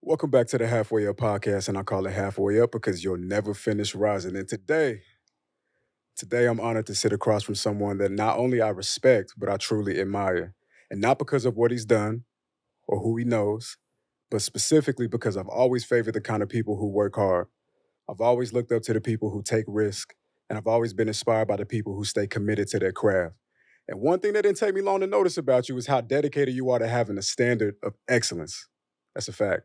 Welcome back to the Halfway Up podcast, and I call it Halfway Up because you'll never finish rising. And today I'm honored to sit across from someone that not only I respect, but I truly admire. And not because of what he's done or who he knows, but specifically because I've always favored the kind of people who work hard. I've always looked up to the people who take risk, and I've always been inspired by the people who stay committed to their craft. And one thing that didn't take me long to notice about you is how dedicated you are to having a standard of excellence. That's a fact.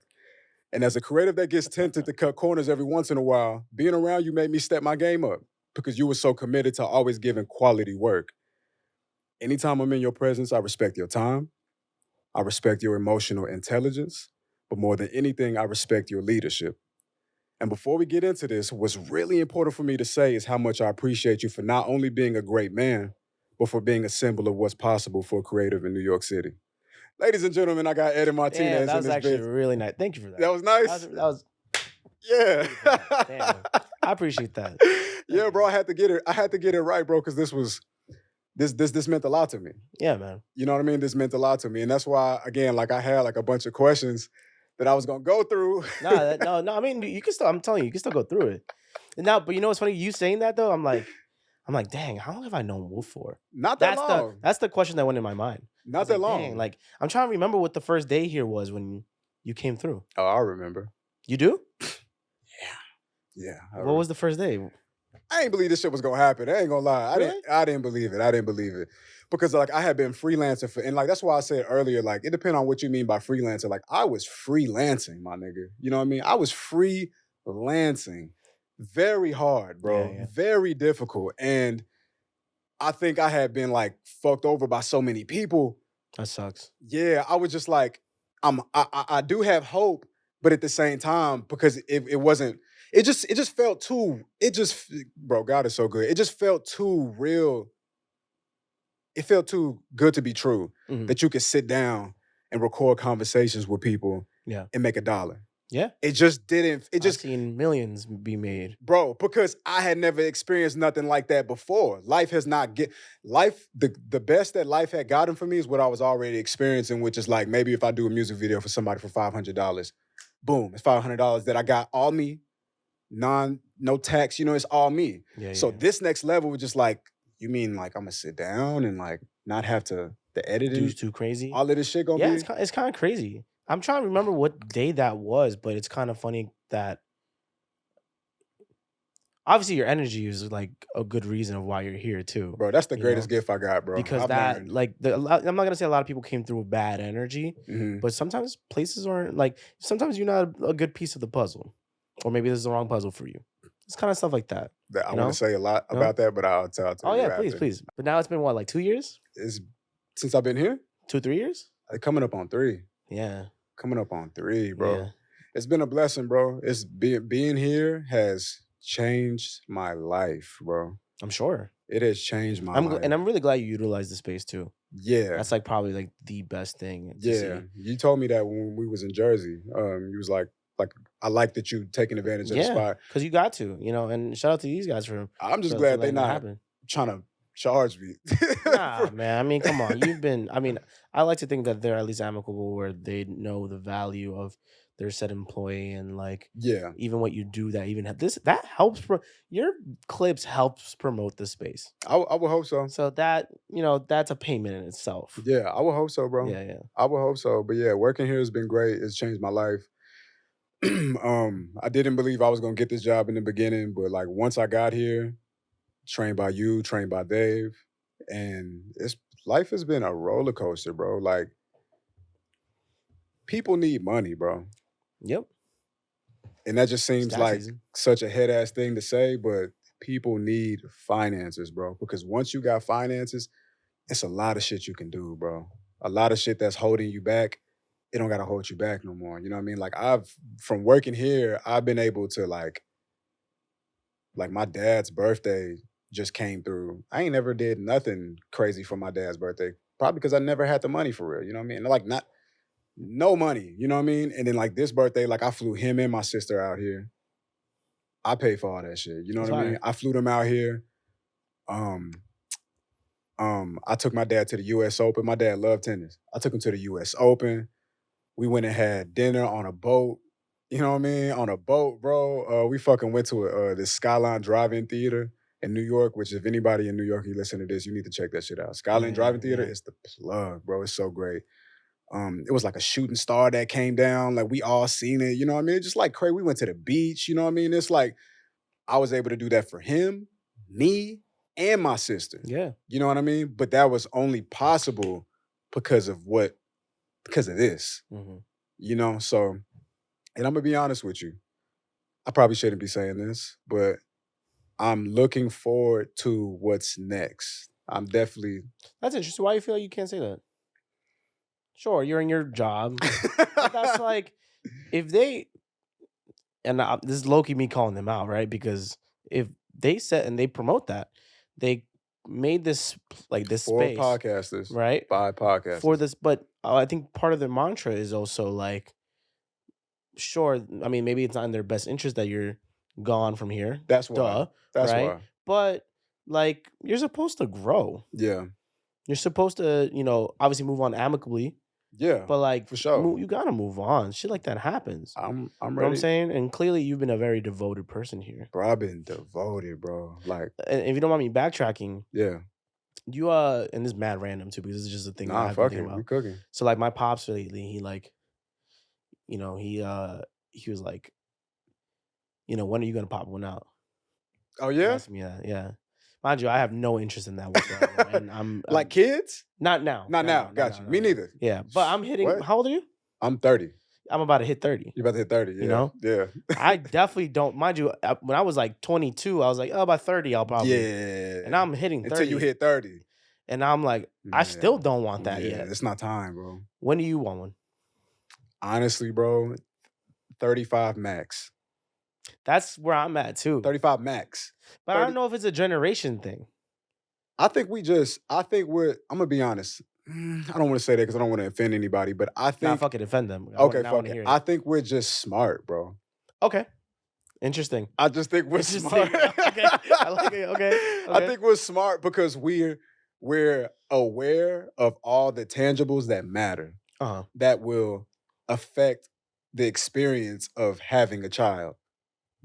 And as a creative that gets tempted to cut corners every once in a while, being around you made me step my game up because you were so committed to always giving quality work. Anytime I'm in your presence, I respect your time, I respect your emotional intelligence, but more than anything, I respect your leadership. And before we get into this, what's really important for me to say is how much I appreciate you for not only being a great man, but for being a symbol of what's possible for a creative in New York City. Ladies and gentlemen, I got Eddin Damn, Martinez that in was this actually bitch. really nice. Thank you for that. That was That nice. was Yeah. Damn. I appreciate that. Yeah, Thank bro. you. I had to get it. I had to get it right, bro, because this meant a lot to me. Yeah, man. You know what I mean? This meant a lot to me, and that's why, again, like I had like a bunch of questions that I was gonna go through. No. I mean, you can still. I'm telling you, you can still go through it. And now, but you know what's funny? You saying that though, I'm like, dang, how long have I known Wolf for? Not that long. That's the question that went in my mind. I Not was that like, long. dang, like I'm trying to remember what the first day here was when you came through. Oh, I remember. You do? Yeah. What was the first day? I ain't believe this shit was gonna happen. I ain't gonna lie. Really? I didn't believe it. Because like I had been freelancing for, and like that's why I said earlier, like it depends on what you mean by freelancing. Like I was freelancing, my nigga. You know what I mean? I was freelancing very hard, bro. Yeah. Very difficult. And I think I had been like fucked over by so many people. That sucks. Yeah, I was just like, I do have hope, but at the same time, because it wasn't, it just felt too, bro, God is so good. It just felt too real. It felt too good to be true Mhm. that you could sit down and record conversations with people Yeah. and make $1. Yeah. It just didn't, I've seen millions be made. bro, because I had never experienced nothing like that before. Life has not the best that life had gotten for me is what I was already experiencing, which is like maybe if I do a music video for somebody for $500, boom, it's $500 that I got all me, no tax, it's all me. Yeah. So this next level was just like, you mean like I'm gonna sit down and like not have to the editing, Dude's too crazy. all of this shit gonna Yeah, be? it's kind of crazy. I'm trying to remember what day that was, but it's kind of funny that obviously your energy is like a good reason of why you're here too. Bro, that's the you greatest know? gift I got, bro. Because I've that learned. like I'm not gonna say a lot of people came through with bad energy, Mhm. but sometimes places aren't like sometimes you're not a good piece of the puzzle, or maybe this is the wrong puzzle for you. It's kind of stuff like that. That I you want know? to say a lot No? about that, but I'll tell Oh you yeah, after. please. But now it's been what, like 2 years, It's since I've been here, 3 years? coming up on 3. Yeah. Coming up on 3, bro. Yeah. It's been a blessing, bro. It's being here has changed my life, bro. I'm sure. It has changed my life. And I'm really glad you utilized the space too. Yeah. That's like probably like the best thing to Yeah. see. You told me that when we was in Jersey. You was like I like that you taking advantage of the spot. Because you got to, and shout out to these guys for I'm just for glad they letting that not happen. trying to charge me. Nah, man. I mean, come on. I like to think that they're at least amicable where they know the value of their said employee and like Yeah. even what you do that helps your clips helps promote the space. I would hope so. So that, that's a payment in itself. Yeah, I would hope so, bro. Yeah. I would hope so. But yeah, working here has been great. It's changed my life. I didn't believe I was gonna get this job in the beginning, but like once I got here, trained by you, trained by Dave, and life has been a roller coaster, bro. Like people need money, bro. Yep. And that just seems Tax like season. such a head ass thing to say, but people need finances, bro. Because once you got finances, it's a lot of shit you can do, bro. A lot of shit that's holding you back, it don't gotta hold you back no more. You know what I mean? Like from working here, I've been able to like my dad's birthday just came through. I ain't never did nothing crazy for my dad's birthday. Probably because I never had the money for real. You know what I mean? Like not no money, you know what I mean? And then like this birthday, like I flew him and my sister out here. I paid for all that shit. You know That's what I mean? fire. I flew them out here. I took my dad to the US Open. My dad loved tennis. I took him to the US Open. We went and had dinner on a boat. You know what I mean? On a boat, bro. We fucking went to this Skyline Drive-In Theater in New York, which if anybody in New York you listen to this, you need to check that shit out. Skyline Yeah, Drive-In Theater yeah. is the plug, bro. It's so great. It was like a shooting star that came down. Like we all seen it. You know what I mean? It's just like crazy. We went to the beach. You know what I mean? It's like I was able to do that for him, me, and my sister. Yeah. You know what I mean? But that was only possible because of this. Hmm. You know, so and I'm gonna be honest with you. I probably shouldn't be saying this, but I'm looking forward to what's next. I'm definitely That's interesting. Why you feel like you can't say that? Sure, you're in your job, but that's like if they and this is low key me calling them out, right? Because if they set and they promote that, they made this like this four space, podcasters, right? five For podcasters. this, but I think part of their mantra is also like, sure, I mean, maybe it's not in their best interest that you're gone from here, That's why. duh, That's right? why. But like, you're supposed to grow. Yeah. You're supposed to, obviously move on amicably, Yeah. but like, For sure. you gotta move on. Shit like that happens. I'm You know what I'm ready. saying? And clearly, you've been a very devoted person here. Bro, I've been devoted, bro. Like, And if you don't mind me backtracking, yeah. you and this is mad random too because this is just a thing that Nah, I've been fuck thinking it. about. We cooking. So like my pops lately, he like, he was like, when are you gonna pop one out? Oh He yeah? asked me that, yeah. Mind you, I have no interest in that whatsoever, and Like kids? not now, Not now. Got you. Me neither. Yeah, but I'm hitting. What? How old are you? I'm 30. I'm about to hit 30. You about to hit 30, yeah. Yeah. I definitely don't. Mind you, when I was like 22, I was like, oh, by 30, I'll probably. Yeah. And I'm hitting 30. Until you hit 30. And I'm like, I still don't want that yet. It's not time, bro. When do you want one? Honestly, bro, 35 max. That's where I'm at too. 35 max. But I don't know if it's a generation thing. I'm gonna be honest. I don't want to say that because I don't want to offend anybody, but I Nah, think fucking offend them. okay, I fuck want to it. hear I it. think we're just smart, bro. Okay. Interesting. I just think we're Interesting. smart. Okay. I like it. Okay. I think we're smart because we're aware of all the tangibles that matter Uh-huh. that will affect the experience of having a child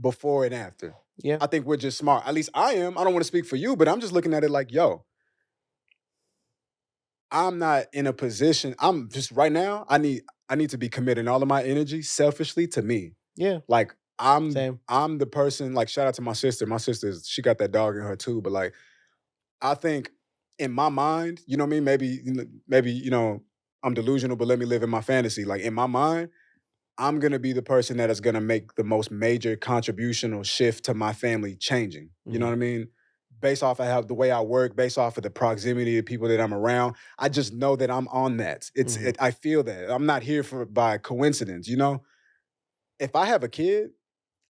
before and after. Yeah. I think we're just smart. At least I am. I don't want to speak for you, but I'm just looking at it like, yo, I'm not in a position. I'm just right now. I need to be committing all of my energy selfishly to me. Yeah. Like Same. I'm the person. Like shout out to my sister. My sister, she got that dog in her too. But like, I think in my mind, you know what I mean. Maybe I'm delusional, but let me live in my fantasy. Like in my mind, I'm gonna be the person that is gonna make the most major contribution or shift to my family changing. You know what I mean? Based off of how the way I work, based off of the proximity of people that I'm around, I just know that I'm on that. I feel that. I'm not here by coincidence, you know? If I have a kid,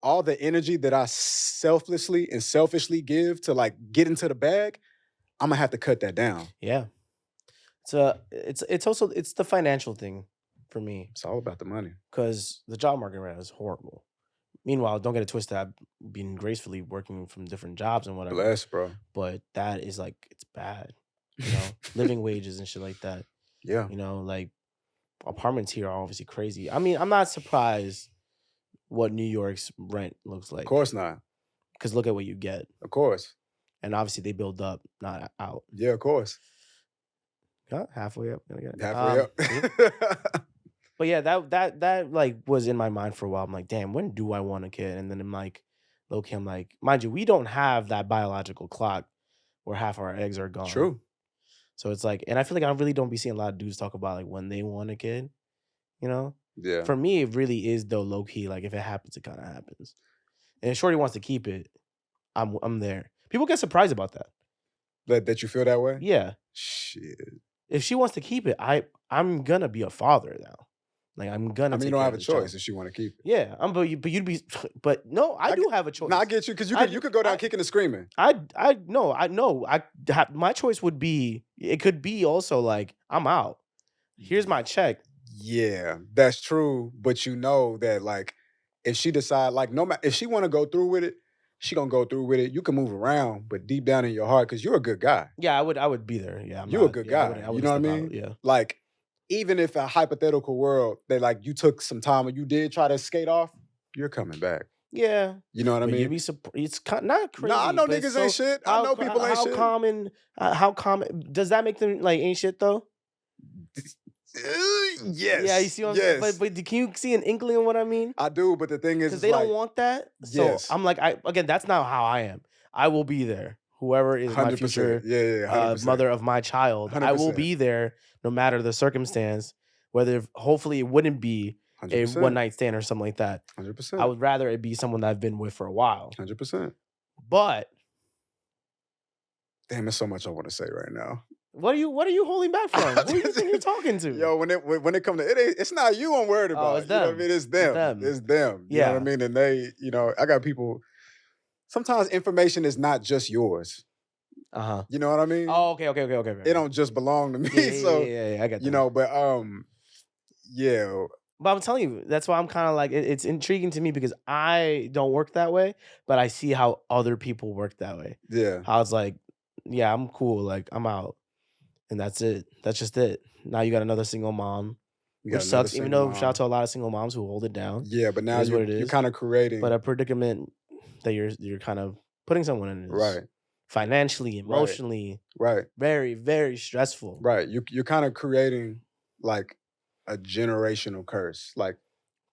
all the energy that I selflessly and selfishly give to like get into the bag, I'm gonna have to cut that down. Yeah. It's also the financial thing for me It's all about the money. because the job market right now is horrible. Meanwhile, don't get it twisted. I've been gracefully working from different jobs and whatever. Bless, bro. But that is like it's bad. Living wages and shit like that. Yeah. Like apartments here are obviously crazy. I mean, I'm not surprised what New York's rent looks like. Of course not. Because look at what you get. Of course. And obviously they build up, not out. Yeah, of course. Huh? Halfway up. Halfway up. But yeah, that like was in my mind for a while. I'm like, damn, when do I want a kid? And then I'm like, okay, I'm like, mind you, we don't have that biological clock where half our eggs are gone. True. So it's like, and I feel like I really don't be seeing a lot of dudes talk about like when they want a kid, Yeah. For me, it really is though low key. Like if it happens, it kind of happens. And if Shorty wants to keep it, I'm there. People get surprised about that. That you feel that way? Yeah. Shit. If she wants to keep it, I'm gonna be a father now. Like I'm gonna. I mean, you don't have a choice if she want to keep it. Yeah, but you'd be. But no, I do have a choice. No, I get you because you could go down kicking and screaming. I know. My choice would be. It could be also like I'm out. Here's my check. Yeah, that's true. But you know that like if she decide like no matter if she want to go through with it, she gonna go through with it. You can move around, but deep down in your heart, because you're a good guy. Yeah, I would be there. Yeah, you're a good guy. You know what I mean? Yeah. Like even if a hypothetical world that like you took some time and you did try to skate off, you're coming back. Yeah, You know what I but you'd mean? be it's not crazy. No, I know but it's niggas ain't so shit. I know people ain't how shit. common? How common does that make them like ain't shit though? Yeah, you Yes, see what I'm saying? yes, But can you see an inkling of what I mean? I do. But the thing is, Because it's they don't like, want that. So yes, I'm like, again, that's not how I am. I will be there. Whoever is my 100%. future Yeah, 100%, mother of my child, I will 100%, be there no matter the circumstance. Whether hopefully it wouldn't be a 100%, 1 night stand or something like that. I 100%, would rather it be someone that I've been with for a while. 100%. But Damn, there's so much I want to say right now. what are you holding back from? Who do you think you're talking to? Yo, when it comes to it, it's not you I'm worried about. it's You know what I them. mean? It's It's them. them. It's them. You know what I Yeah. mean? And they, I got people. Sometimes information is not just yours. You know what I mean? Oh, okay. It don't just belong to me. So Yeah, I get that. but yeah. But I'm telling you, that's why I'm kind of like it's intriguing to me because I don't work that way, but I see how other people work that way. Yeah. How it's like, yeah, I'm cool, like I'm out, and that's it. That's just it. Now you got another single mom, which sucks. Even though shout out to a lot of single moms who hold it down. Yeah, but now It is what it you're is. kind of creating, but a predicament that you're kind of putting someone in is right, financially, emotionally, right, very very stressful. Right. You're kind of creating like a generational curse, like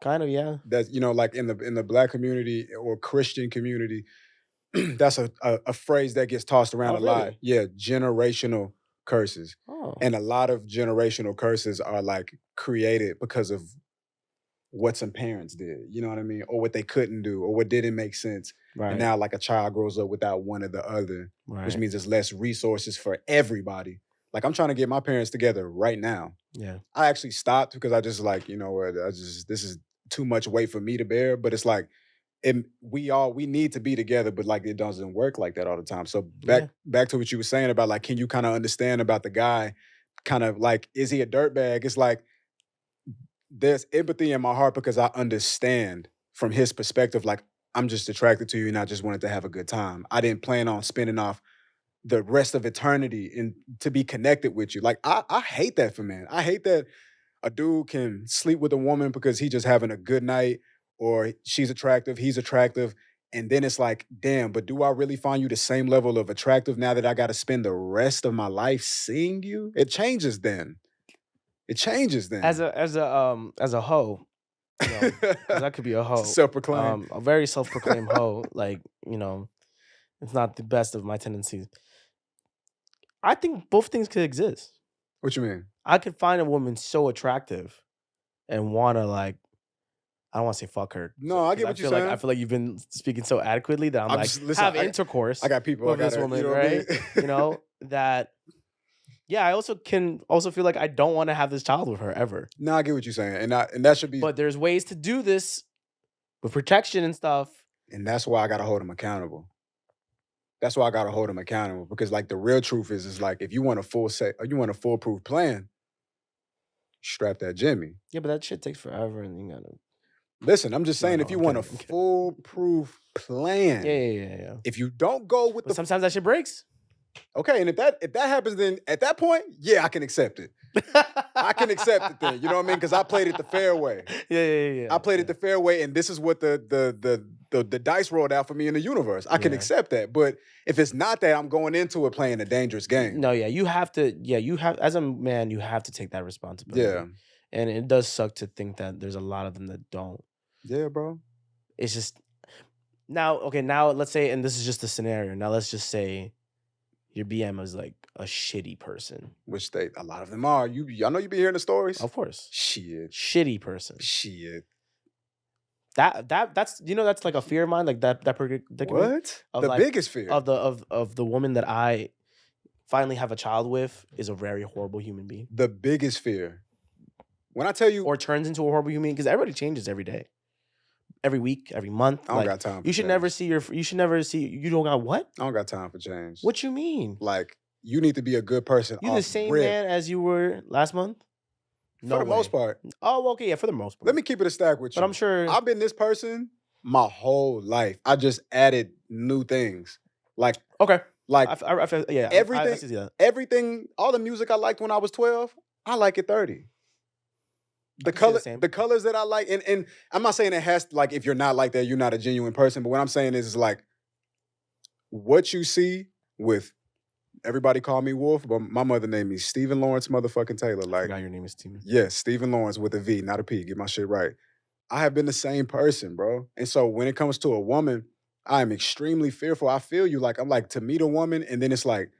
kind of, yeah. That's like in the Black community or Christian community, that's a phrase that gets tossed around Oh, a lot. really? Yeah, generational curses. Oh, And a lot of generational curses are like created because of what some parents did, you know what I mean? Or what they couldn't do or what didn't make sense. right. And now like a child grows up without one or the other, which Right. means there's less resources for everybody. Like I'm trying to get my parents together right now. Yeah. I actually stopped because I just like, this is too much weight for me to bear. But it's like we need to be together, but like it doesn't work like that all the time. So back to what you were saying about like, can you kind of understand about the guy kind of like, is he a dirtbag? It's like there's empathy in my heart because I understand from his perspective, like I'm just attracted to you and I just wanted to have a good time. I didn't plan on spending off the rest of eternity and to be connected with you. Like I hate that for men. I hate that a dude can sleep with a woman because he's just having a good night or she's attractive, he's attractive. And then it's like, damn, but do I really find you the same level of attractive now that I got to spend the rest of my life seeing you? It changes then. It changes then. As a hoe, because that could be a hoe. Self-proclaimed. A very self-proclaimed hoe. Like, it's not the best of my tendencies. I think both things could exist. What you mean? I could find a woman so attractive and want to like, I don't want to say fuck her. No, I get what you're saying. I feel like you've been speaking so adequately that I'm like, listen, have intercourse. I got people with this woman, right? That. Yeah, I can feel like I don't want to have this child with her ever. No, I get what you're saying, and that should be. But there's ways to do this with protection and stuff. And that's why I gotta hold him accountable. That's why I gotta hold him accountable because, like, the real truth is like if you want a foolproof plan, strap that Jimmy. Yeah, but that shit takes forever, and you gotta. Listen, I'm just saying, if you want a foolproof plan, yeah. If you don't go with sometimes that shit breaks. Okay, and if that happens, then at that point, yeah, I can accept it. I can accept it then. You know what I mean? Because I played it the fair way. Yeah. I played it the fair way, and this is what the dice rolled out for me in the universe. I can accept that. But if it's not that, I'm going into it playing a dangerous game. No, yeah, you have to. Yeah, you have as a man, you have to take that responsibility. Yeah, and it does suck to think that there's a lot of them that don't. Yeah, bro. It's just now. Okay, now let's say, and this is just a scenario. Now let's just say your BM is like a shitty person. Which a lot of them are. I know you be hearing the stories. Of course. Shit. Shitty person. Shit. That's that's like a fear of mine, like that what? The biggest fear of the woman that I finally have a child with is a very horrible human being. The biggest fear. When I tell you, or turns into a horrible human being, because everybody changes every day. Every week, every month. I don't got time for You should never see you don't got what? I don't got time for change. What you mean? Like, you need to be a good person. You the same man as you were last month? No, for the most part. Oh, okay, yeah, for the most part. Let me keep it a stack with you. But I'm sure I've been this person my whole life. I just added new things. Like, okay. Like, I feel, yeah, everything, all the music I liked when I was 12, I like at 30. I can say the same. the colors that I like, and I'm not saying it has to, like, if you're not like that, you're not a genuine person. But what I'm saying is like what you see with everybody call me Wolf, but my mother named me Stephen Lawrence motherfucking Taylor. I Like, forgot your name is Steven. yes, Stephen Lawrence with a V, not a P. Get my shit right. I have been the same person, bro. And so when it comes to a woman, I am extremely fearful. I feel you. Like, I'm like, to meet a woman, and then it's like,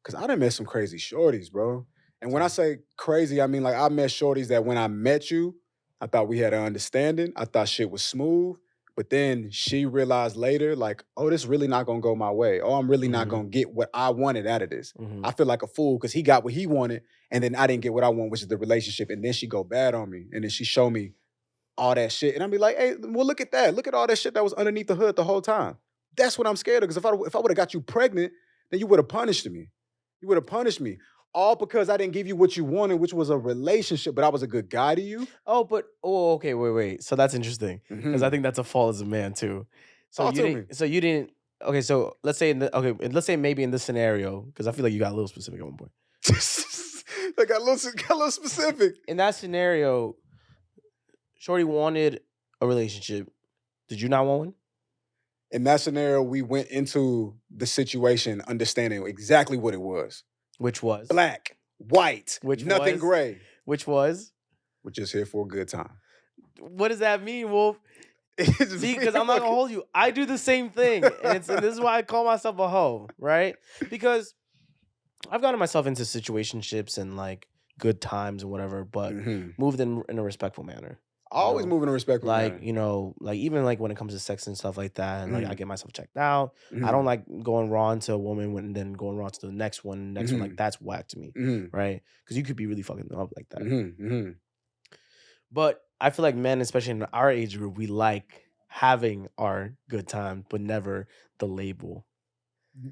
because I done met some crazy shorties, bro. And when I say crazy, I mean, like, I met shorties that when I met you, I thought we had an understanding. I thought shit was smooth. But then she realized later, like, oh, this really not gonna go my way. Oh, I'm really not gonna get what I wanted out of this. I feel like a fool because he got what he wanted, and then I didn't get what I want, which is the relationship. And then she go bad on me, and then she show me all that shit, and I'd be like, hey, well, look at that. Look at all that shit that was underneath the hood the whole time. That's what I'm scared of. Because if I would have got you pregnant, then you would have punished me. You would have punished me. All because I didn't give you what you wanted, which was a relationship, but I was a good guy to you. Okay, wait. So that's interesting because I think that's a fault as a man too. So Talk you to didn't. So you didn't. Okay, so let's say let's say maybe in this scenario because I feel like you got a little specific at one point. I got a little specific. In that scenario, Shorty wanted a relationship. Did you not want one? In that scenario, we went into the situation understanding exactly what it was. Which was black, white, Which nothing was? gray. Which was? We're just here for a good time. What does that mean, Wolf? See, because I'm not gonna hold you. I do the same thing, and this is why I call myself a hoe, right? Because I've gotten myself into situationships and like good times and whatever, but moved in a respectful manner. I always move in a respectful like manner. you know, like even like when it comes to sex and stuff like that, and like I get myself checked out. I don't like going raw into a woman and then going raw to the next one, one. Like that's whack to me, right? Because you could be really fucking up like that. But I feel like men, especially in our age group, we like having our good time, but never the label.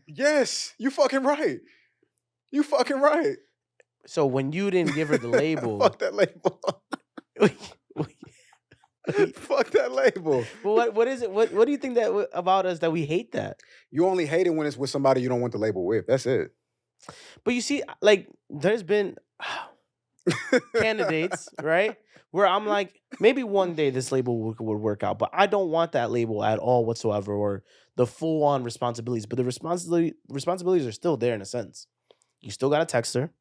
Yes, you fucking right. You fucking right. So when you didn't give her the label, fuck that label. Fuck that label. But what is it? What do you think that about us that we hate that? You only hate it when it's with somebody you don't want the label with. That's it. But you see, like, there's been candidates, right? Where I'm like, maybe one day this label would work out, but I don't want that label at all whatsoever, or the full-on responsibilities. But the responsibilities are still there in a sense. You still gotta text her.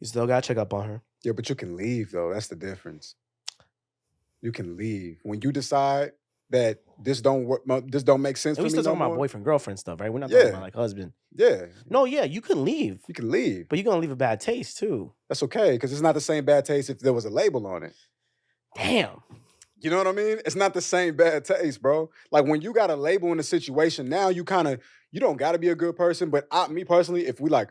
You still gotta check up on her. Yeah, but you can leave though. That's the difference. You can leave when you decide that this don't work. This don't make sense. And for we me still talking no about more. boyfriend girlfriend stuff, right? We're not talking about like husband. Yeah. No, yeah, you can leave. You can leave, but you're gonna leave a bad taste too. That's okay because it's not the same bad taste if there was a label on it. Damn. You know what I mean? It's not the same bad taste, bro. Like when you got a label in a situation, now you don't got to be a good person. But me personally, if we like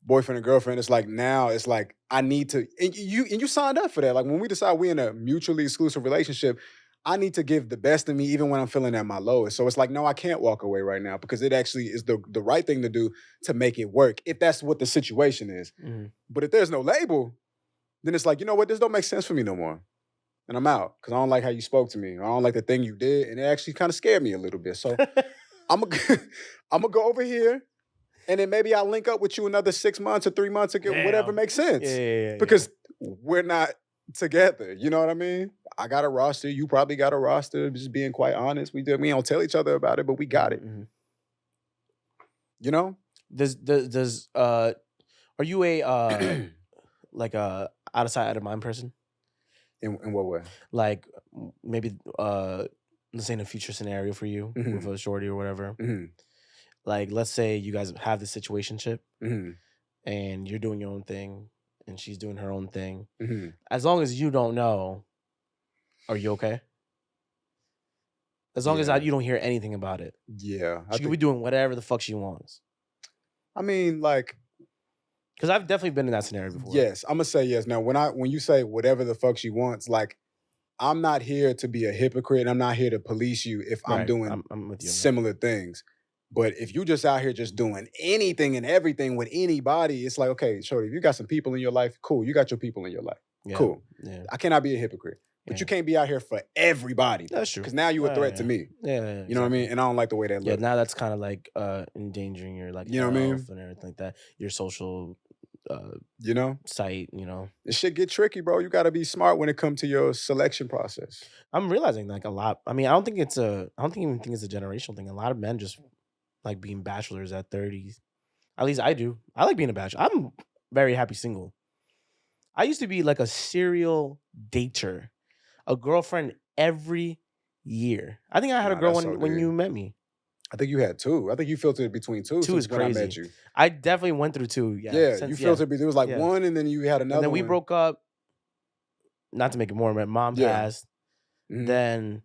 boyfriend and girlfriend, it's like now it's like I need to, and you signed up for that. Like when we decide we're in a mutually exclusive relationship, I need to give the best of me even when I'm feeling at my lowest. So it's like, no, I can't walk away right now because it actually is the right thing to do to make it work if that's what the situation is. But if there's no label, then it's like, you know what, this don't make sense for me no more. And I'm out because I don't like how you spoke to me. I don't like the thing you did. And it actually kind of scared me a little bit. So I'm gonna go over here and then maybe I'll link up with you another 6 months or 3 months or whatever makes sense. Because we're not together. You know what I mean? I got a roster. You probably got a roster. Just being quite honest. We don't tell each other about it, but we got it. You know? Are you a like a out of sight, out of mind person? In what way? Like maybe let's say in a future scenario for you with a shorty or whatever. Like let's say you guys have this situationship and you're doing your own thing and she's doing her own thing. As long as you don't know, are you okay? As long as you don't hear anything about it. Yeah. She could be doing whatever the fuck she wants. I mean, like, because I've definitely been in that scenario before. Yes, I'm gonna say yes. Now, when you say whatever the fuck she wants, like, I'm not here to be a hypocrite. And I'm not here to police you if I'm doing I'm with you similar things. But if you just out here just doing anything and everything with anybody, it's like, okay, shorty, if you got some people in your life, cool. You got your people in your life, cool. Yeah. I cannot be a hypocrite. But you can't be out here for everybody. That's true. Because now you a threat to me. Yeah, you know what I mean? And I don't like the way that looks. Yeah, now that's kind of like endangering your like you know what I mean? And everything like that. Your social You know, site. You know, it shit get tricky, bro. You got to be smart when it comes to your selection process. I'm realizing like a lot. I mean, I don't even think it's a generational thing. A lot of men just like being bachelors at 30s. At least I do. I like being a bachelor. I'm very happy single. I used to be like a serial dater, a girlfriend every year. I think I had a Nah, girl that's so when deep. you met me. I think you had two. I think you filtered between two Two is since when I met crazy. you. I definitely went through two. Yeah, Yeah, you since filtered. There was like yeah. one, and then you had And another then we one. broke up. Not to make it more, but mom Yeah. passed. Mhm. Then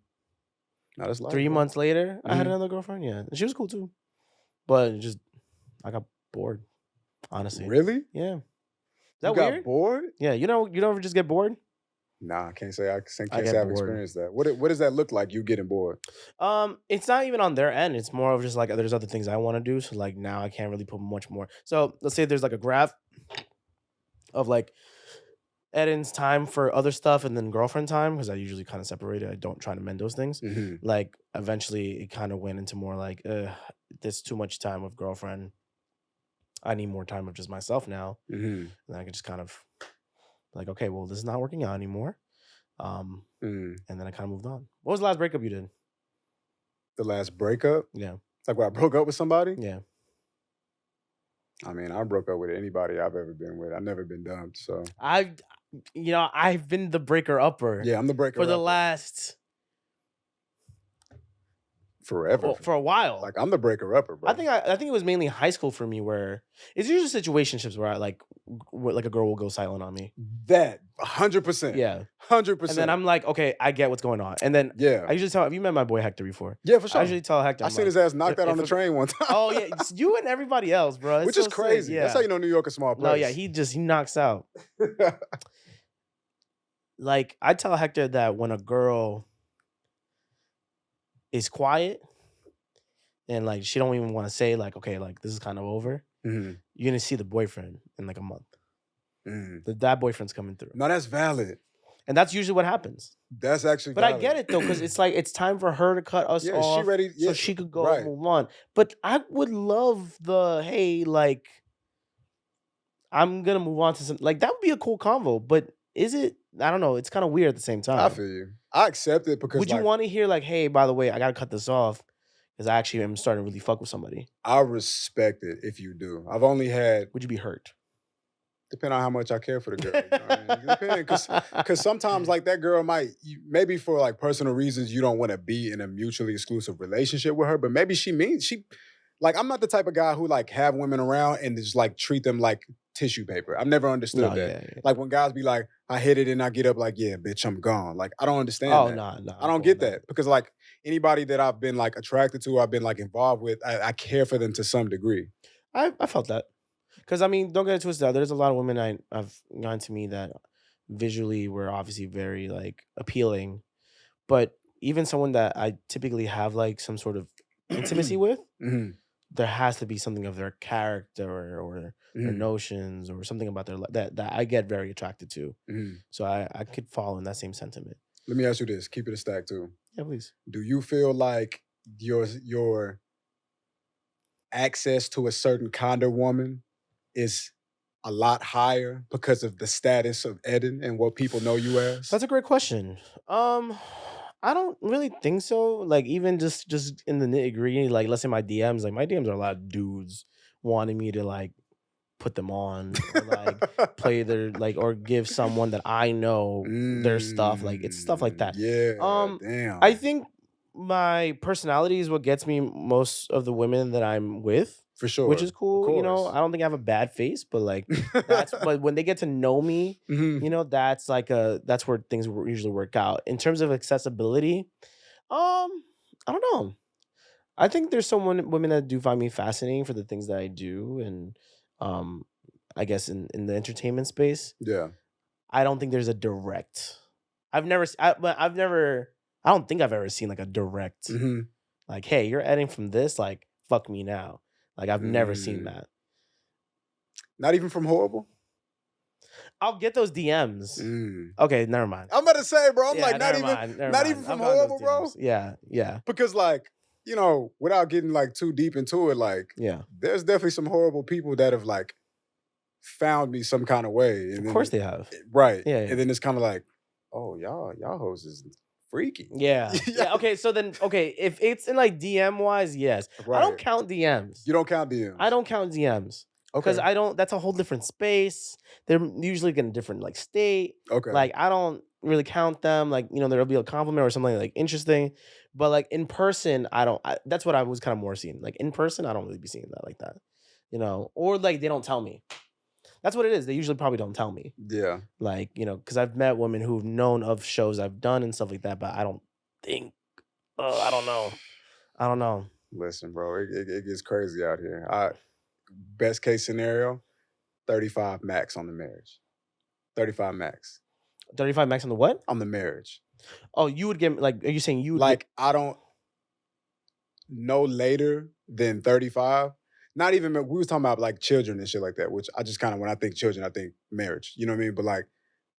Nah, that's life, 3 bro. months later, I had Mhm. another girlfriend. Yeah, and she was cool too. But just I got bored. Honestly, Really? yeah. Is You that got weird? bored? Yeah, you don't ever just get bored. Nah, I can't say I I can't say get I've bored. experienced that. What does that look like? You getting bored? It's not even on their end. It's more of just like there's other things I want to do. So like now I can't really put much more. So let's say there's like a graph of like Eddin's time for other stuff and then girlfriend time because I usually kind of separate it. I don't try to mend those things. Mm-hmm. Like eventually it kind of went into more like there's too much time with girlfriend. I need more time with just myself now. Mm-hmm. And I could just kind of like, okay, well, this is not working out anymore. Mm. And then I kind of moved on. What was the last breakup you did? The last breakup? Yeah. Like when I broke up with somebody? Yeah. I mean, I broke up with anybody I've ever been with. I've never been dumped. So I've been the breaker upper. yeah, I'm the breaker for the upper. last Forever. for a while. Like I'm the breaker upper, bro. I think it was mainly high school for me where it's usually situationships where I like a girl will go silent on me. That 100%. Yeah. 100%. And then I'm like, okay, I get what's going on. And then yeah. I usually tell, have you met my boy Hector before? Yeah, for sure. I usually tell Hector. I seen his ass knocked out on the train one time. Oh yeah, it's you and everybody else, bro. It's Which is so crazy. sick. Yeah. That's how you know New York is a small place. No, yeah, he knocks out. Like I tell Hector that when a girl is quiet and like she don't even want to say like, okay, like this is kind of over, mm-hmm. you're gonna see the boyfriend in like a month. Mm. That boyfriend's coming through. No, that's valid. And that's usually what happens. That's actually But valid. I get it though, because it's like it's time for her to cut us off. She ready, so she could go and move on. But I would love the hey, like I'm gonna move on to some like that would be a cool convo. But is it? I don't know. It's kind of weird at the same time. I feel you. I accept it because would you want to hear like, hey, by the way, I gotta cut this off because I actually am starting to really fuck with somebody. I respect it if you do. I've only had. Would you be hurt? Depending on how much I care for the girl. You know what I mean? Because sometimes like that girl might, maybe for like personal reasons, you don't want to be in a mutually exclusive relationship with her, but maybe like I'm not the type of guy who like have women around and just like treat them like tissue paper. I've never understood that. Yeah. Like when guys be like, I hit it and I get up like, yeah, bitch, I'm gone. Like I don't understand that. No. I don't get that because like anybody that I've been like attracted to, I've been like involved with, I care for them to some degree. I felt that. Because, I mean, don't get it twisted. There's a lot of women I've gone to me that visually were obviously very, like, appealing. But even someone that I typically have, like, some sort of intimacy with, mm-hmm. there has to be something of their character or their notions or something about their life that I get very attracted to. Mm-hmm. So I could fall in that same sentiment. Let me ask you this. Keep it a stack, too. Yeah, please. Do you feel like your access to a certain kind of woman is a lot higher because of the status of Eddin and what people know you as? That's a great question. I don't really think so. Like even just in the nitty gritty, like let's say my DMs are a lot of dudes wanting me to like put them on or like play their like or give someone that I know their stuff. Like it's stuff like that. Yeah. Damn. I think my personality is what gets me most of the women that I'm with. For sure. Which is cool. You know, I don't think I have a bad face, but like but when they get to know me, you know, that's where things usually work out. In terms of accessibility, I don't know. I think there's women that do find me fascinating for the things that I do and I guess in the entertainment space. Yeah. I don't think there's a direct. I don't think I've ever seen like a direct like, hey, you're Edding from this, like fuck me now. Like, I've never seen that. Not even from Horrible? I'll get those DMs. Okay, never mind. I'm about to say, bro, I'm like, not even from Horrible, bro? Yeah. Because, like, you know, without getting, like, too deep into it, like, yeah, there's definitely some horrible people that have, like, found me some kind of way. And Of then course they have. right. Yeah, And yeah. then it's kind of like, oh, y'all hoes is freaky. Yeah. Yeah. Okay. So then, if it's in like DM wise, yes. I don't Right. count DMs. You don't count DMs. I don't count DMs because Okay. I don't. That's a whole different space. They're usually in a different like state. Okay. Like I don't really count them. Like there'll be a compliment or something like interesting, but like in person, I don't. That's what I was kind of more seeing. Like in person, I don't really be seeing that like that. Or like they don't tell me. That's what it is. They usually probably don't tell me. Yeah. Like because I've met women who've known of shows I've done and stuff like that, but I don't think. I don't know. I don't know. Listen, bro, it gets crazy out here. Best case scenario, 35 max on the marriage. 35 max 35 max on the what? on the marriage. Oh, you would get like? Are you saying you would Like, I don't know later than 35. Not even, we was talking about like children and shit like that, which I just kind of, when I think children, I think marriage. You know what I mean? But like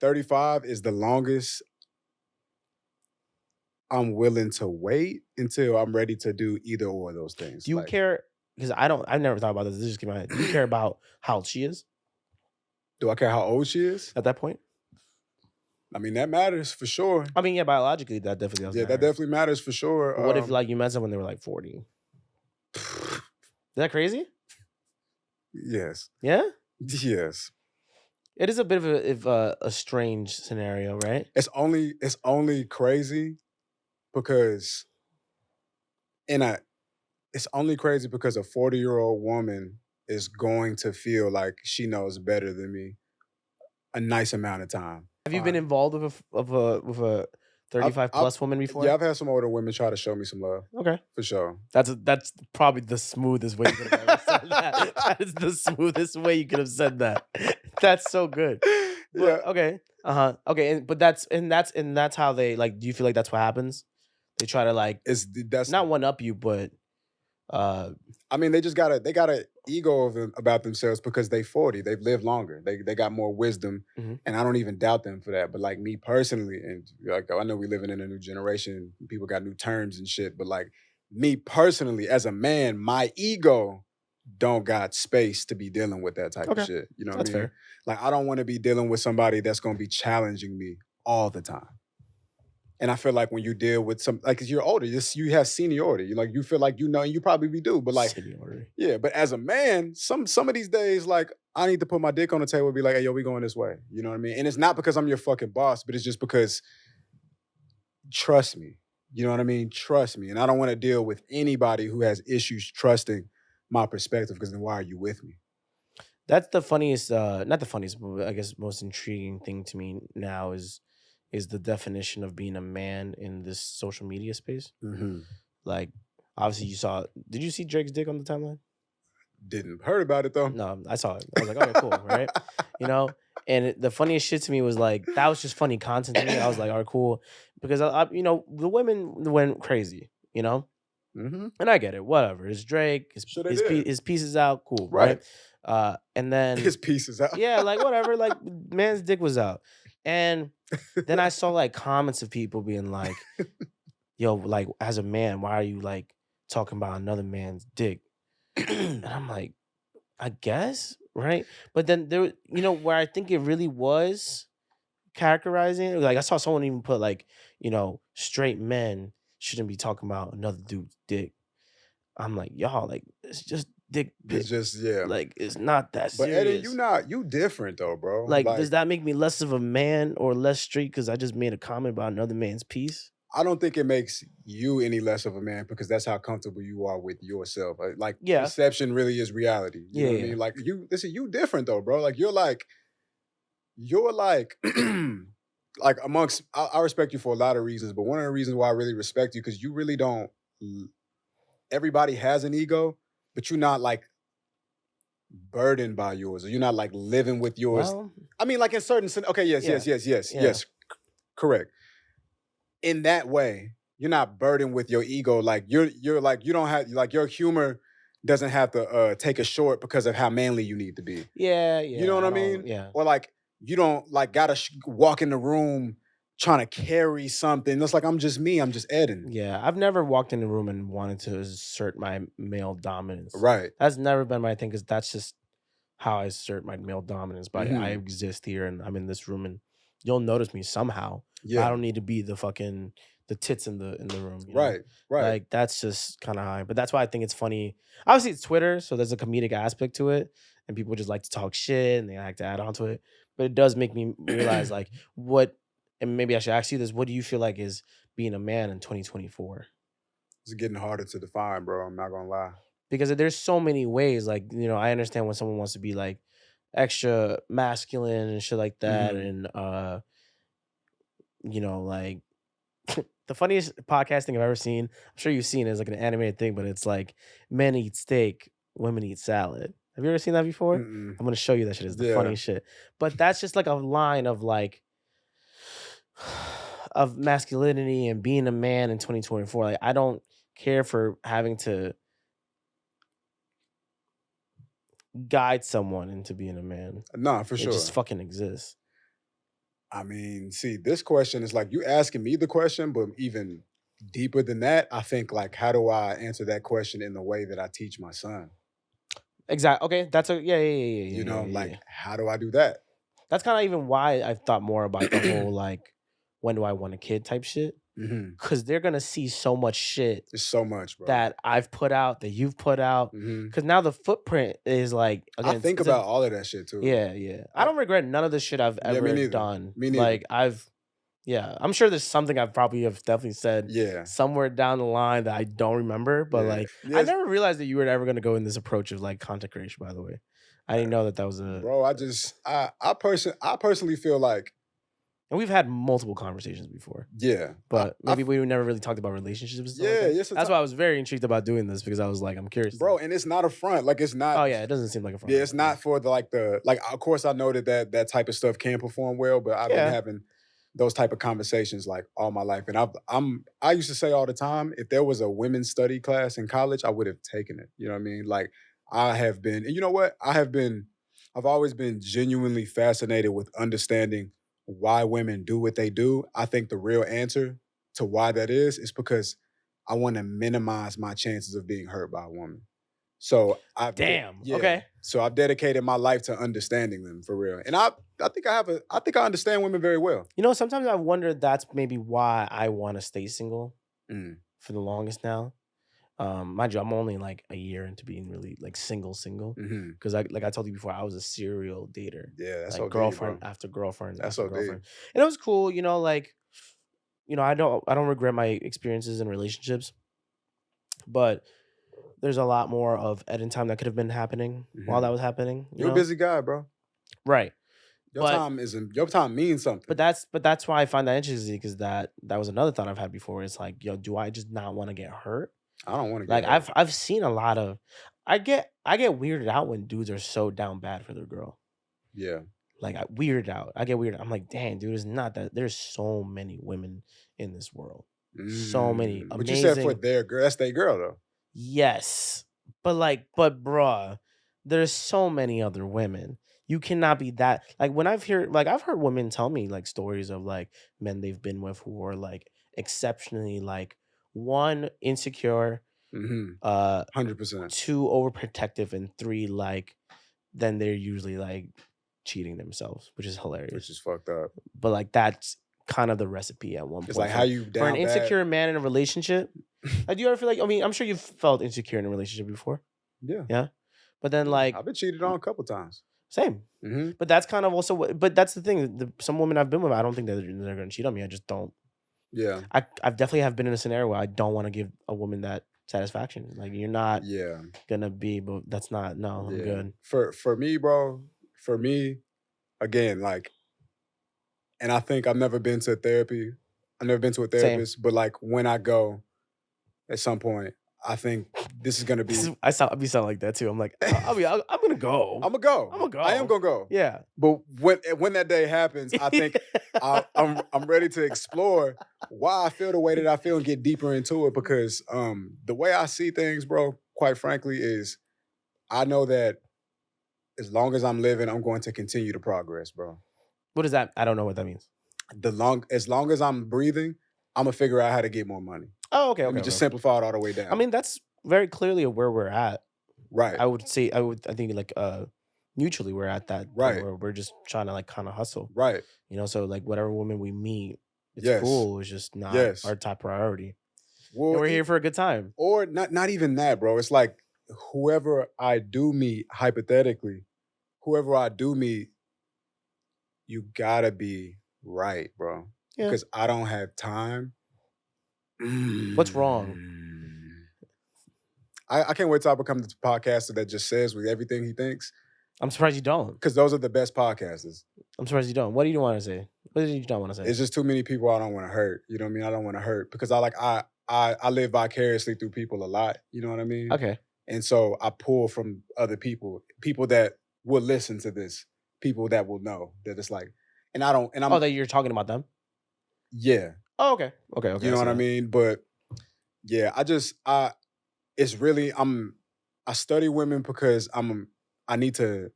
35 is the longest I'm willing to wait until I'm ready to do either or of those things. Do you Like, care? Because I've never thought about this. This just came to my head. Do you care about how old she is do I care how old she is? at that point? I mean, that matters for sure. I mean, yeah, biologically, that definitely does Yeah, matter. that definitely matters for sure. But what if like you met someone when they were like 40? Is that crazy? Yes. Yeah, Yes. it is a bit of a strange scenario, right? It's only crazy because it's only crazy because a 40-year-old woman is going to feel like she knows better than me a nice amount of time. Have you been involved with a 35 plus woman before? Yeah, I've had some older women try to show me some love. Okay. For sure. That's probably the smoothest way you could have ever said that. That is the smoothest way you could have said that. That's so good. Yeah. Okay. Okay. But that's how they like. Do you feel like that's what happens? They try to like That's not one up you, but I mean, they got a ego about themselves because they 40. They've lived longer. They got more wisdom, and I don't even doubt them for that. But like me personally, and like I know we're living in a new generation, people got new terms and shit. But like me personally, as a man, my ego don't got space to be dealing with that type of shit. You know what I That's mean? fair. Like I don't want to be dealing with somebody that's gonna be challenging me all the time. And I feel like when you deal with some, like, 'cause you're older, you have seniority. You feel like you know, and you probably do. But like, seniority. yeah. But as a man, some of these days, like, I need to put my dick on the table and be like, hey, yo, we going this way. You know what I mean? And it's not because I'm your fucking boss, but it's just because trust me. You know what I mean? Trust me. And I don't want to deal with anybody who has issues trusting my perspective, because then why are you with me? That's the funniest, not the funniest, but I guess most intriguing thing to me now is the definition of being a man in this social media space. Mm-hmm. Like, obviously, did you see Drake's dick on the timeline? Didn't. Heard about it though. No, I saw it. I was like, okay, cool, right? And the funniest shit to me was like, that was just funny content to me. I was like, all right, cool. Because, the women went crazy, Mm-hmm. And I get it, whatever. It's Drake, his piece is out, cool, right? And then his piece is out. yeah, like whatever, like man's dick was out. And then I saw like comments of people being like, yo, like as a man, why are you like talking about another man's dick? And I'm like, I guess, right? But then there, where I think it really was characterizing, like I saw someone even put like, straight men shouldn't be talking about another dude's dick. I'm like, y'all, like, it's just dick pic. It's just, yeah. Like, it's not that But serious. Eddin, you different though, bro. Like, does that make me less of a man or less straight because I just made a comment about another man's piece? I don't think it makes you any less of a man, because that's how comfortable you are with yourself. Like, Yeah. perception really is reality. You know what I mean? Like, you different though, bro. Like, you're like, like amongst, I respect you for a lot of reasons, but one of the reasons why I really respect you, because you really don't, everybody has an ego, but you're not like burdened by yours, or you're not like living with yours. Well, I mean, like in certain, okay, yes, correct. In that way, you're not burdened with your ego. Like you're like, you don't have, like, your humor doesn't have to take a short because of how manly you need to be. Yeah. You know what I mean? Yeah. Or like, you don't like gotta walk in the room trying to carry something. That's like, I'm just me. I'm just Eddin. Yeah. I've never walked in the room and wanted to assert my male dominance. Right. That's never been my thing, because that's just how I assert my male dominance. But I exist here and I'm in this room and you'll notice me somehow. But I Yeah. don't need to be the tits in the room, Right. Right. Like that's just kind of high. But that's why I think it's funny. Obviously, it's Twitter, so there's a comedic aspect to it, and people just like to talk shit and they like to add on to it. But it does make me realize like what, and maybe I should ask you this: what do you feel like is being a man in 2024? It's getting harder to define, bro. I'm not gonna lie. Because there's so many ways. Like I understand when someone wants to be like extra masculine and shit like that, Mhm. and like the funniest podcast thing I've ever seen. I'm sure you've seen it, is like an animated thing, but it's like men eat steak, women eat salad. Have you ever seen that before? Mm-mm. I'm gonna show you that shit. It's the Yeah. funniest shit. But that's just like a line of like of masculinity and being a man in 2024. Like I don't care for having to guide someone into being a man. Nah, for It just sure. fucking exists. I mean, see, this question is like you asking me the question, but even deeper than that, I think like, how do I answer that question in the way that I teach my son? Exactly. Okay, that's a You know, yeah. like, how do I do that? That's kind of even why I've thought more about the whole like when do I want a kid type shit. Hmm. Cause they're gonna see so much shit It's so much, bro. that I've put out, that you've put out. Hmm. Cause now the footprint is like I again, think it's a about all of that shit too. yeah. I don't regret none of the shit I've Yeah, me ever neither. done. Me neither. Like I'm sure there's something I've probably have definitely said Yeah. somewhere down the line that I don't remember. But Yeah. like I Yes, never realized that you were ever gonna go in this approach of like content creation, by the way. I didn't know that was bro. I personally feel like, and we've had multiple conversations before. yeah, But maybe we never really talked about relationships and stuff like yeah, that. yes, That's why I was very intrigued about doing this because I was like, I'm curious. bro. And it's not a front. Like, it's not. Oh yeah, it doesn't seem like a front. Yeah, it's not for the like. Of course, I know that type of stuff can perform well, but I've been Yeah. having those type of conversations like all my life, and I used to say all the time, if there was a women's study class in college, I would have taken it. You know what I mean? Like I have been, and you know what? I've always been genuinely fascinated with understanding why women do what they do. I think the real answer to why that is because I want to minimize my chances of being hurt by a woman. So Damn. yeah. Okay. So I've dedicated my life to understanding them for real. And I think I think I understand women very well. Sometimes I wonder that's maybe why I want to stay single Mm. for the longest now. Mind you, I'm only like a year into being really like single, Hmm. because like I told you before, I was a serial dater, Yeah, that's like OD, girlfriend bro. after girlfriend That's after OD. girlfriend, and it was cool. I don't regret my experiences in relationships, but there's a lot more of Eddin time that could have been happening while that was happening. You're a busy guy, bro. Right? Your time means something. But that's why I find that interesting because that was another thought I've had before. It's like, yo, do I just not want to get hurt? I don't want to Like get hurt. I've seen a lot of, I get weirded out when dudes are so down bad for their girl. Yeah. Like I weirded out. I get weirded. I'm like, damn, dude, it's not that. There's so many women in this world. So many amazing. But you said for their girl, that's their girl though. Yes. But bruh, there's so many other women. You cannot be that like when I've heard women tell me like stories of like men they've been with who are like exceptionally like one insecure, 100%. two overprotective, and three like then they're usually like cheating themselves, which is hilarious. Which is fucked up. But like that's kind of the recipe at one point. It's like how you for an down insecure bad. man in a relationship. Like, do you ever feel like? I mean, I'm sure you've felt insecure in a relationship before. Yeah. Yeah. But then like I've been cheated on a couple times. same. Hmm. But that's kind of also. But that's the thing. Some women I've been with, I don't think that they're going to cheat on me. I just don't. Yeah. I've definitely have been in a scenario where I don't want to give a woman that satisfaction. Like you're not Yeah. gonna be, but that's not. No, I'm good. For me, bro. For me, again, like, and I think I've never been to therapy. I've never been to a therapist, but like when I go, at some point, I think this is gonna be. I sound like that too. I'm like, I'm gonna go. I'm gonna go. I'm gonna go. I am gonna go. Yeah. But when that day happens, I think I'm ready to explore why I feel the way that I feel and get deeper into it because the way I see things, bro, quite frankly, is I know that as long as I'm living, I'm going to continue to progress, bro. What is that? I don't know what that means. As long as I'm breathing, I'm gonna figure out how to get more money. Oh, okay. Let me just simplify it all the way down. I mean, that's very clearly where we're at. Right. I think like mutually we're at that point Right. where we're just trying to like kind of hustle. Right. You know, so like whatever woman we meet, it's Yes. cool. It's just not Yes. our top priority. Well, And we're here for a good time. or not even that, bro. It's like whoever I do meet, hypothetically, whoever I do meet, you gotta be right, bro. Yeah. Because I don't have time. What's wrong? I can't wait till I become the podcaster that just says with everything he thinks. I'm surprised you don't. Because those are the best podcasters. I'm surprised you don't. What do you want to say? What did you don't want to say? It's just too many people I don't want to hurt. You know what I mean? I don't want to hurt because I live vicariously through people a lot. You know what I mean? Okay. And so I pull from other people that will listen to this, people that will know that it's like, and I don't, and I'm, Oh, that you're talking about them? yeah. Oh, okay. Okay. You know what I mean? But yeah, it's really, I study women because I need to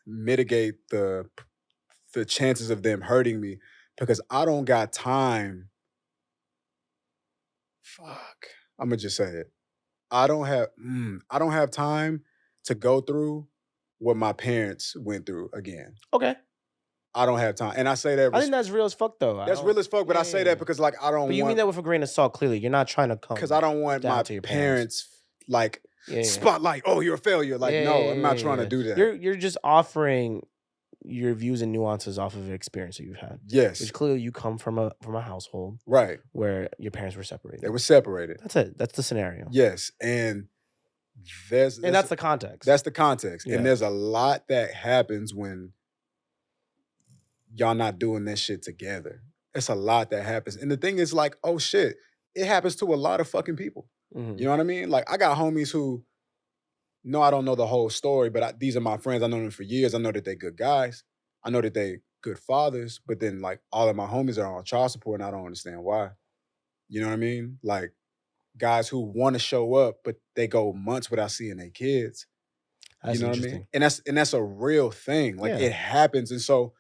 mitigate the chances of them hurting me because I don't got time. Fuck. I'm gonna just say it. I don't have time to go through what my parents went through again. Okay. I don't have time. And I say that I think that's real as fuck though. that's real as fuck, but I say that because like I don't But you mean that with a grain of salt, clearly. You're not trying to come. because I don't want down my to your parents like Yeah. spotlight, oh, you're a failure. Like, no, I'm not trying to do that. You're just offering your views and nuances off of the experience that you've had. Yes. Which clearly you come from a household Right. where your parents were separated. They were separated. That's it. That's the scenario. Yes. And that's the context. That's the context. Yeah. And there's a lot that happens when y'all not doing this shit together. It's a lot that happens. And the thing is like, oh shit, it happens to a lot of fucking people. Mhm. You know what I mean? Like I got homies who, no, I don't know the whole story, but these are my friends. I know them for years. I know that they good guys. I know that they good fathers, but then like all of my homies are on child support and I don't understand why. You know what I mean? Like guys who want to show up, but they go months without seeing their kids. That's you know what I interesting. mean? And that's a real thing. Like Yeah. it happens. And so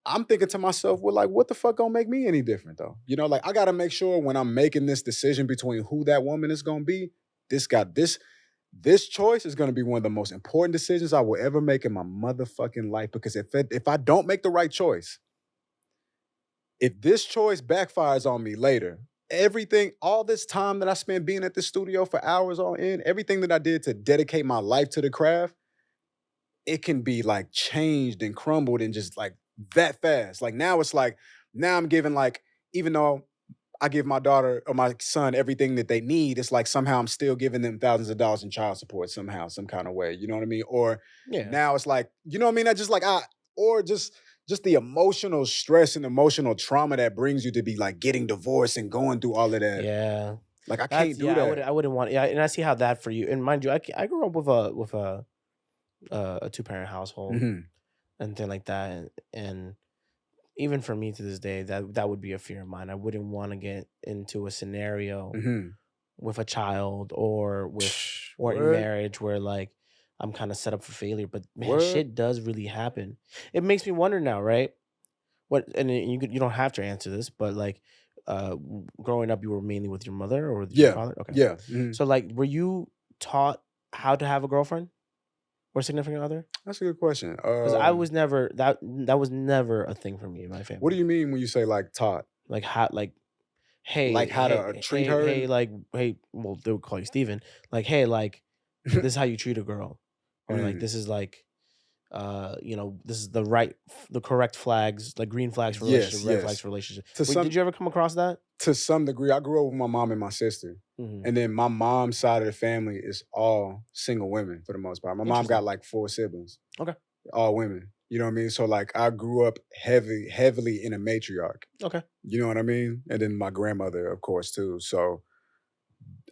I'm thinking to myself, well, like, what the fuck gonna make me any different though? You know, like I gotta make sure when I'm making this decision between who that woman is gonna be, this choice is gonna be one of the most important decisions I will ever make in my motherfucking life. Because if I don't make the right choice, if this choice backfires on me later, everything, all this time that I spent being at the studio for hours on end, everything that I did to dedicate my life to the craft, it can be like changed and crumbled and just like that fast. Like now it's like, now I'm giving like, even though I give my daughter or my son everything that they need, it's like somehow I'm still giving them thousands of dollars in child support somehow, some kind of way. You know what I mean? Or now it's like, you know what I mean? I just like or just the emotional stress and emotional trauma that brings you to be like getting divorced and going through all of that. Yeah. Like I can't do that. I wouldn't want. Yeah, and I see how that for you. And mind you, I grew up with a 2-parent household Mhm. and thing like that, and even for me to this day, that would be a fear of mine. I wouldn't want to get into a scenario Mhm. with a child or in Word. marriage where like I'm kind of set up for failure. But man, Word. shit does really happen. It makes me wonder now, right? You don't have to answer this, but like growing up, you were mainly with your mother or with your father? Okay. Yeah. Mhm. So like, were you taught how to have a girlfriend or significant other? That's a good question. Because I was never that was never a thing for me in my family. What do you mean when you say like taught? Like how hey, Like how to treat her? Hey, well, they would call you Steven. Like, hey, like this is how you treat a girl. Or like this is like this is the correct flags, like green flags for relationship, red flags for relationship. Did you ever come across that? To some degree. I grew up with my mom and my sister. Mhm. And then my mom's side of the family is all single women for the most part. My mom got like 4 siblings. Okay. All women. You know what I mean? So like I grew up heavily in a matriarch. Okay. You know what I mean? And then my grandmother, of course, too. So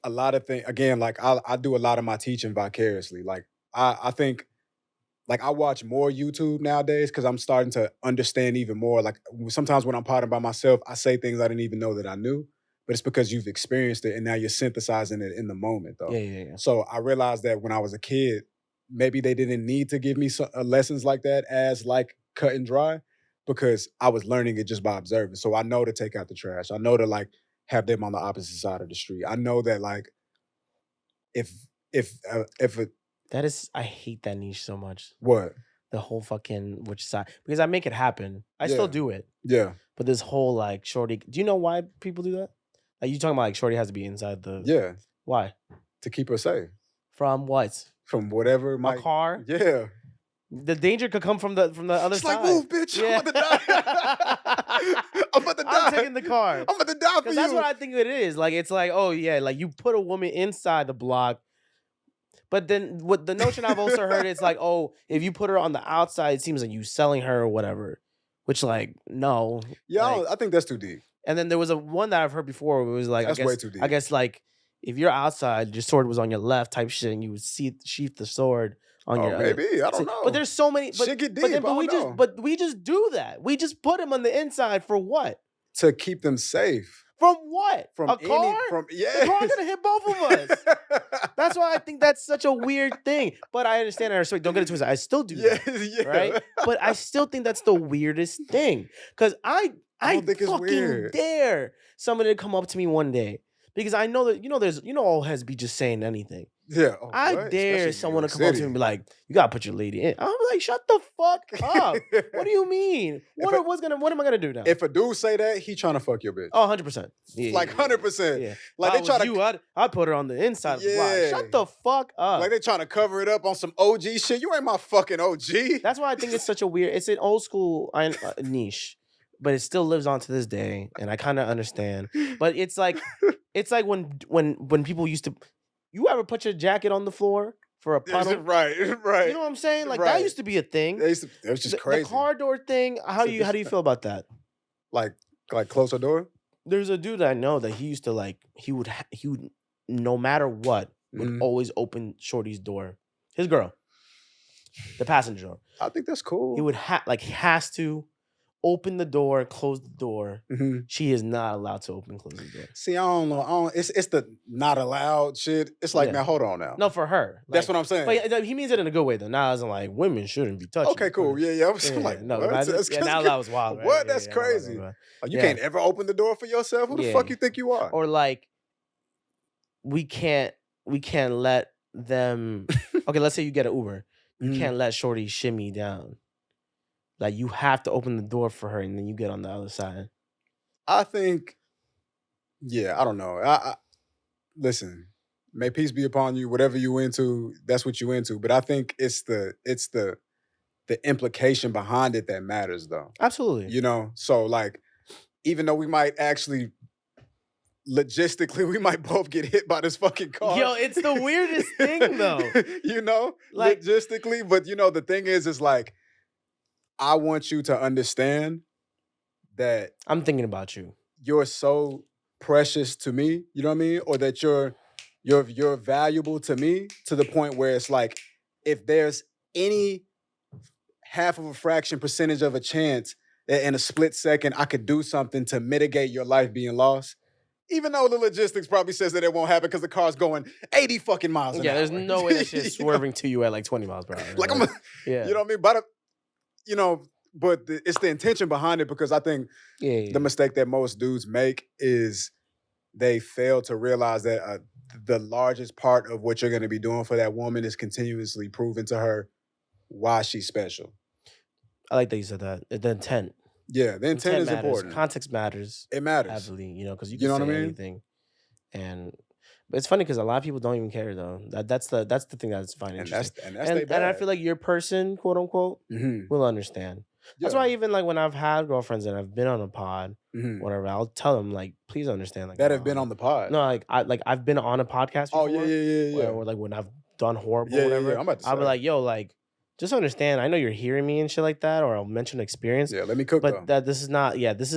a lot of things, again, like I do a lot of my teaching vicariously. Like I think like I watch more YouTube nowadays because I'm starting to understand even more. Like sometimes when I'm potting by myself, I say things I didn't even know that I knew, but it's because you've experienced it and now you're synthesizing it in the moment, though. Yeah. So I realized that when I was a kid, maybe they didn't need to give me lessons like that as like cut and dry because I was learning it just by observing. So I know to take out the trash. I know to like have them on the opposite side of the street. I know that like if That is, I hate that niche so much. what? the whole fucking which side because I make it happen. I still Yeah. do it, Yeah. but this whole like shorty. Do you know why people do that? Like you talking about like shorty has to be inside the Yeah. why To keep her safe from what from whatever a might. car? Yeah. The danger could come from the other It's side. like, move, bitch. Yeah. I'm about to die. I'm about to die. I'm taking the car. I'm about to die for Because you. that's what I think it is. Like it's like, oh yeah, like you put a woman inside the block. But then what the notion I've also heard is like, oh, if you put her on the outside, it seems like you selling her or whatever. Which like, no. Yeah, Like, I think that's too deep. and then there was a one that I've heard before where it was like, That's I guess way too deep. I guess like if you're outside, your sword was on your left type shit, and you would sheath the sword on Oh, your maybe. I don't know. But there's so many Shit get deep. But then I don't know. we just do that. We just put him on the inside for what? To keep them safe. From what? From A car? The car gonna hit both of us. That's why I think that's such a weird thing. But I understand and I respect. Don't get it twisted. I still do that. Yeah. Right? But I still think that's the weirdest thing. Because I don't think it's fucking weird. dare somebody to come up to me one day. Because I know that, there's, all heads be just saying anything. Yeah. Oh, I what? dare Especially someone to New come York up to me and City. be like, you gotta put your lady in. I'm like, shut the fuck up. What do you mean? What am I gonna do now? If a dude say that, he trying to fuck your bitch. Oh, 100%. Yeah, Like 100%. Yeah. Like If they I try was to I'd put her on the inside of the block. Yeah. Shut the fuck up. like they trying to cover it up on some OG shit. You ain't my fucking OG. That's why I think it's such a weird. It's an old school niche, but it still lives on to this day, and I kind of understand. But it's like when people used to. You ever put your jacket on the floor for a puddle? Right. You know what I'm saying? Like that Right. used to be a thing. It was just The crazy. car door thing. How do you feel about that? Like close the door. There's a dude I know that he used to like. He would no matter what would always open Shorty's door. His girl, the passenger door. I think that's cool. He would he has to open the door, close the door. Mm-hmm. She is not allowed to open, close the door. See, I don't know. It's the not allowed shit. It's like, now hold on now. No, for her. That's what I'm saying. But he means it in a good way though. Now as in like women shouldn't be touching. Okay, cool. Yeah. I was like, no, what? now that was wild. Right? What? That's crazy. You can't ever open the door for yourself. Who the fuck you think you are? Or like, we can't let them. Okay, let's say you get an Uber. You can't let Shorty shimmy down. Like you have to open the door for her, and then you get on the other side. I think, yeah, I don't know. I listen. May peace be upon you. Whatever you into, that's what you into. But I think it's the implication behind it that matters, though. Absolutely. So like, even though we might actually. Logistically, we might both get hit by this fucking car. Yo, it's the weirdest thing, though. Like, logistically. But, the thing is like, I want you to understand that I'm thinking about you. You're so precious to me, you know what I mean? Or that you're valuable to me to the point where it's like, if there's any half of a fraction percentage of a chance that in a split second I could do something to mitigate your life being lost, even though the logistics probably says that it won't happen because the car's going 80 fucking miles an hour. Yeah, there's no way that shit's swerving to you at like 20 miles per hour. Like you know what I mean? But it's the intention behind it, because I think the mistake that most dudes make is they fail to realize that the largest part of what you're going to be doing for that woman is continuously proving to her why she's special. I like that you said that. The intent. Yeah, the intent is matters. important. Context matters. It matters. Heavily, because you can say anything. But it's funny because a lot of people don't even care though. That's the thing that's fine. And interesting. that's and I feel like your person, quote unquote, will understand. Yeah. That's why even like when I've had girlfriends and I've been on a pod, whatever, I'll tell them like, please understand, like that have been on the pod. No, I've been on a podcast before. Oh yeah. Or like when I've done horrible, whatever. Yeah, I'm about to say. I'll be like, yo, like, just understand. I know you're hearing me and shit like that, or I'll mention experience. Yeah, let me cook. But that this is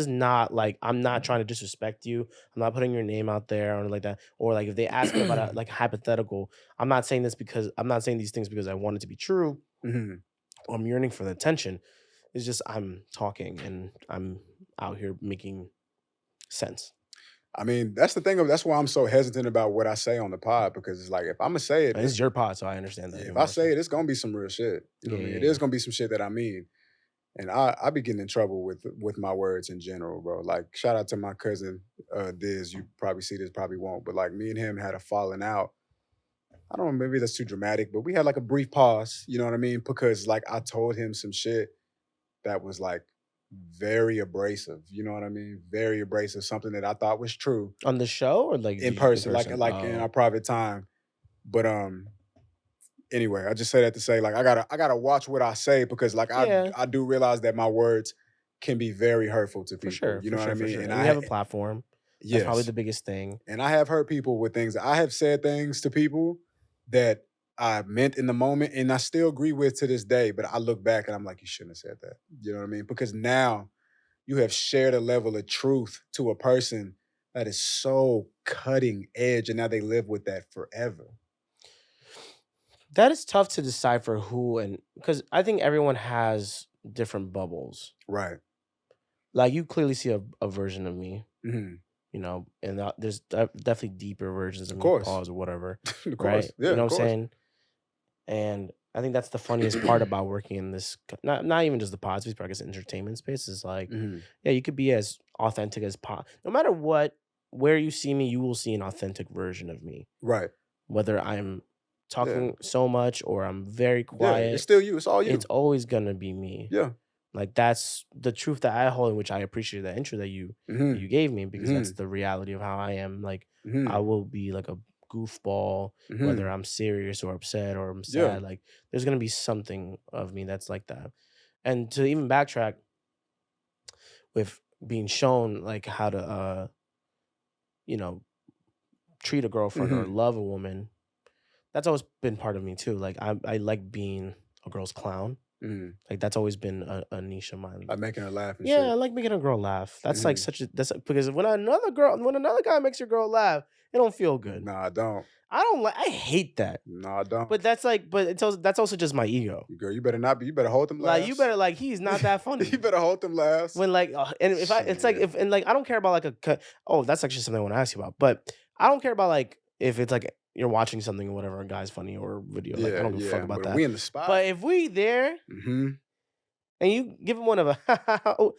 not like, I'm not trying to disrespect you. I'm not putting your name out there or like that. Or like if they ask me about like hypothetical, I'm not saying these things because I want it to be true. Or I'm yearning for the attention. It's just I'm talking and I'm out here making sense. I mean, that's the thing. That's why I'm so hesitant about what I say on the pod, because it's like, if I'm gonna say it, it's your pod, so I understand that. If I say it, it's gonna be some real shit. You know what I mean? It is gonna be some shit that I mean, and I be getting in trouble with my words in general, bro. Like, shout out to my cousin Diz. You probably see this, probably won't, but like me and him had a falling out I don't know, maybe that's too dramatic, but we had like a brief pause, you know what I mean? Because like I told him some shit that was like very abrasive, you know what I mean? Very abrasive, something that I thought was true On the show or like in in person, person? like in our Oh, private time. But anyway, I just say that to say like I gotta watch what I say because like yeah, I do realize that my words can be very hurtful to for people. sure, You for know what I sure, for mean? sure. And And you have a platform. That's probably yes. the biggest thing. And I have hurt people with things. I have said things to people that I meant in the moment and I still agree with to this day. But I look back and I'm like, you shouldn't have said that. You know what I mean? Because now you have shared a level of truth to a person that is so cutting edge and now they live with that forever. That is tough to decipher who, and because I think everyone has different bubbles. Right. Like you clearly see a version of me, Hmm. and there's definitely deeper versions of Of me, course. pause or whatever, Of right? course. Yeah, You know of what I'm course. saying? And I think that's the funniest part about working in this, not even just the pod space, but I guess entertainment space is like, Hmm. yeah, you could be as authentic as no matter where you see me, you will see an authentic version of me. Right. Whether I'm Yeah. talking so much or I'm very Yeah. It's quiet, still you. It's all it's you. always gonna be me. Yeah. Like that's the truth that I hold, in which I appreciate that intro that Hmm. you gave me because Hmm. that's the reality of how I am. Like I Hmm. will be like a goofball, whether Hmm. I'm serious or upset or I'm Yeah. sad. Like there's gonna be something of me that's like that. And to even backtrack with being shown like how to you know, treat a girlfriend or Hmm. love a woman, that's always been part of me too. Like I like being a girl's clown. Hmm. Like that's always been a niche of mine. Like making her laugh and Yeah, I shit. like making a girl laugh. That's like Hmm. such a that's because when another guy makes your girl laugh, it don't feel good. Nah, I don't. I don't like. I hate that. No, I don't. But that's also just my ego. Girl, you better not be. You better hold them Like you laughs. better like he's not that You funny. better hold them laughs. When like and if I it's like Shit. if and like I don't care about like oh that's actually something I want to ask you about. But I don't care about like if it's like you're watching something or whatever, a guy's funny or video. Like I Yeah, don't give a fuck yeah. about But that. we in the spot. But if we there Mm-hmm. and you give him one of a oh,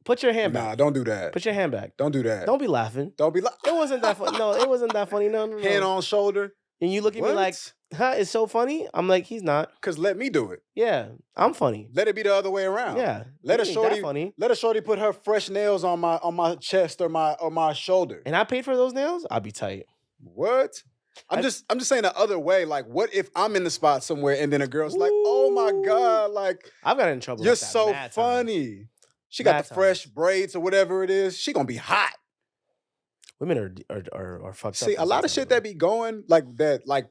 put your hand Nah, back. don't do that. Put your hand back. Don't do that. Don't be laughing. Don't be like It wasn't that funny. No, it wasn't that funny. No, no, hand no. on shoulder. And you look at me like, What? huh, it's so funny. I'm like, he's not. Cause let me do it. Yeah, I'm funny. Let it be the other way around. Yeah. Let you a ain't that shorty funny. let a shorty put her fresh nails on my chest or my shoulder. And I paid for those nails, I'll be tight. What? I'm I- just saying the other way. Like, what if I'm in the spot somewhere and then a girl's like, "Oh my Ooh. god, like I've gotten in trouble. you're like that so mad times. funny." She got Mad the fresh times. braids or whatever it is. She gonna be hot. Women are fucked up. See, a lot of shit that be going like that, like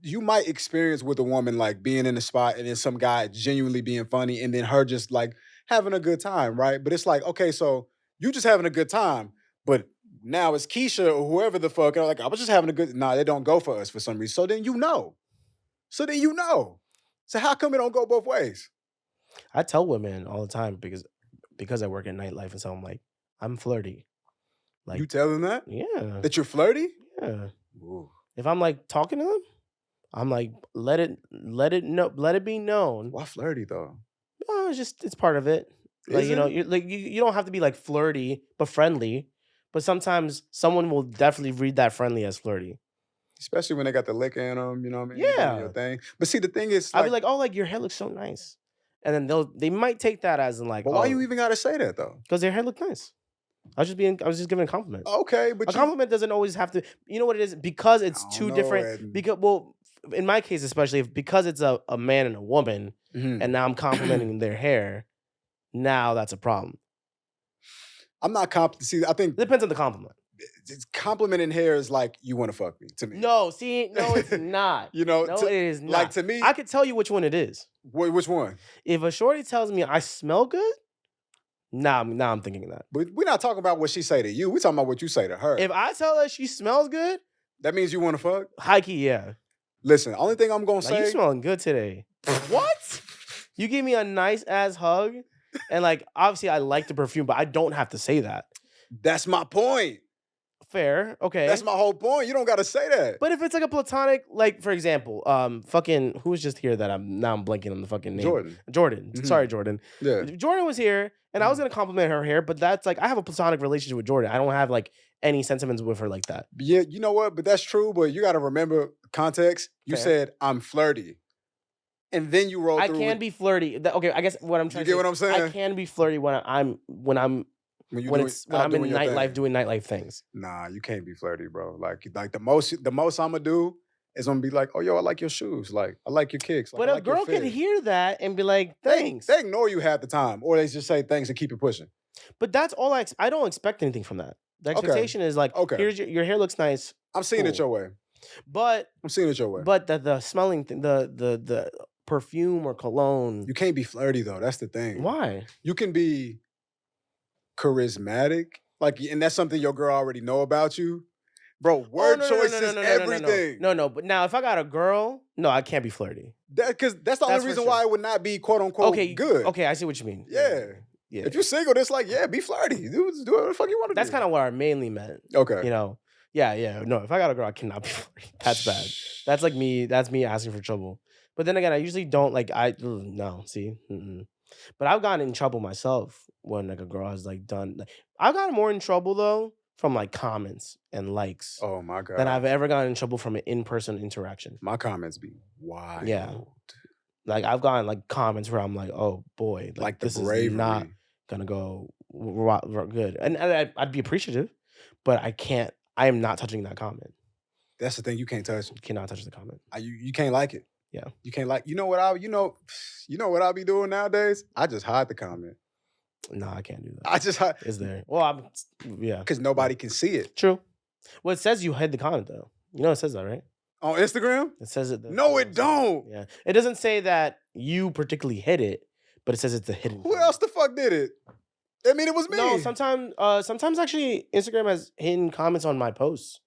you might experience with a woman like being in the spot and then some guy genuinely being funny and then her just like having a good time, right? But it's like, okay, so you just having a good time, but now it's Keisha or whoever the fuck. And I'm like, I was just having a good. Nah, they don't go for us for some reason. So then you know. So then you know. So how come it don't go both ways? I tell women all the time because I work in nightlife and so I'm like, I'm flirty. Like You tell them that yeah. that you're flirty. Yeah. Ooh. If I'm like talking to them, I'm like, let it be known. Why flirty though? Oh, it's part of it. Like Is you know, it? you don't have to be like flirty, but friendly. But sometimes someone will definitely read that friendly as flirty. Especially when they got the liquor in them, you know what I mean? You doing your Yeah, thing. But see, the thing is, I'll be like, like, oh, like your hair looks so nice, and then they might take that as in like, but why you oh, even gotta say that though? because their hair looked nice. I was just giving a compliment. Okay, A compliment doesn't always have to. You know what it is? Because it's I two don't know, different. Eddin. Because well, in my case especially, because it's a man and a woman, Mhm. and now I'm complimenting their hair. Now that's a problem. I'm not See, I think It depends on the compliment. complimenting hair is like you want to fuck me to me. No, see, no, it's not. You know, No, it is not. like to me, I could tell you which one it is. which one? If a shorty tells me I smell good, now I'm thinking that. But we're not talking about what she say to you. We're talking about what you say to her. If I tell her she smells good, That means you want to fuck. high key, yeah. Listen, only thing I'm gonna Like you say. smelling good today. What? You gave me a nice ass hug, and like obviously I like the perfume, but I don't have to say that. That's my point. Fair. Okay. That's my whole point. You don't got to say that. But if it's like a platonic, like for example, fucking who was just here that I'm blanking on the fucking name. Jordan. Jordan. Mhm. Sorry, Jordan. Yeah. Jordan was here, and I was gonna compliment her hair, but that's like I have a platonic relationship with Jordan. I don't have like any sentiments with her like that. Yeah, you know what? But that's true. But you got to remember context. You Fair. said I'm flirty, and then you roll I through. can be flirty. Okay, I guess what I'm trying You to get say, what I'm saying? I can be flirty when I'm when I'm in nightlife doing nightlife things. Nah, you can't be flirty, bro. Like the most I'm gonna do is I'm gonna be like, oh yo, I like your shoes, like I like your kicks. Like, But I a like your girl can fit. hear that and be like, thanks. They ignore you half the time, or they just say thanks and keep it pushing. But that's all I don't expect anything from that. The expectation is like, Okay. here's your hair looks nice. I'm seeing it Cool. your way. But I'm seeing it your way. But the smelling thing, the perfume or cologne. You can't be flirty though. That's the thing. Why? You can be charismatic, like, and that's something your girl already know about you. Bro, word choice is everything. No. But now if I got a girl, no, I can't be flirty. Because that's the only reason why it would not be quote unquote good. Okay, I see what you mean. Yeah. If you're single, it's like, yeah, be flirty. Do whatever the fuck you want to do. That's kind of what I mainly meant. Okay. You know. Yeah. No, if I got a girl, I cannot be flirty. That's bad. That's like me. That's me asking for trouble. But then again, I usually don't like. No. See. Mm-mm. But I've gotten in trouble myself when like a girl has like done. Like, I've gotten more in trouble though from like comments and likes. Oh my god. Than I've ever gotten in trouble from an in-person interaction. My comments be wild. Yeah. Like I've gotten like comments where I'm like, oh boy, like this is not gonna go good, and I'd be appreciative, but I am not touching that comment. That's the thing, you can't touch. You cannot touch the comment. You can't like it. Yeah, you can't like. You know what I'll be doing nowadays? I just hide the comment. No, I can't do that. I just hide. Is there? Well, yeah, because nobody can see it. True. Well, it says you hid the comment though. You know it says that, right? On Instagram? It says it. No, it don't. Yeah, it doesn't say that you particularly hid it, but it says it's a hidden. Who else the fuck did it? I mean, it was me. No, sometimes actually Instagram has hidden comments on my posts.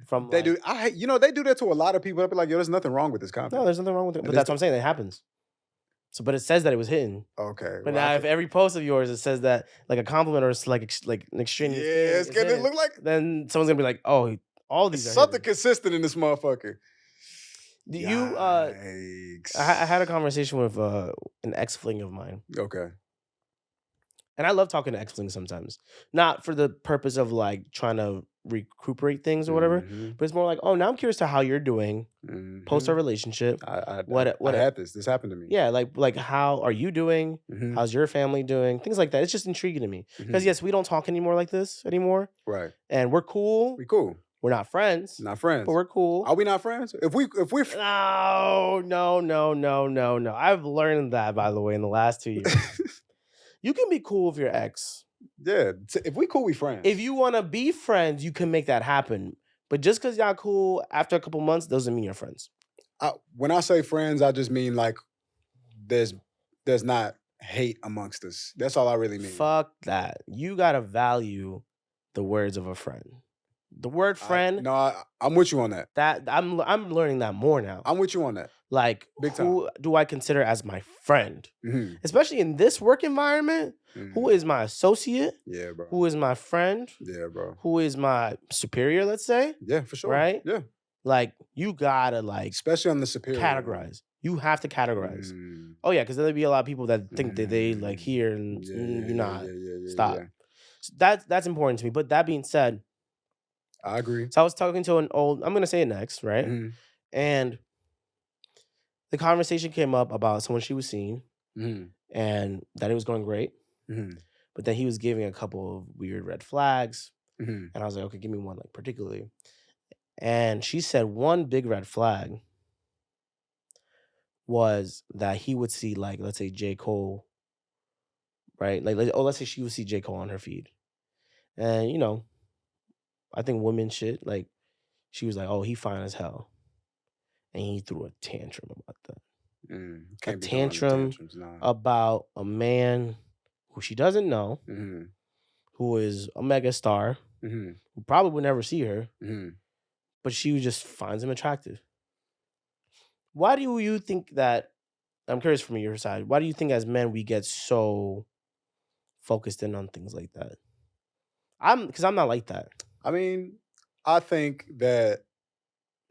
From they do. They do that to a lot of people. I'll be like, yo, there's nothing wrong with this comment. No, there's nothing wrong with it. But that's what I'm saying. It happens. So, but it says that it was hidden. Okay. But now, if every post of yours it says that like a compliment or it's like an extraneous, it's gonna look like. Then someone's gonna be like, oh, all these are something hidden. Consistent in this motherfucker. I had a conversation with an ex-fling of mine. Okay. And I love talking to ex-flings sometimes. Not for the purpose of like trying to recuperate things or whatever, but it's more like, oh, now I'm curious to how you're doing post our relationship. I had this. This happened to me. Yeah, like how are you doing? How's your family doing? Things like that. It's just intriguing to me. Because yes, we don't talk anymore like this anymore. Right. And we're cool. We cool. We're not friends. Not friends. But we're cool. Are we not friends? If we No. I've learned that, by the way, in the last 2 years. You can be cool with your ex. Yeah. If we cool, we friends. If you want to be friends, you can make that happen. But just because y'all cool after a couple months doesn't mean you're friends. When I say friends, I just mean like there's not hate amongst us. That's all I really mean. Fuck that. You gotta value the words of a friend. The word friend. I'm with you on that. That I'm learning that more now. I'm with you on that. Like, who do I consider as my friend? Especially in this work environment. Who is my associate? Yeah, bro. Who is my friend? Yeah, bro. Who is my superior, let's say? Yeah, for sure. Right? Yeah. Like, you gotta like... Especially on the superior. Categorize. You have to categorize. Oh, yeah, because there'll be a lot of people that think that they like here and you're not. Stop. Yeah. So that's important to me. But that being said... I agree. So I was talking to I'm going to say it next, right? And the conversation came up about someone she was seeing and that it was going great. But then he was giving a couple of weird red flags. And I was like, okay, give me one, like particularly. And she said one big red flag was that he would see, like, let's say J. Cole, right? Like, let's say she would see J. Cole on her feed. And, you know, I think women shit, like, she was like, oh, he fine as hell. And he threw a tantrum about that. A tantrum about a man who she doesn't know, who is a mega star, who probably would never see her, but she just finds him attractive. Why do you think that, I'm curious from your side, why do you think as men we get so focused in on things like that? Because I'm not like that. I mean, I think that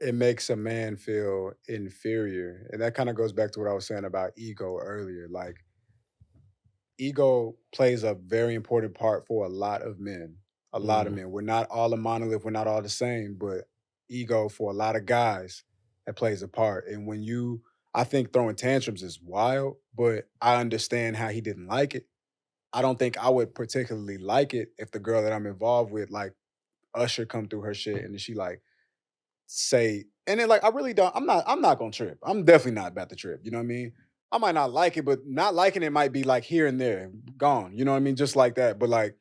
it makes a man feel inferior, and that kind of goes back to what I was saying about ego earlier. Like ego plays a very important part for a lot of men. A lot of Mm. men. We're not all a monolith. We're not all the same, but ego for a lot of guys that plays a part. And when you, I think throwing tantrums is wild, but I understand how he didn't like it. I don't think I would particularly like it if the girl that I'm involved with, like Usher, come through her shit and then she like say, and then like I really don't. I'm not gonna trip. I'm definitely not about to trip. You know what I mean? I might not like it, but not liking it might be like here and there, gone. You know what I mean? Just like that. But like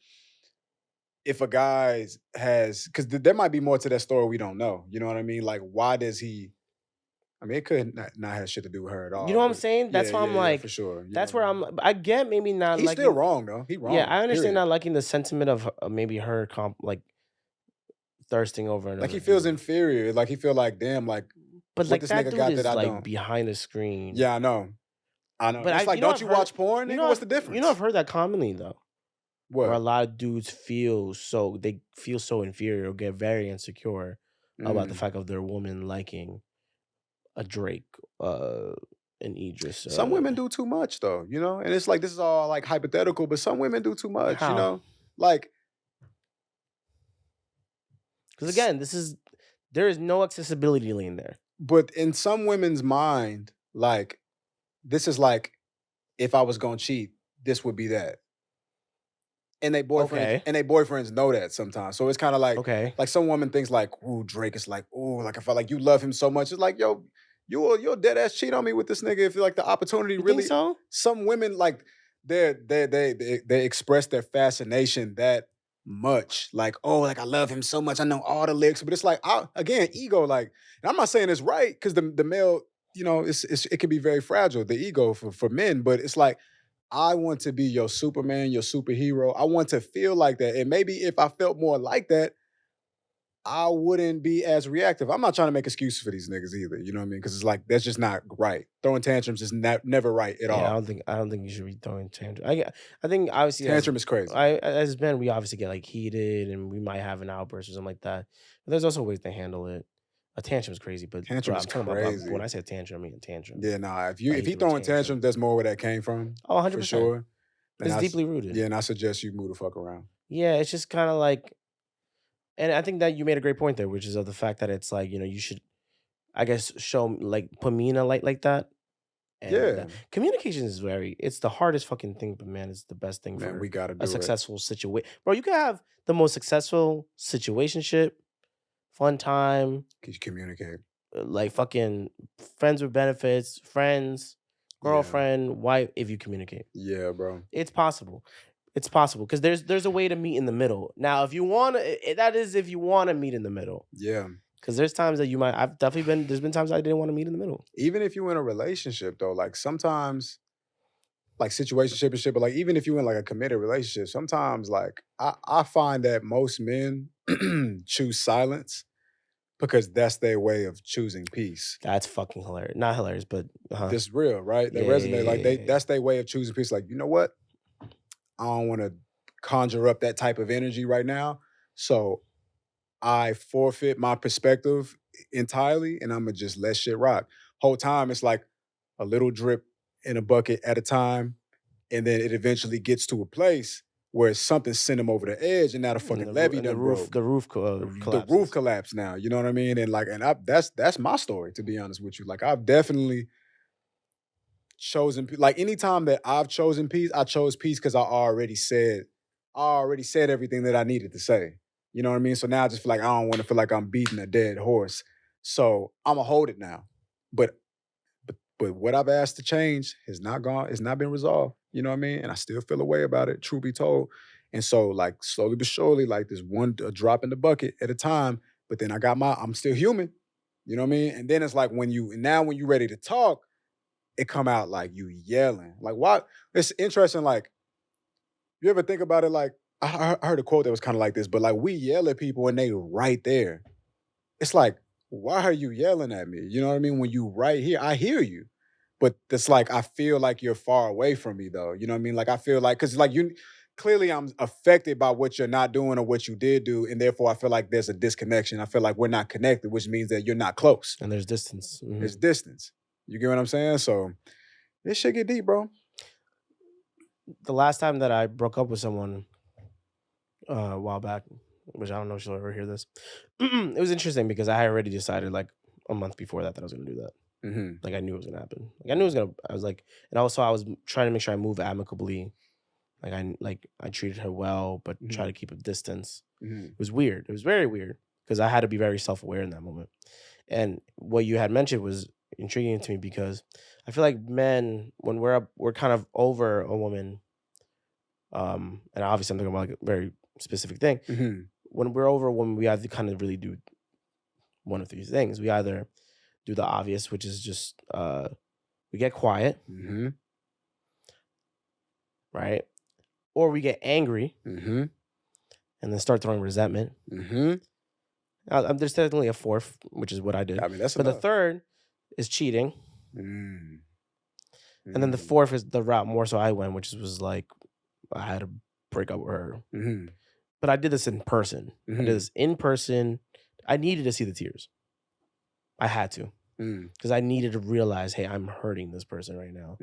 if a guy has, because there might be more to that story we don't know. You know what I mean? Like why does he? I mean, it could not have shit to do with her at You know all. what I'm But saying? yeah, That's why yeah, I'm yeah, for like, sure. You know that's what I where mean? I get maybe not He's still liking. wrong though. He Yeah, wrong. I understand Period. not liking the sentiment of maybe her like thirsting over Like another he feels dude. inferior. Like he feel like damn. Like But what like this that nigga dude got that is I like don't. behind the screen. Yeah, I know. I know. But It's like, don't I've you heard, watch porn, nigga? What's the I've difference? heard that commonly though, where a What? lot of dudes they feel so inferior or get very insecure about the Mm. fact of their woman liking a Drake, an Idris. Some women do too much though, you know? And it's like this is all like hypothetical, but some women do too much, you How? know? Like Because again, there is no accessibility lane there. but in some women's mind, like this is like if I was gonna cheat, this would be that. Okay. And they boyfriends know that sometimes. So it's kind of Okay. like some woman thinks like, ooh, Drake is like, ooh, like if I like you love him so much, it's like, yo, you'll dead ass cheat on me with this nigga if like the opportunity You think really. so? Some women like they express their fascination that much, like, oh, like I love him so much, I know all the lyrics, but it's like again, ego, like, and I'm not saying it's right because the male, you know, it can be very fragile, the ego for men, but it's like I want to be your Superman, your superhero. I want to feel like that. And maybe if I felt more like that, I wouldn't be as reactive. I'm not trying to make excuses for these niggas either. You know what I mean? Because it's like that's just not right. Throwing tantrums is never right at Yeah, all. I don't think you should be throwing tantrums. I think obviously Tantrum is crazy. as men we obviously get like heated and we might have an outburst or something like that. But there's also ways to handle it. A tantrum is crazy, but bro, Tantrum is I'm talking about when crazy. I say tantrum, I mean a tantrum. Yeah, nah. If Like he he threw a throwing tantrum. tantrums, there's more where that came from Oh, for 100%. sure. And It's deeply rooted. yeah, and I suggest you move the fuck around. Yeah, it's just kind of like, and I think that you made a great point there, which is of the fact that it's like you should, I guess, show like put me in a light like that. And Yeah, communication is it's the hardest fucking thing, but man, it's the best thing man, we for got to a do it. successful situation. Bro, you can have the most successful situationship, fun time, Can you communicate? like fucking friends with benefits, friends, Yeah, girlfriend, wife, if you communicate. yeah, bro. It's possible. It's possible because there's a way to meet in the middle. Now, if you want to, that is if you want to meet in the middle. Yeah. Because there's times that I've definitely there's been times I didn't want to meet in the middle. Even if you in a relationship though, like sometimes like situationship and shit, but like even if you in like a committed relationship, sometimes like I find that most men choose silence because that's their way of choosing peace. That's fucking hilarious. Not hilarious, but This real, right? They yeah, yeah, resonate. Like yeah, yeah. that's their way of choosing peace. Like, you know what? I don't want to conjure up that type of energy right now. So I forfeit my perspective entirely and I'm gonna just let shit rock. Whole time it's like a little drip in a bucket at a time, and then it eventually gets to a place where something sent him over the edge, and now the And fucking levee and done broke. the roof The roof collapses. collapsed now. You know what I mean? And like, and that's my story to be honest with you. Like, I've definitely chosen like anytime that I've chosen peace, I chose peace because I already said everything that I needed to say. You know what I mean? So now I just feel like I don't want to feel like I'm beating a dead horse. So I'm gonna hold it now. But but what I've asked to change has not gone, it's not been resolved. You know what I mean? And I still feel a way about it, truth be told. And so, like, slowly but surely, like this one a drop in the bucket at a time. But then I'm still human. You know what I mean? And then it's like when you're ready to talk, it come out like you yelling. Like, why? It's interesting. Like, you ever think about it? Like, I heard a quote that was kind of like this, but like we yell at people and they right there. It's like, why are you yelling at me? You know what I mean? When you right here, I hear you. But it's like I feel like you're far away from me though. You know what I mean? Like I feel like because like clearly I'm affected by what you're not doing or what you did do, and therefore I feel like there's a disconnection. I feel like we're not connected, which means that you're not close. And there's distance. There's distance. You get what I'm saying? So this shit get deep, bro. The last time that I broke up with someone a while back, which I don't know if she'll ever hear this, it was interesting because I had already decided like a month before that I was gonna do that. Like I knew it was gonna happen. Like I knew it was gonna. I was like, and also I was trying to make sure I move amicably. Like I treated her well, but try to keep a distance. It was weird. It was very weird because I had to be very self-aware in that moment. And what you had mentioned was intriguing to me because I feel like men, when we're kind of over a woman, and obviously I'm talking about like a very specific thing. When we're over a woman, we either kind of really do one of these things. We either do the obvious, which is just we get quiet, right? Or we get angry and then start throwing resentment. There's technically a fourth, which is what I did. I mean, that's but enough. The third is cheating. And then the fourth is the route more so I went, which was like I had to break up with her. But I did this in person. I did this in person. I needed to see the tears. I had to. Because I needed to realize, hey, I'm hurting this person right now.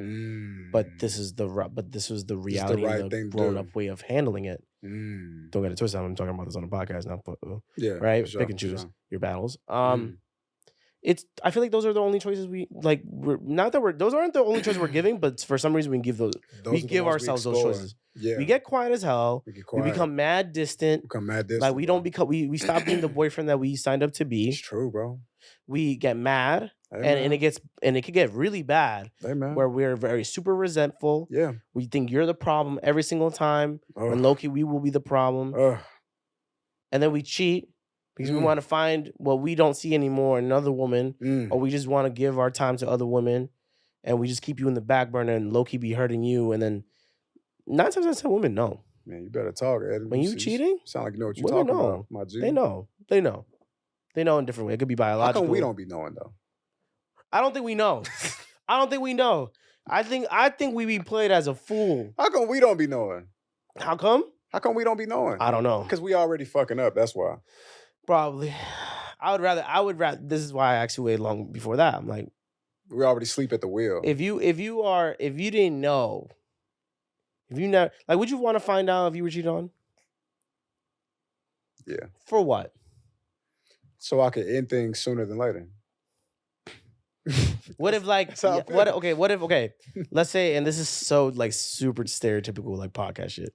But this is the reality, the grown up way of handling it. Don't get it twisted. I'm talking about this on the podcast now, but right, sure, pick and choose your battles. I feel like those are the only choices we like. Those aren't the only choices we're giving, but for some reason we give those we give ourselves those choices. Yeah. We get quiet as hell. We become mad distant. Like we don't become we stop being the boyfriend that we signed up to be. It's true, bro. We get mad, and it could get really bad, where we're very super resentful. Yeah, we think you're the problem every single time. When low-key we will be the problem, and then we cheat because we want to find what we don't see anymore in another woman, or we just want to give our time to other women, and we just keep you in the back burner and low-key be hurting you, and then 9 times out of 10 women know. Man, you better talk, Eddin. When you cheating, sound like you know what you're talking about, my G. They know. They know in different ways. It could be biological. How come we don't be knowing though? I don't think we know. I think we be played as a fool. How come we don't be knowing? How come? How come we don't be knowing? I don't know. Because we already fucking up. That's why. Probably. I would rather. This is why I actually waited long before that. I'm like, we already sleep at the wheel. If you didn't know, if you never, like, would you want to find out if you were cheated on? Yeah. For what? So I could end things sooner than later. What if like okay, let's say, and this is so like super stereotypical like podcast shit,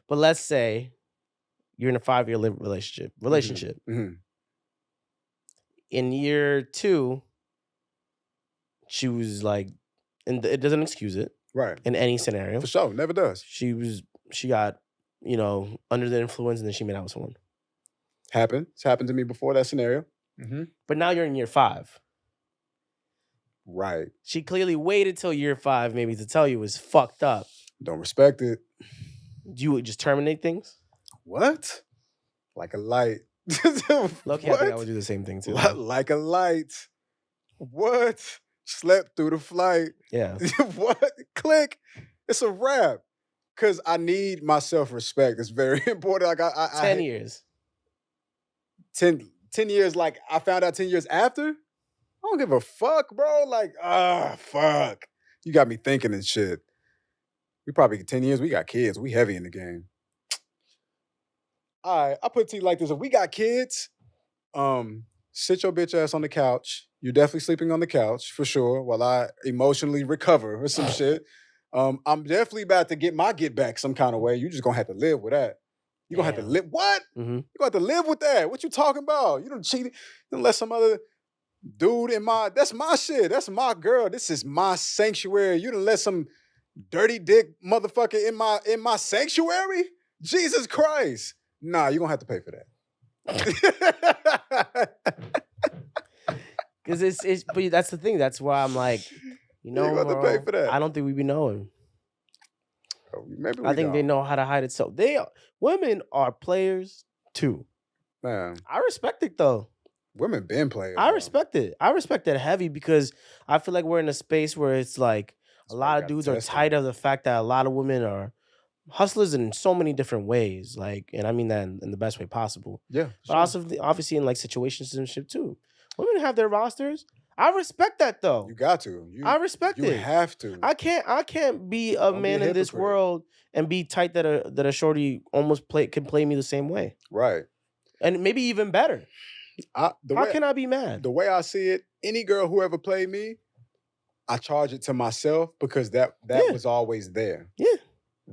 but let's say you're in a 5-year relationship. In year 2, she was like, and it doesn't excuse it, right? In any scenario, for sure, never does. She got under the influence, and then she made out with someone. It's happened to me before that scenario. But now you're in year 5. Right. She clearly waited till year 5 maybe to tell you it was fucked up. Don't respect it. You would just terminate things? What? Like a light. Lucky, I think I would do the same thing too. Like a light. What? Slept through the flight. Yeah. What? Click. It's a wrap. Because I need my self-respect. It's very important. Like 10 years. 10 years, like I found out 10 years after? I don't give a fuck, bro. Like, fuck. You got me thinking and shit. We probably 10 years, we got kids. We heavy in the game. All right, I put it to you like this. If we got kids, sit your bitch ass on the couch. You're definitely sleeping on the couch, for sure, while I emotionally recover or some shit. I'm definitely about to get my get back some kind of way. You just gonna have to live with that. You're gonna have to live. What? You're gonna have to live with that. What you talking about? You done cheated. You done let some other dude that's my shit. That's my girl. This is my sanctuary. You done let some dirty dick motherfucker in my sanctuary? Jesus Christ. Nah, you're gonna have to pay for that. Because but that's the thing. That's why I'm like, you have to pay for that. I don't think we be knowing. Maybe I think they know how to hide it. So women are players too. Man, I respect it though. Women been players. I respect it. I respect it heavy because I feel like we're in a space where it's like a lot of dudes are tired of the fact that a lot of women are hustlers in so many different ways, like, and I mean that in the best way possible. Yeah, But sure. also, obviously, in like situationship too. Women have their rosters. I respect that though. You got to. I respect You it. have to. I can't be a Don't be a man in this hypocrite. world and be tight that a shorty almost can play me the same way, Right. and maybe even better. How can I be mad? The way I see it, any girl who ever played me, I charge it to myself because that Yeah. was always there. Yeah.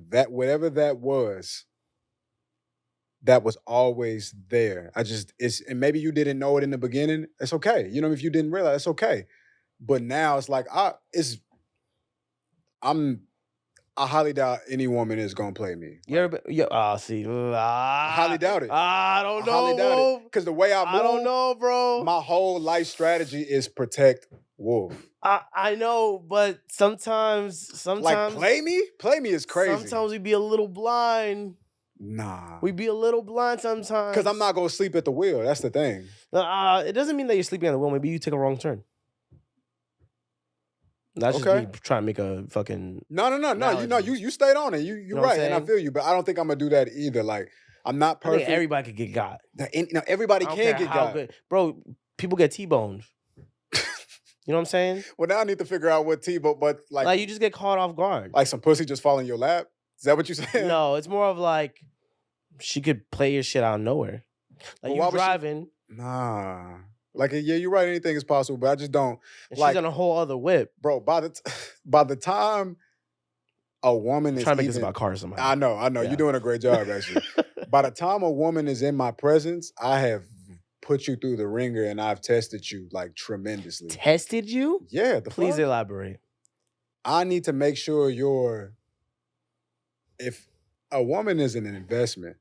That whatever that was always there. And maybe you didn't know it in the beginning. It's okay. You know, if you didn't realize, it's okay. But now it's like I highly doubt any woman is gonna play me. See. I highly doubt it. I don't I know, highly doubt bro. it. Because the way I move, I don't know, bro. my whole life strategy is protect Wolf. I know, but sometimes Like play me is crazy. Sometimes we be a little blind. Nah. We be a little blind sometimes. Because I'm not gonna sleep at the wheel. That's the thing. It doesn't mean that you're sleeping at the wheel. Maybe you take a wrong turn. That's just me trying to make a fucking No. You stayed on it. You're right, and I feel you, but I don't think I'm gonna do that either. Like I'm not perfect. I think everybody could get got. Everybody can get got. Bro, people get T-boned. You know what I'm saying? Well, now I need to figure out what T-bone, but like you just get caught off guard. Like some pussy just fall in your lap? Is that what you saying? No, it's more of like she could play your shit out of nowhere. Like you driving. Nah. Like, yeah, you're right. Anything is possible, but I just don't. And she's on a whole other whip. Bro, by the time a woman is trying to make this about cars somehow. I know. Yeah. You're doing a great job, actually. By the time a woman is in my presence, I have put you through the ringer and I've tested you like tremendously. Tested you? Yeah. Please elaborate. I need to make sure if a woman is an investment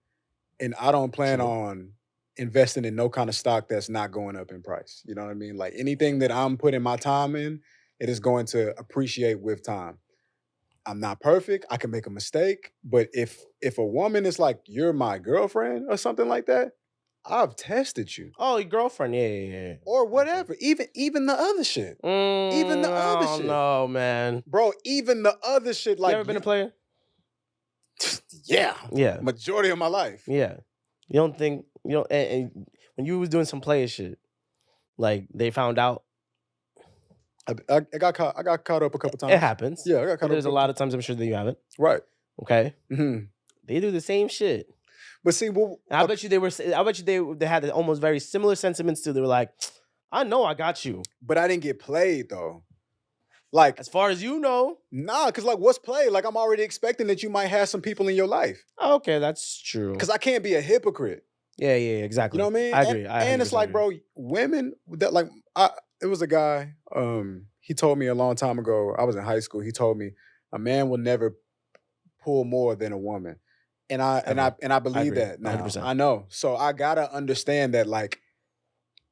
and I don't plan on investing in no kind of stock that's not going up in price. You know what I mean? Like anything that I'm putting my time in, it is going to appreciate with time. I'm not perfect. I can make a mistake. But if a woman is like, you're my girlfriend or something like that, I've tested you. Oh, your girlfriend, yeah. Or whatever. Even the other shit. Even the other shit. No, man. Bro, even the other shit. Like, you ever been a player? Yeah. Yeah. Majority of my life. Yeah. You don't think, and when you was doing some player shit, like they found out? I got caught up a couple times. It happens. Yeah, I got caught up. There's a lot of times I'm sure that you haven't. Right. Okay. Mm-hmm. They do the same shit. But see, I bet you they had almost very similar sentiments too. They were like, I know I got you. But I didn't get played though. Like, as far as you know. Nah, because like what's played? Like I'm already expecting that you might have some people in your life. Okay, that's true. Because I can't be a hypocrite. Yeah, exactly. You know what I mean? I agree. And it's like, bro, women that like it was a guy, he told me a long time ago, I was in high school, he told me a man will never pull more than a woman. And I believe that now. 100%. I know. So I gotta understand that like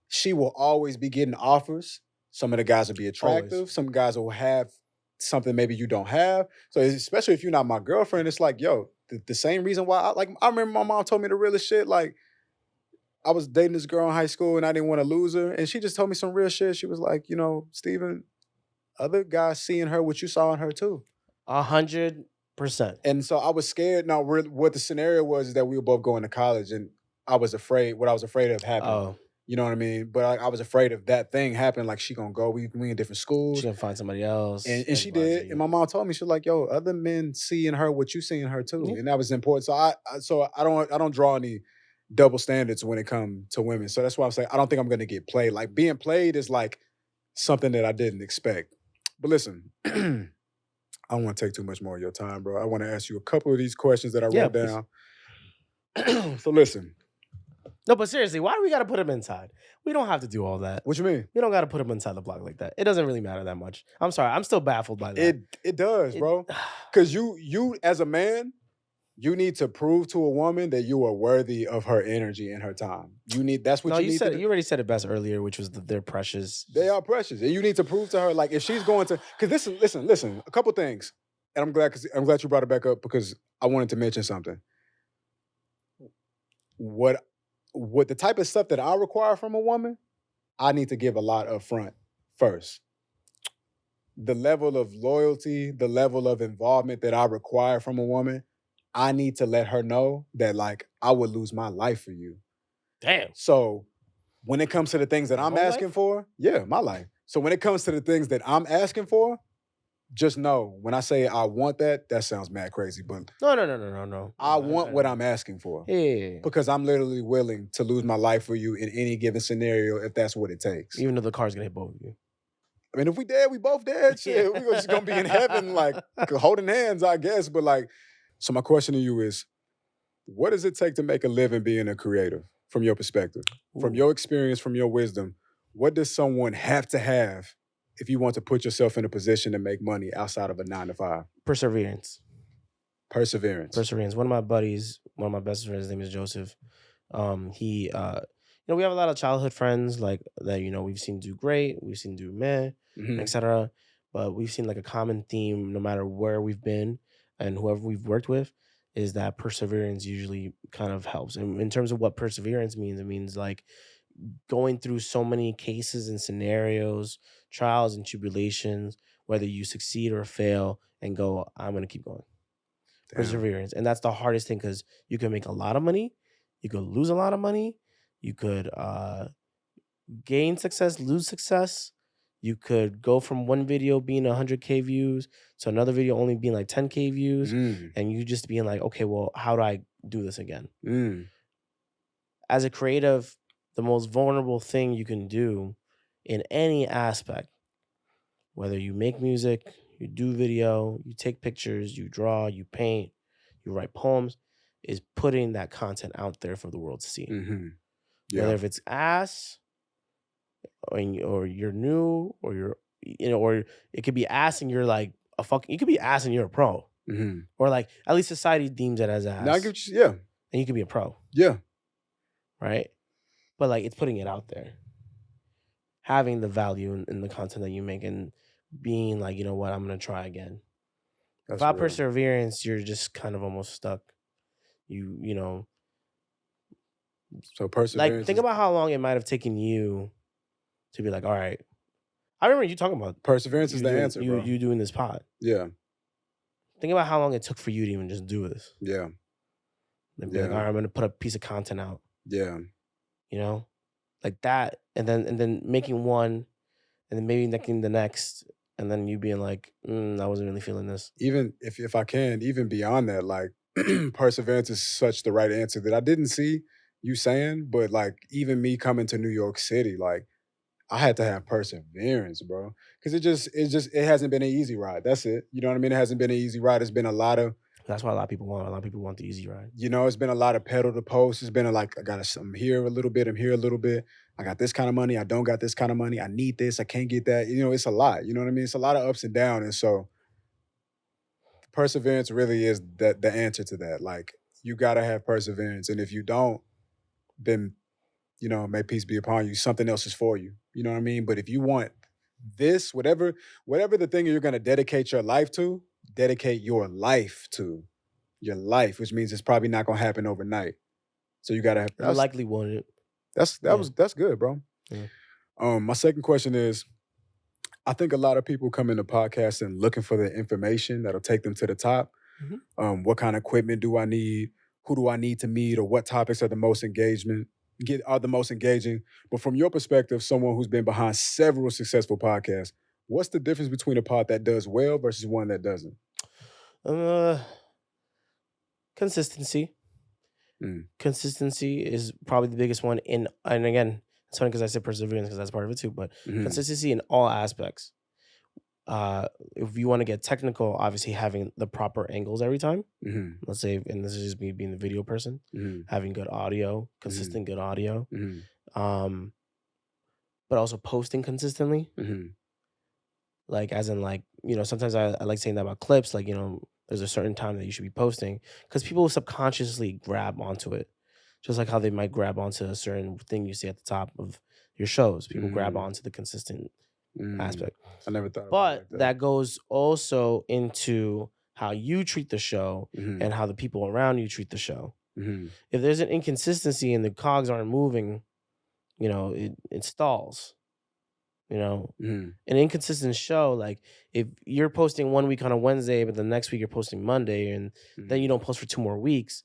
she will always be getting offers. Some of the guys will be attractive. Always. Some guys will have something maybe you don't have. So especially if you're not my girlfriend, it's like, yo, the same reason why I remember my mom told me the realest shit. Like I was dating this girl in high school and I didn't want to lose her. And she just told me some real shit. She was like, Steven, other guys seeing her what you saw in her too. 100%. And so I was scared. Now, what the scenario was is that we were both going to college and I was afraid, what I was afraid of happening. Oh. You know what I mean? But I was afraid of that thing happening. Like she gonna go, we in different schools. She gonna find somebody else. And she did. And my mom told me, she was like, yo, other men see in her what you see in her too. Yeah. And that was important. So I don't draw any double standards when it comes to women. So that's why I'm saying I don't think I'm gonna get played. Like being played is like something that I didn't expect. But listen, I don't want to take too much more of your time, bro. I want to ask you a couple of these questions that I wrote down. So listen. No, but seriously, why do we got to put him inside? We don't have to do all that. What you mean? We don't got to put him inside the block like that. It doesn't really matter that much. I'm sorry. I'm still baffled by that. It does, bro. Because you as a man, you need to prove to a woman that you are worthy of her energy and her time. That's what you need to do. You already said it best earlier, which was that they're precious. They are precious. And you need to prove to her, like, if she's going to, because listen, a couple things. And I'm glad you brought it back up because I wanted to mention something. What the type of stuff that I require from a woman, I need to give a lot up front first. The level of loyalty, the level of involvement that I require from a woman, I need to let her know that like I would lose my life for you. Damn. So when it comes to the things that Your I'm whole asking life? for, yeah, my life. So when it comes to the things that I'm asking for, just know when I say I want that, that sounds mad crazy, but No. I I want what know. I'm asking for Yeah. because I'm literally willing to lose my life for you in any given scenario if that's what it takes. Even though the car's gonna hit both of you. I mean, if we dead, we both dead. Shit, we just gonna be in heaven, like holding hands, I guess. But like, so my question to you is, what does it take to make a living being a creative, from your perspective, from Ooh. your experience, from your wisdom? What does someone have to have if you want to put yourself in a position to make money outside of a 9 to 5? Perseverance. Perseverance. One of my buddies, one of my best friends, his name is Joseph. He we have a lot of childhood friends like that, we've seen do great, we've seen do meh, Hmm. etc. But we've seen like a common theme no matter where we've been and whoever we've worked with is that perseverance usually kind of helps. And in terms of what perseverance means, it means like going through so many cases and scenarios, trials and tribulations, whether you succeed or fail, and go, I'm gonna keep going. Damn. Perseverance. And that's the hardest thing because you can make a lot of money, you could lose a lot of money, you could gain success, lose success. You could go from one video being 100K views to another video only being like 10K views, Mm, and you just being like, okay, well, how do I do this again? mm, As a creative, the most vulnerable thing you can do in any aspect, whether you make music, you do video, you take pictures, you draw, you paint, you write poems, is putting that content out there for the world to see. mm-hmm. Whether Yeah. if it's ass or you're new or or it could be ass and you're like you could be ass and you're a pro. Mm-hmm. Or like at least society deems it as Now I ass. get you. Yeah. And you could be a pro, Yeah. right? But like it's putting it out there. Having the value in the content that you make and being like, you know what, I'm gonna try again. That's Without real. perseverance, you're just kind of almost stuck. You know, So like perseverance think is about how long it might have taken you to be like, all right. I remember you talking about perseverance is you the doing answer, bro. you doing this pod. Yeah. Think about how long it took for you to even just do this. Yeah. And be like, all Yeah. right, I'm gonna put a piece of content out, Yeah. like that, and then making one, and then maybe making the next, and then you being like, I wasn't really feeling this. Even if I can, even beyond that, like perseverance is such the right answer that I didn't see you saying, but like even me coming to New York City, like I had to have perseverance, bro. Cause it hasn't been an easy ride. That's it. You know what I mean? It hasn't been an easy ride. It's been a lot of, That's what a lot of people want. A lot of people want the easy ride. it's been a lot of pedal to post. It's been like I'm here a little bit, I'm here a little bit. I got this kind of money. I don't got this kind of money. I need this. I can't get that. It's a lot. You know what I mean? It's a lot of ups and downs. And so perseverance really is the answer to that. Like you gotta have perseverance. And if you don't, then may peace be upon you. Something else is for you. You know what I mean? But if you want this, whatever the thing you're gonna dedicate your life to, dedicate your life to. Your life, which means it's probably not gonna happen overnight. So you gotta have You likely won't. that's good, bro. Yeah. My second question is I think a lot of people come into podcasting looking for the information that'll take them to the top. Mhm. What kind of equipment do I need? Who do I need to meet? Or what topics are the most engaging? But from your perspective, someone who's been behind several successful podcasts, what's the difference between a pod that does well versus one that doesn't? Consistency. Mm. Consistency is probably the biggest one and again, it's funny because I said perseverance because that's part of it too, but Mhm. consistency in all aspects. If you want to get technical, obviously having the proper angles every time. Mhm. Let's say, and this is just me being the video person, Mhm. having good audio, consistent good audio. Mhm. Um, but also posting consistently. Mhm. Like as in like, sometimes I like saying that about clips, like, there's a certain time that you should be posting because people will subconsciously grab onto it. Just like how they might grab onto a certain thing you see at the top of your shows. People grab Mm. onto the consistent Mm. aspect. I never thought about it But like that. that goes also into how you treat the show Mhm. and how the people around you treat the show. Mhm. If there's an inconsistency and the cogs aren't moving, it stalls. You know, Mhm. an inconsistent show, like if you're posting 1 week on a Wednesday, but the next week you're posting Monday, and then you Mhm. don't post for 2 more weeks,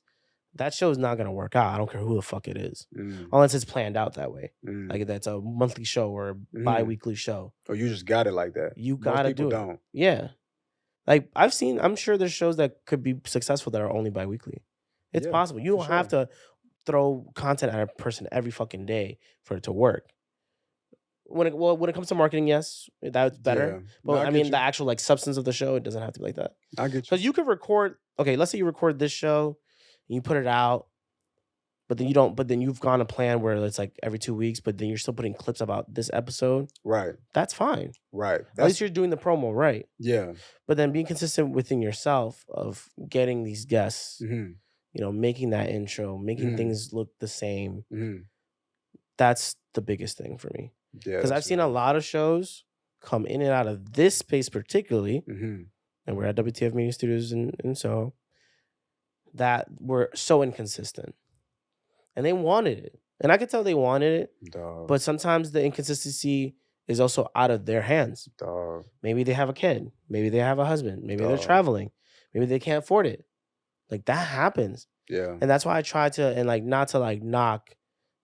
that show is not gonna work out. I don't care who the fuck it is, Mhm. unless it's planned out that way. Mhm. Like that's a monthly show or a Mhm. bi-weekly show. Or you just got it like that. You Most gotta people do it. don't. Yeah. Like I'm sure there's shows that could be successful that are only bi-weekly. It's Yeah, possible. You for don't have sure. to throw content at a person every fucking day for it to work. When it comes to marketing, yes, that's better. Yeah. No, But I I get mean, the you. actual like substance of the show, it doesn't have to be like that. I get you. Because you could record. Okay, let's say you record this show, and you put it out, but then you don't. But then you've gone a plan where it's like every 2 weeks, but then you're still putting clips about this episode. Right. That's fine. Right. At least you're doing the promo right. yeah. But then being consistent within yourself of getting these guests, Mhm. making that intro, making Mhm. things look the same. Mhm. That's the biggest thing for me. Yeah. Because I've seen a lot of shows come in and out of this space particularly, Mhm. and we're at WTF Media Studios in Soho, that were so inconsistent. And they wanted it. And I could tell they wanted it, Dog. but sometimes the inconsistency is also out of their hands. Dog. Maybe they have a kid. Maybe they have a husband. Maybe they're Dog. traveling. Maybe they can't afford it. Like that happens. Yeah. And that's why I try to, and like not to like knock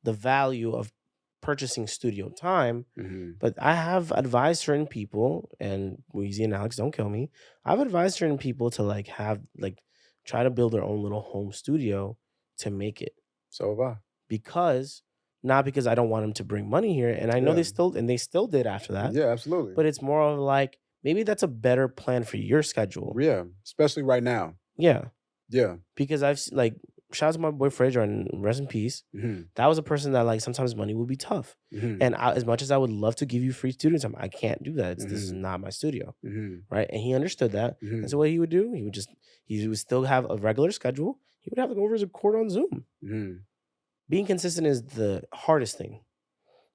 the value of purchasing studio time, Mhm. but I have advised certain people, and Weezy and Alex, don't kill me. I've advised certain people to like have like try to build their own little home studio to make it. So have I. Because not because I don't want them to bring money here, and I know Yeah. they still did after that. Yeah, absolutely. But it's more of like maybe that's a better plan for your schedule. Yeah, especially right now. Yeah. Yeah. Because like shout out to my boy Fridge and rest in peace. Mhm. That was a person that like sometimes money will be tough. Mhm. And as much as I would love to give you free studio time, I can't do that. This is Mhm. not my studio. Mhm. Right. And he understood that. Mhm. And so what he would do, he would still have a regular schedule. He would have to go over his record on Zoom. Mhm. Being consistent is the hardest thing.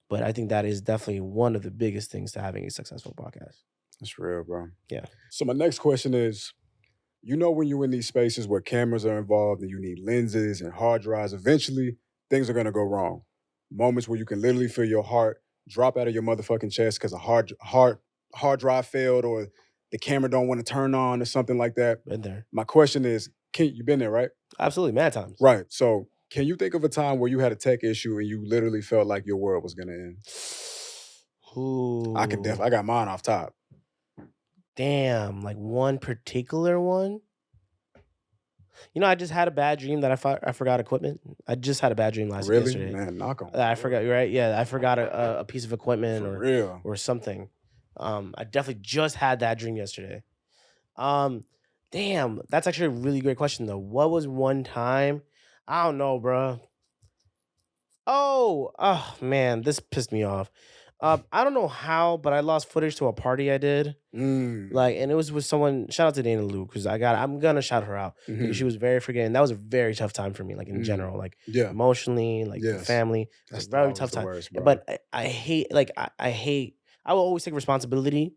But I think that is definitely one of the biggest things to having a successful podcast. That's real, bro. Yeah. So my next question is, when you're in these spaces where cameras are involved and you need lenses and hard drives, eventually things are gonna go wrong. Moments where you can literally feel your heart drop out of your motherfucking chest because a hard drive failed or the camera don't want to turn on or something like that. Been there. My question is, you been there, right? Absolutely. Mad times. Right. So can you think of a time where you had a tech issue and you literally felt like your world was gonna end? Ooh. I got mine off top. Damn, like one particular one. I just had a bad dream that I forgot equipment. I just had a bad dream yesterday. Man, knock on That I wood. forgot. Right? Yeah, I forgot a piece of equipment For real. or something. I definitely just had that dream yesterday. Damn, that's actually a really great question though. What was one time? I don't know, bro. Oh man, this pissed me off. I don't know how, but I lost footage to a party I did. Mm. And it was with someone. Shout out to Dana Lou because I'm gonna shout her out because she was very forgiving. That was a very tough time for me, like in general, like emotionally, like the Yes. family. That's It's a very always tough the time. worst, bro. But I hate, like I hate. I will always take responsibility.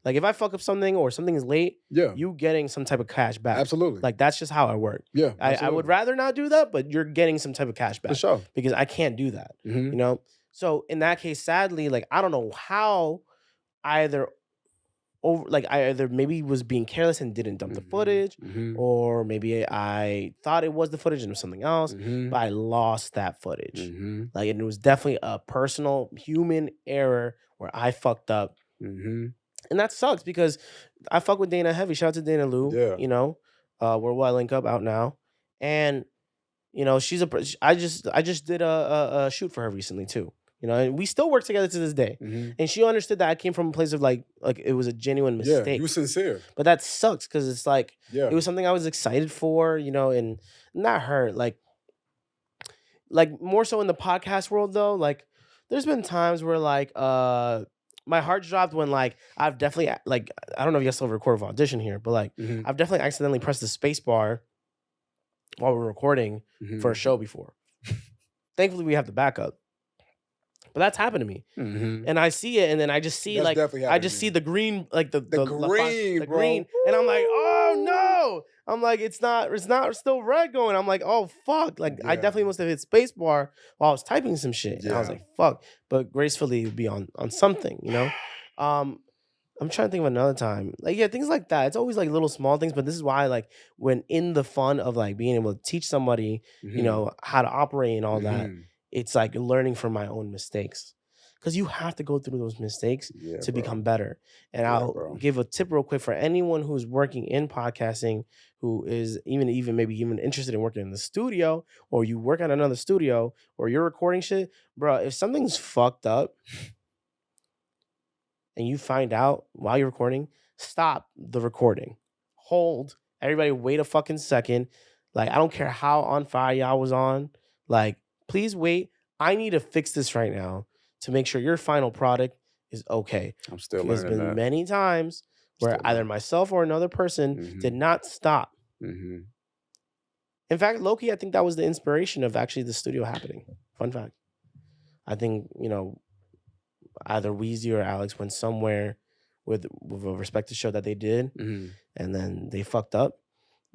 Like if I fuck up something or something is late, you getting some type of cash back. Absolutely. Like that's just how I work. Yeah, I would rather not do that, but you're getting some type of cash back for sure. because I can't do that. Mhm. So in that case, sadly, like I don't know how either I either maybe was being careless and didn't dump the footage, Mhm. or maybe I thought it was the footage and it was something else, Mhm. but I lost that footage. Mhm. Like, and it was definitely a personal human error where I fucked up. Mhm. And that sucks because I fuck with Dana heavy. Shout out to Dana Lou. Yeah. Where will I link up out now? And she's I just did a shoot for her recently too. And we still work together to this day. Mhm. And she understood that I came from a place of like it was a genuine mistake. Yeah, you sincere. But that sucks because it's like Yeah. it was something I was excited for, and not her. Like more so in the podcast world though, like there's been times where like my heart dropped when like I've definitely like I don't know if you guys still record for audition here, but like Mhm. I've definitely accidentally pressed the space bar while we're recording for a Mhm. show before. Thankfully we have the backup. But that's happened to me. Mhm. And I see it and then I just see That's like definitely I happened just to see me. the green, like the green, the bro. green, and I'm like, oh bro. I'm like, it's not still red going. I'm like, oh fuck. Like I Yeah. definitely must have hit spacebar while I was typing some shit. And I was Yeah. like, fuck. But gracefully it would be on something, you know? I'm trying to think of another time. Like, yeah, things like that. It's always like little small things, but this is why, like, when in the fun of like being able to teach somebody, you Mhm. know, how to operate and all that, Mhm. it's like learning from my own mistakes. Because you have to go through those mistakes Yeah, to bro. become better. And Yeah, I'll bro. give a tip real quick for anyone who's working in podcasting, who is even maybe even interested in working in the studio, or you work at another studio, or you're recording shit, bro. If something's fucked up and you find out while you're recording, stop the recording. Hold. Everybody wait a fucking second. Like, I don't care how on fire y'all was on. Like, please wait. I need to fix this right now to make sure your final product is okay. I'm still There's learning been that. many times where Still either learning. myself or another person did Mhm. not stop. Mhm. In fact, Loki, I think that was the inspiration of actually the studio happening. Fun fact. I think, you know, either Wheezy or Alex went somewhere with a respected show that they did, Mhm. and then they fucked up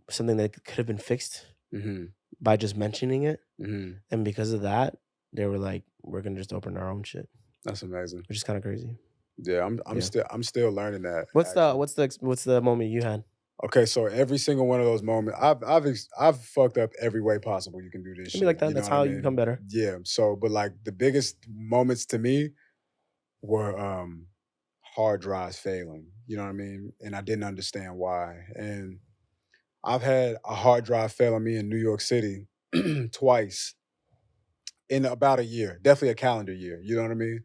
something that could have been fixed Mhm. by just mentioning it, Mhm. and because of that, they were like, "We're gonna just open our own shit," That's amazing. which is kind of crazy. Yeah, Yeah. I'm still learning that What's the actually. what's the moment you had? Okay, so every single one of those moments, I've fucked up every way possible you can do this I mean, like shit. that. You know That's what I how you become mean? better. Yeah. So, but like the biggest moments to me were hard drives failing. You know what I mean? And I didn't understand why. And I've had a hard drive fail on me in New York City twice in about a year, definitely a calendar year. You know what I mean?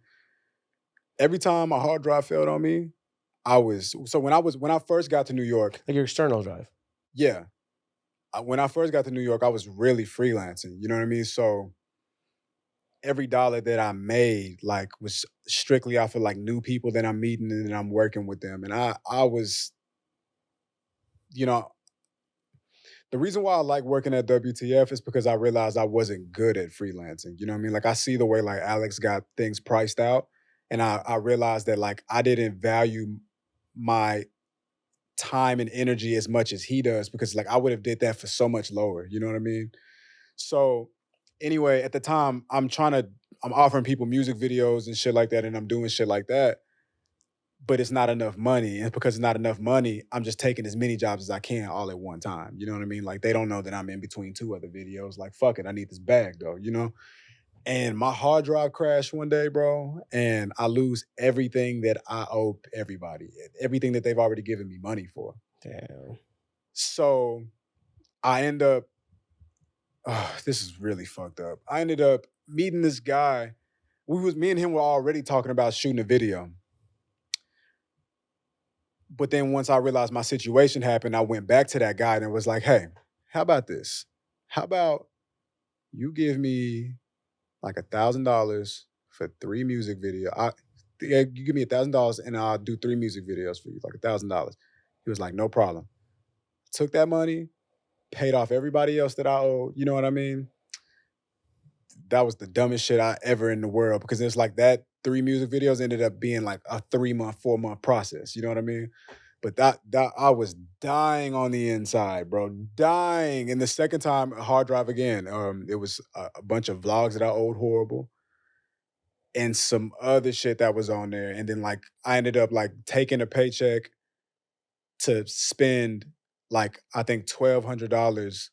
Every time a hard drive failed on me, when I first got to New York, Like your external drive. yeah, when I first got to New York, I was really freelancing. You know what I mean? So every dollar that I made, like, was strictly off of like new people that I'm meeting and I'm working with them. And I was, you know, the reason why I like working at WTF is because I realized I wasn't good at freelancing. You know what I mean? Like I see the way like Alex got things priced out, and I realized that like I didn't value my time and energy as much as he does because like I would have did that for so much lower. You know what I mean? So anyway, at the time, I'm offering people music videos and shit like that, and I'm doing shit like that. But it's not enough money. And because it's not enough money, I'm just taking as many jobs as I can all at one time. You know what I mean? Like they don't know that I'm in between two other videos. Like, fuck it, I need this bag though, you know? And my hard drive crashed one day, bro, and I lose everything that I owe everybody, everything that they've already given me money for. Damn. So I end up, this is really fucked up. I ended up meeting this guy. Me and him were already talking about shooting a video. But then once I realized my situation happened, I went back to that guy and was like, hey, how about this? How about you give me like $1,000 for 3 music videos? Yeah, you give me $1,000 and I'll do 3 music videos for you, like $1,000. He was like, no problem. Took that money, paid off everybody else that I owed. You know what I mean? That was the dumbest shit I ever in the world because it's like that 3 music videos ended up being like a 3-month, 4-month process. You know what I mean? But that I was dying on the inside, bro, dying. And the second time, a hard drive again. It was a bunch of vlogs that I owed horrible, and some other shit that was on there. And then like I ended up like taking a paycheck to spend like I think $1,200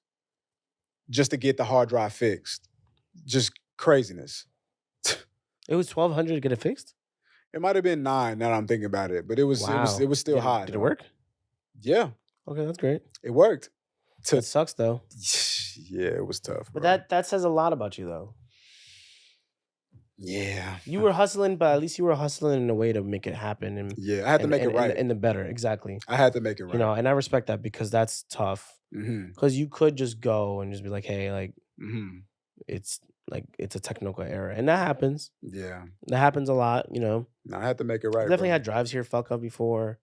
just to get the hard drive fixed. Just craziness. It was 1,200 to get it fixed. It might have been 9 now that I'm thinking about it, but it Wow. was still high Did it though. work? Yeah, Okay, that's great. it worked. That To sucks though. yeah, it was tough, But bro. that says a lot about you though. Yeah. You were hustling, but at least you were hustling in a way to make it happen and Yeah, I had to make it right. and the better. Exactly. I had to make it You right. know, and I respect that because that's tough. Mhm. Because you could just go and just be like, hey, like Mhm. it's it's a technical error. And that happens. Yeah. That happens a lot, you know. No, I had to make it I've right, definitely bro. had drives here fuck up before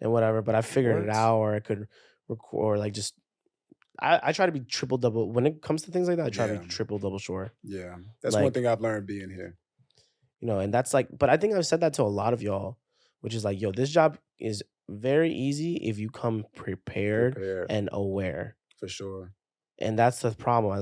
and whatever, but I It figured it works. out or I could record like just I try to be triple double when it comes to things like that, I try to Yeah. be triple double sure. Yeah. That's one Like, thing I've learned being here. you know, and that's like, but I think I've said that to a lot of y'all, which is like, yo, this job is very easy if you come prepared Prepared and aware. for sure. And that's the problem.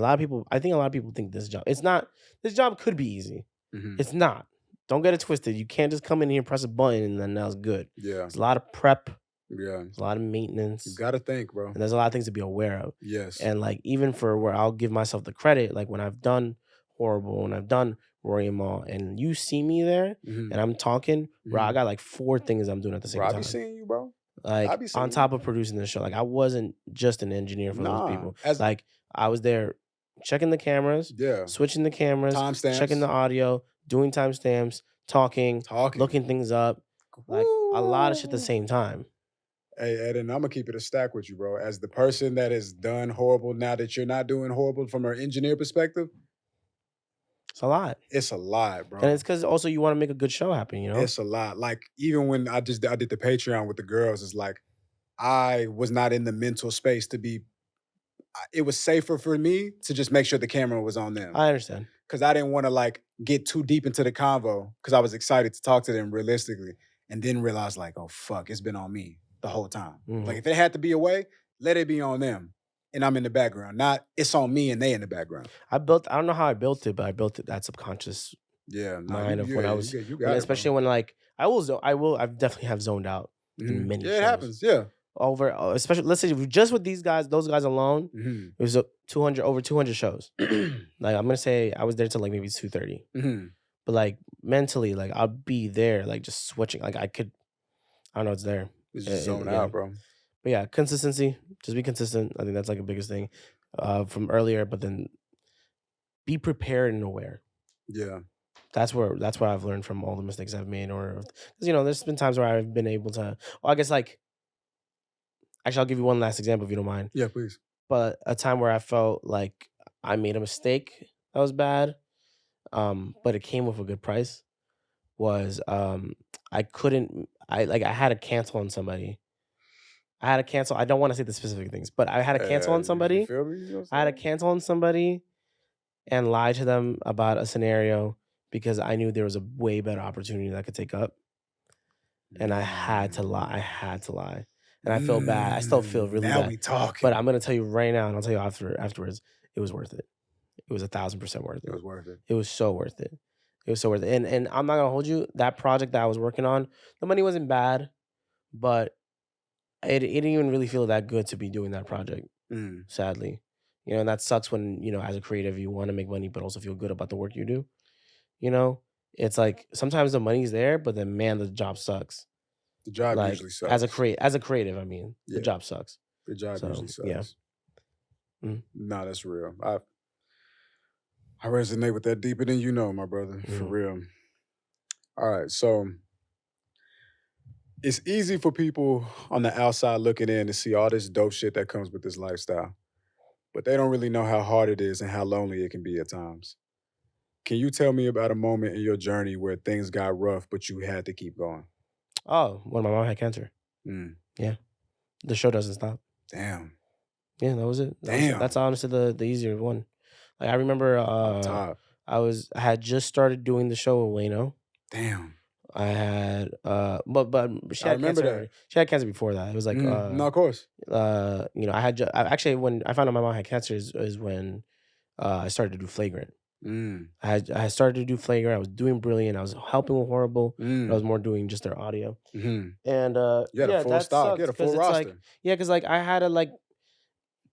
I think a lot of people think this job, it's not, this job could be easy. Hmm. It's not. Don't get it twisted. You can't just come in here, press a button, and then that's good. Yeah, There's a lot of prep, yeah. there's a lot of You maintenance, gotta think, bro. and there's a lot of things to be aware of. Yes. And like, even for where I'll give myself the credit, like when I've done Horrible and I've done Rory and Mall, and you see me there Hmm. and I'm talking, bro, I Hmm. got like 4 things I'm doing at the same Bro, I be time. seeing you, bro. Like be on seeing top you. of producing the show, like I wasn't just an engineer for those Nah, people. as Like I was there checking the cameras, yeah, switching the cameras, checking timestamps, the audio, doing timestamps, talking, talking. looking things up, like a lot of shit at the Woo. same time. Hey, Eddin, I'm gonna keep it a stack with you, bro. As the person that has done Horrible, now that you're not doing Horrible from an engineer perspective, It's a lot. it's a lot, And bro. it's because also you want to make a good show happen, you know? It's a lot. Like even when I did the Patreon with the girls, it's like I was not in the mental space to be. It was safer for me to just make sure the camera was on them I understand. because I didn't want to like get too deep into the convo because I was excited to talk to them realistically, and then realize like, oh fuck, it's been on me the whole time. Like Mhm. if it had to be away, let it be on them, and I'm in the background. Not it's on me and they in the background. I don't know how I built it, but I built it that subconscious Yeah, no, mind of when I was, you when, got it, especially bro. when like, I definitely have zoned out in many Yeah, it shows. happens. Yeah. Especially, let's say just with these guys, those guys alone, Mhm. it was over 200 shows. Like I'm gonna say I was there till like maybe 2:30. Mhm. But like mentally, like I'll be there, like just switching. Like I don't know, it's there. It's just zone Yeah. out, bro. But yeah, consistency. Just be consistent. I think that's like the biggest thing from earlier. But then be prepared and aware. Yeah. That's what I've learned from all the mistakes I've made. Or because there's been times where I've been able to. Well, I guess like actually, I'll give you one last example if you don't mind. Yeah, please. But a time where I felt like I made a mistake that was bad, but it came with a good price was I couldn't I had to cancel on somebody. I had to cancel. I don't want to say the specific things, but I had to cancel on You somebody. feel me? You know what I had I'm to saying? cancel on somebody and lie to them about a scenario because I knew there was a way better opportunity that I could take up. And I had to lie. I had to lie. And I feel bad. I still feel really now bad. we talking. But I'm gonna tell you right now, and I'll tell you afterwards, it was worth it. It was 1,000% worth it it. was worth it. It was so worth it. It was so worth it. And I'm not gonna hold you. That project that I was working on, the money wasn't bad, but it didn't even really feel that good to be doing that project. Mm. Sadly, and that sucks when as a creative you want to make money but also feel good about the work you do. It's like sometimes the money's there, but then man, the job sucks. The job Like usually sucks. as a creative, I mean, the Yeah. job sucks. The job So, usually sucks. yeah. Mm. Nah, that's real. I resonate with that deeper than you know, my brother. For Mhm. real. All right, so it's easy for people on the outside looking in to see all this dope shit that comes with this lifestyle, but they don't really know how hard it is and how lonely it can be at times. Can you tell me about a moment in your journey where things got rough, but you had to keep going? Oh, when my mom had cancer. Mm. Yeah. The show doesn't stop. Damn. Yeah, that was it. Damn. That's honestly the easier one. Like I remember Top. I had just started doing the show with Wayno. Damn. I had but she I had remember cancer that. already. She had cancer before that. It was like No, of course. actually when I found out my mom had cancer is when I started to do Flagrant. Mm. I started to do Flagrant. I was doing Brilliant. I was helping with Horrible. Mm. I was more doing just their audio. Mm-hmm. And You had a full that stock. sucked You had a full because it's like roster. because like I had to like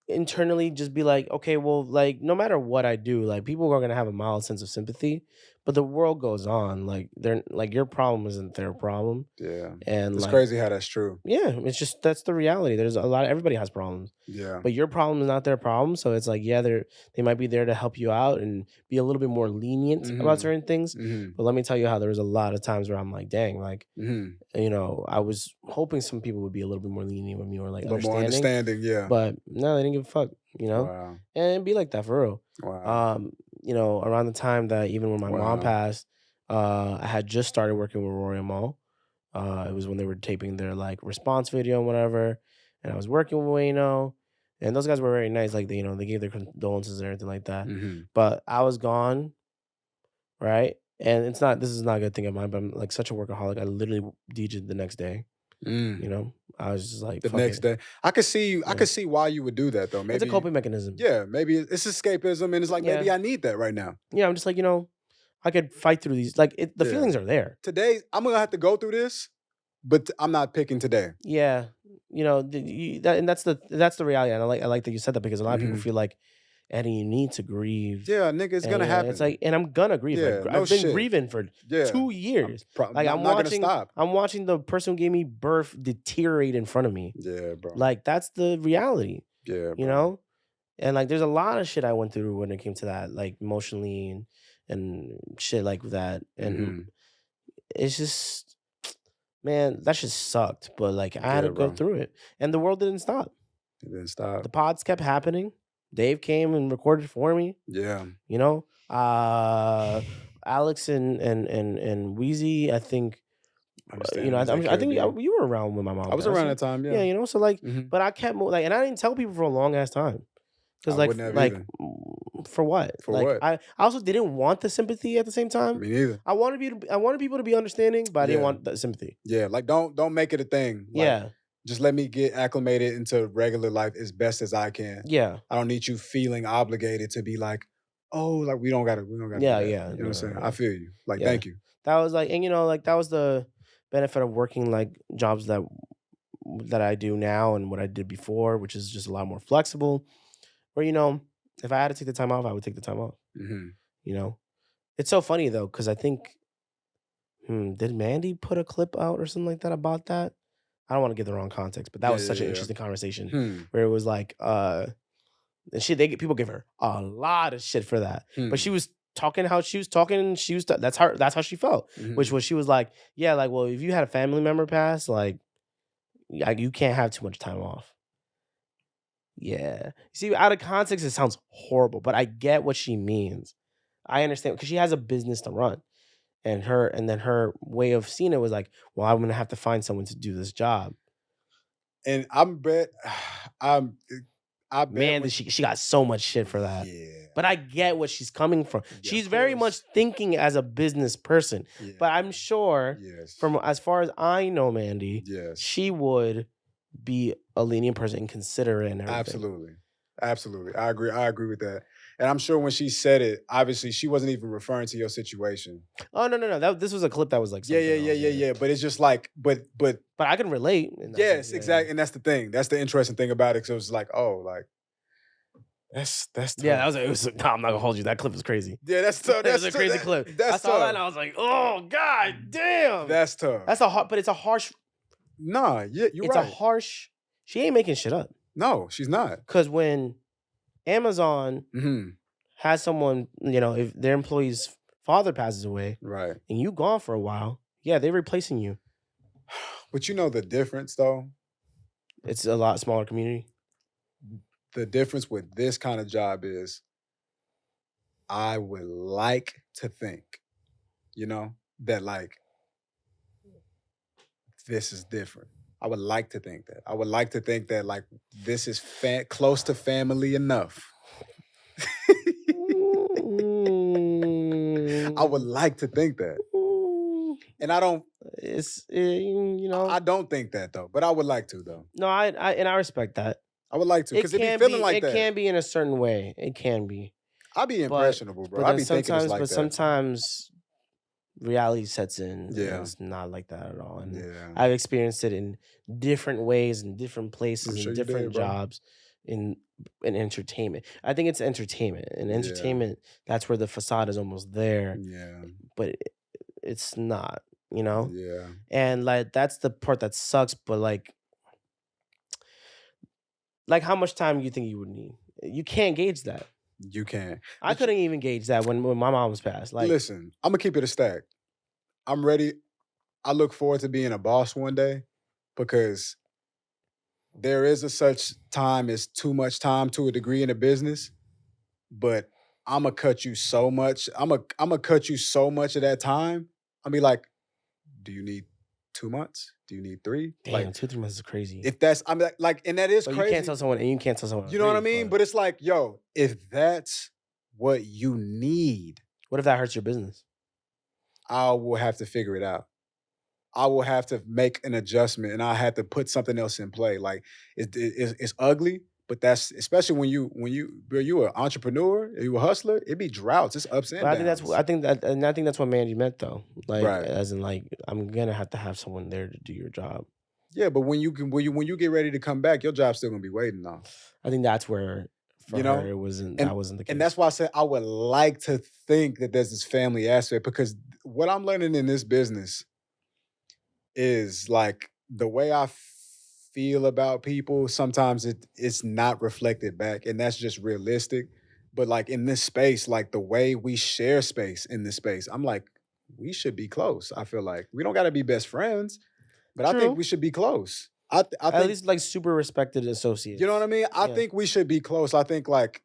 internally just be like, okay, well, like no matter what I do, like people are gonna have a mild sense of sympathy, but the world goes on. Like they're like your problem isn't their problem, Yeah. and It's like crazy how that's true. yeah, it's just that's the reality. There's a lot. Everybody has problems, Yeah. but your problem is not their problem. So it's like yeah, they might be there to help you out and be a little bit more lenient about Mhm. certain things. Mm-hmm. But let me tell you how there was a lot of times where I'm like, dang, like Mm-hmm. I was hoping some people would be a little bit more lenient with me or like But more understanding. understanding, yeah. But no, they didn't give a fuck, Wow. and it'd be like that for real. Wow. Around the time that even when my mom Wow. passed, I had just started working with Rory and Mal. It was when they were taping their like response video and whatever, and I was working with Wayno, and those guys were very nice. Like they gave their condolences and everything like that. Mm-hmm. But I was gone, right? And this is not a good thing of mine, but I'm like such a workaholic. I literally DJ'd the next day, Mm. I was just like, The fuck next it. day. I could see you. I Yeah. could see why you would do that though. It's a Maybe, coping mechanism. yeah, maybe it's escapism, and it's like maybe Yeah. I need that right now. Yeah, I'm just like, I could fight through these. Like the Yeah. feelings are there. Today, I'm gonna have to go through this, but I'm not picking today. Yeah. And that's the reality. And I like that you said that because a lot of people Mhm. feel like, Eddie, you need to grieve. Yeah, nigga, it's And, gonna happen. it's like, and I'm gonna grieve. Yeah, no I've been shit. grieving for Yeah. 2 years. Like I'm not gonna stop. I'm watching the person who gave me birth deteriorate in front of me. Yeah, bro. Like that's the reality. Yeah, You bro. know? And like there's a lot of shit I went through when it came to that, like emotionally and shit like that. And Mhm. it's just, man, that shit sucked. But like I had Yeah, to go bro. through it. And the world didn't stop. It didn't stop. The pods kept happening. Dave came and recorded for me. Yeah. Alex and Wheezy, I think, I think you were around when my mom I was passed, around right? that time. Yeah. Yeah, so like, Mhm. but I kept like, and I didn't tell people for a long ass time. Because I wouldn't have either. for what? For like, what? I also didn't want the sympathy at the same time. Me neither. I wanted people to be understanding, but I didn't Yeah. want the sympathy. Yeah, like don't make it a thing. Like, Yeah, just let me get acclimated into regular life as best as I can. yeah, I don't need you feeling obligated to be like, oh, like we don't gotta do yeah, that. yeah. You know what I'm saying? no. I feel you. Like, Yeah. thank you. That was like, and like that was the benefit of working like jobs that I do now and what I did before, which is just a lot more flexible. Where if I had to take the time off, I would take the time off. Mhm. It's so funny though, because I think, did Mandy put a clip out or something like that about that? I don't want to give the wrong context, but that was such an interesting conversation where it was like, and people give her a lot of shit for that, but she was talking how she was talking, and that's how she felt, which was she was like, yeah, like, well, if you had a family member pass, like you can't have too much time off. Yeah. See, out of context, it sounds horrible, but I get what she means. I understand because she has a business to run. And then her way of seeing it was like, well, I'm gonna have to find someone to do this job. And I bet Man, she got so much shit for that. Yeah. But I get what she's coming from. Yeah, She's of very course. much thinking as a business person. Yeah. But I'm sure Yes. from as far as I know, Mandy, Yes. she would be a lenient person and considerate and everything. Absolutely. I agree with that. And I'm sure when she said it, obviously she wasn't even referring to your situation. Oh no. This was a clip that was like something Yeah. else, But it's just like, but But I can relate. in that yes, sense, exactly. And that's the thing. That's the interesting thing about it. So it was like, oh, like that's tough. Yeah, I'm not gonna hold you. That clip was crazy. Yeah, that's tough. That was a crazy clip. That's I saw tough. that and I was like, oh god damn. That's tough. That's but it's a harsh. Nah, yeah, you're It's right. a harsh. She ain't making shit up. No, she's not. Because when Amazon Mm-hmm. has someone, if their employee's father passes away Right. and you gone for a while, yeah, they're replacing you. But you know the difference though? It's a lot smaller community. The difference with this kind of job is I would like to think, that like this is different. I would like to think that. I would like to think that like this is close to family enough. I would like to think that. And I don't. I don't think that though, but I would like to though. No, I respect that. I would like to because it be can feeling like that. It can be in a certain way. It can be. I be impressionable, bro. But I be thinking it's like that. Sometimes reality sets in. Yeah. And it's not like that at all. And Yeah. I've experienced it in different ways, in different places, I'm sure in you different did, bro. jobs, in entertainment. I think it's entertainment. In entertainment, that's where the facade is almost there. Yeah. But it's not, you know? Yeah. And like that's the part that sucks, but like how much time do you think you would need? You can't gauge that. You can. I couldn't even gauge that when my mom was passed. Like, listen, I'm gonna keep it a stack. I'm ready. I look forward to being a boss one day because there is a such time as too much time to a degree in a business, but I'm gonna cut you so much. I'm gonna cut you so much of that time. I'll be like, do you need 2 months? Do you need 3? damn, Like 2-3 months is crazy. if that's and that is So crazy. you can't tell someone, and you can't tell someone. You know what I 3, mean? But it's like, yo, if that's what you need, what if that hurts your business? I will have to figure it out. I will have to make an adjustment and I had to put something else in play. Like it's ugly, but that's especially bro, you an entrepreneur, you a hustler, it be droughts, it's ups But and I think that's downs. I think that and I think that's what Mandy meant though. Like Right. as in like I'm gonna have someone there to do your job. Yeah, but when you get ready to come back, your job's still gonna be waiting on. I think that's where for You her know? that wasn't the And that's case. why I said I would like to think that there's this family aspect because what I'm learning in this business is like the way I feel about people, sometimes it's not reflected back, and that's just realistic. But like in this space, like the way we share space in this space, I'm like, we should be close. I feel like we don't got to be best friends, but I think True. we should be close. I At think least like super respected you know what I associates. mean. I Yeah. think we should be close. I think like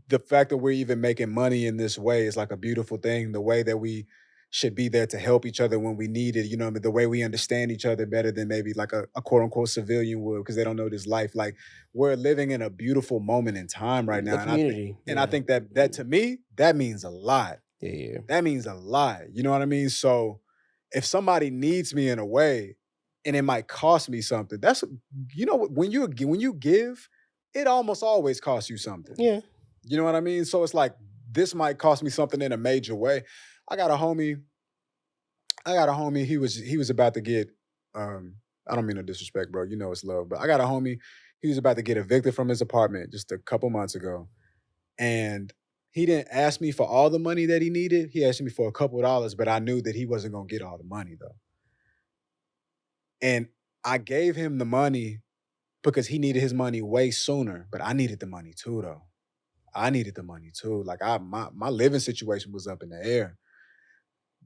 the fact that we're even making money in this way is like a beautiful thing. The way that we should be there to help each other when we need it. You know what I mean? The way we understand each other better than maybe like a quote unquote civilian would because they don't know this life. Like we're living in a beautiful moment in time right The now. community. And I Yeah. think that to me, that means a lot. Yeah, yeah. That means a lot. You know what I mean? So if somebody needs me in a way and it might cost me something, that's you know when you give, it almost always costs you something. Yeah. You know what I mean? So it's like this might cost me something in a major way. I got a homie. I got a homie. He was about to get. I don't mean no disrespect, bro. You know it's love, but I got a homie. He was about to get evicted from his apartment just a couple months ago, and he didn't ask me for all the money that he needed. He asked me for a couple of dollars, but I knew that he wasn't gonna get all the money though. And I gave him the money because he needed his money way sooner, but I needed the money too though. I needed the money too. Like my living situation was up in the air.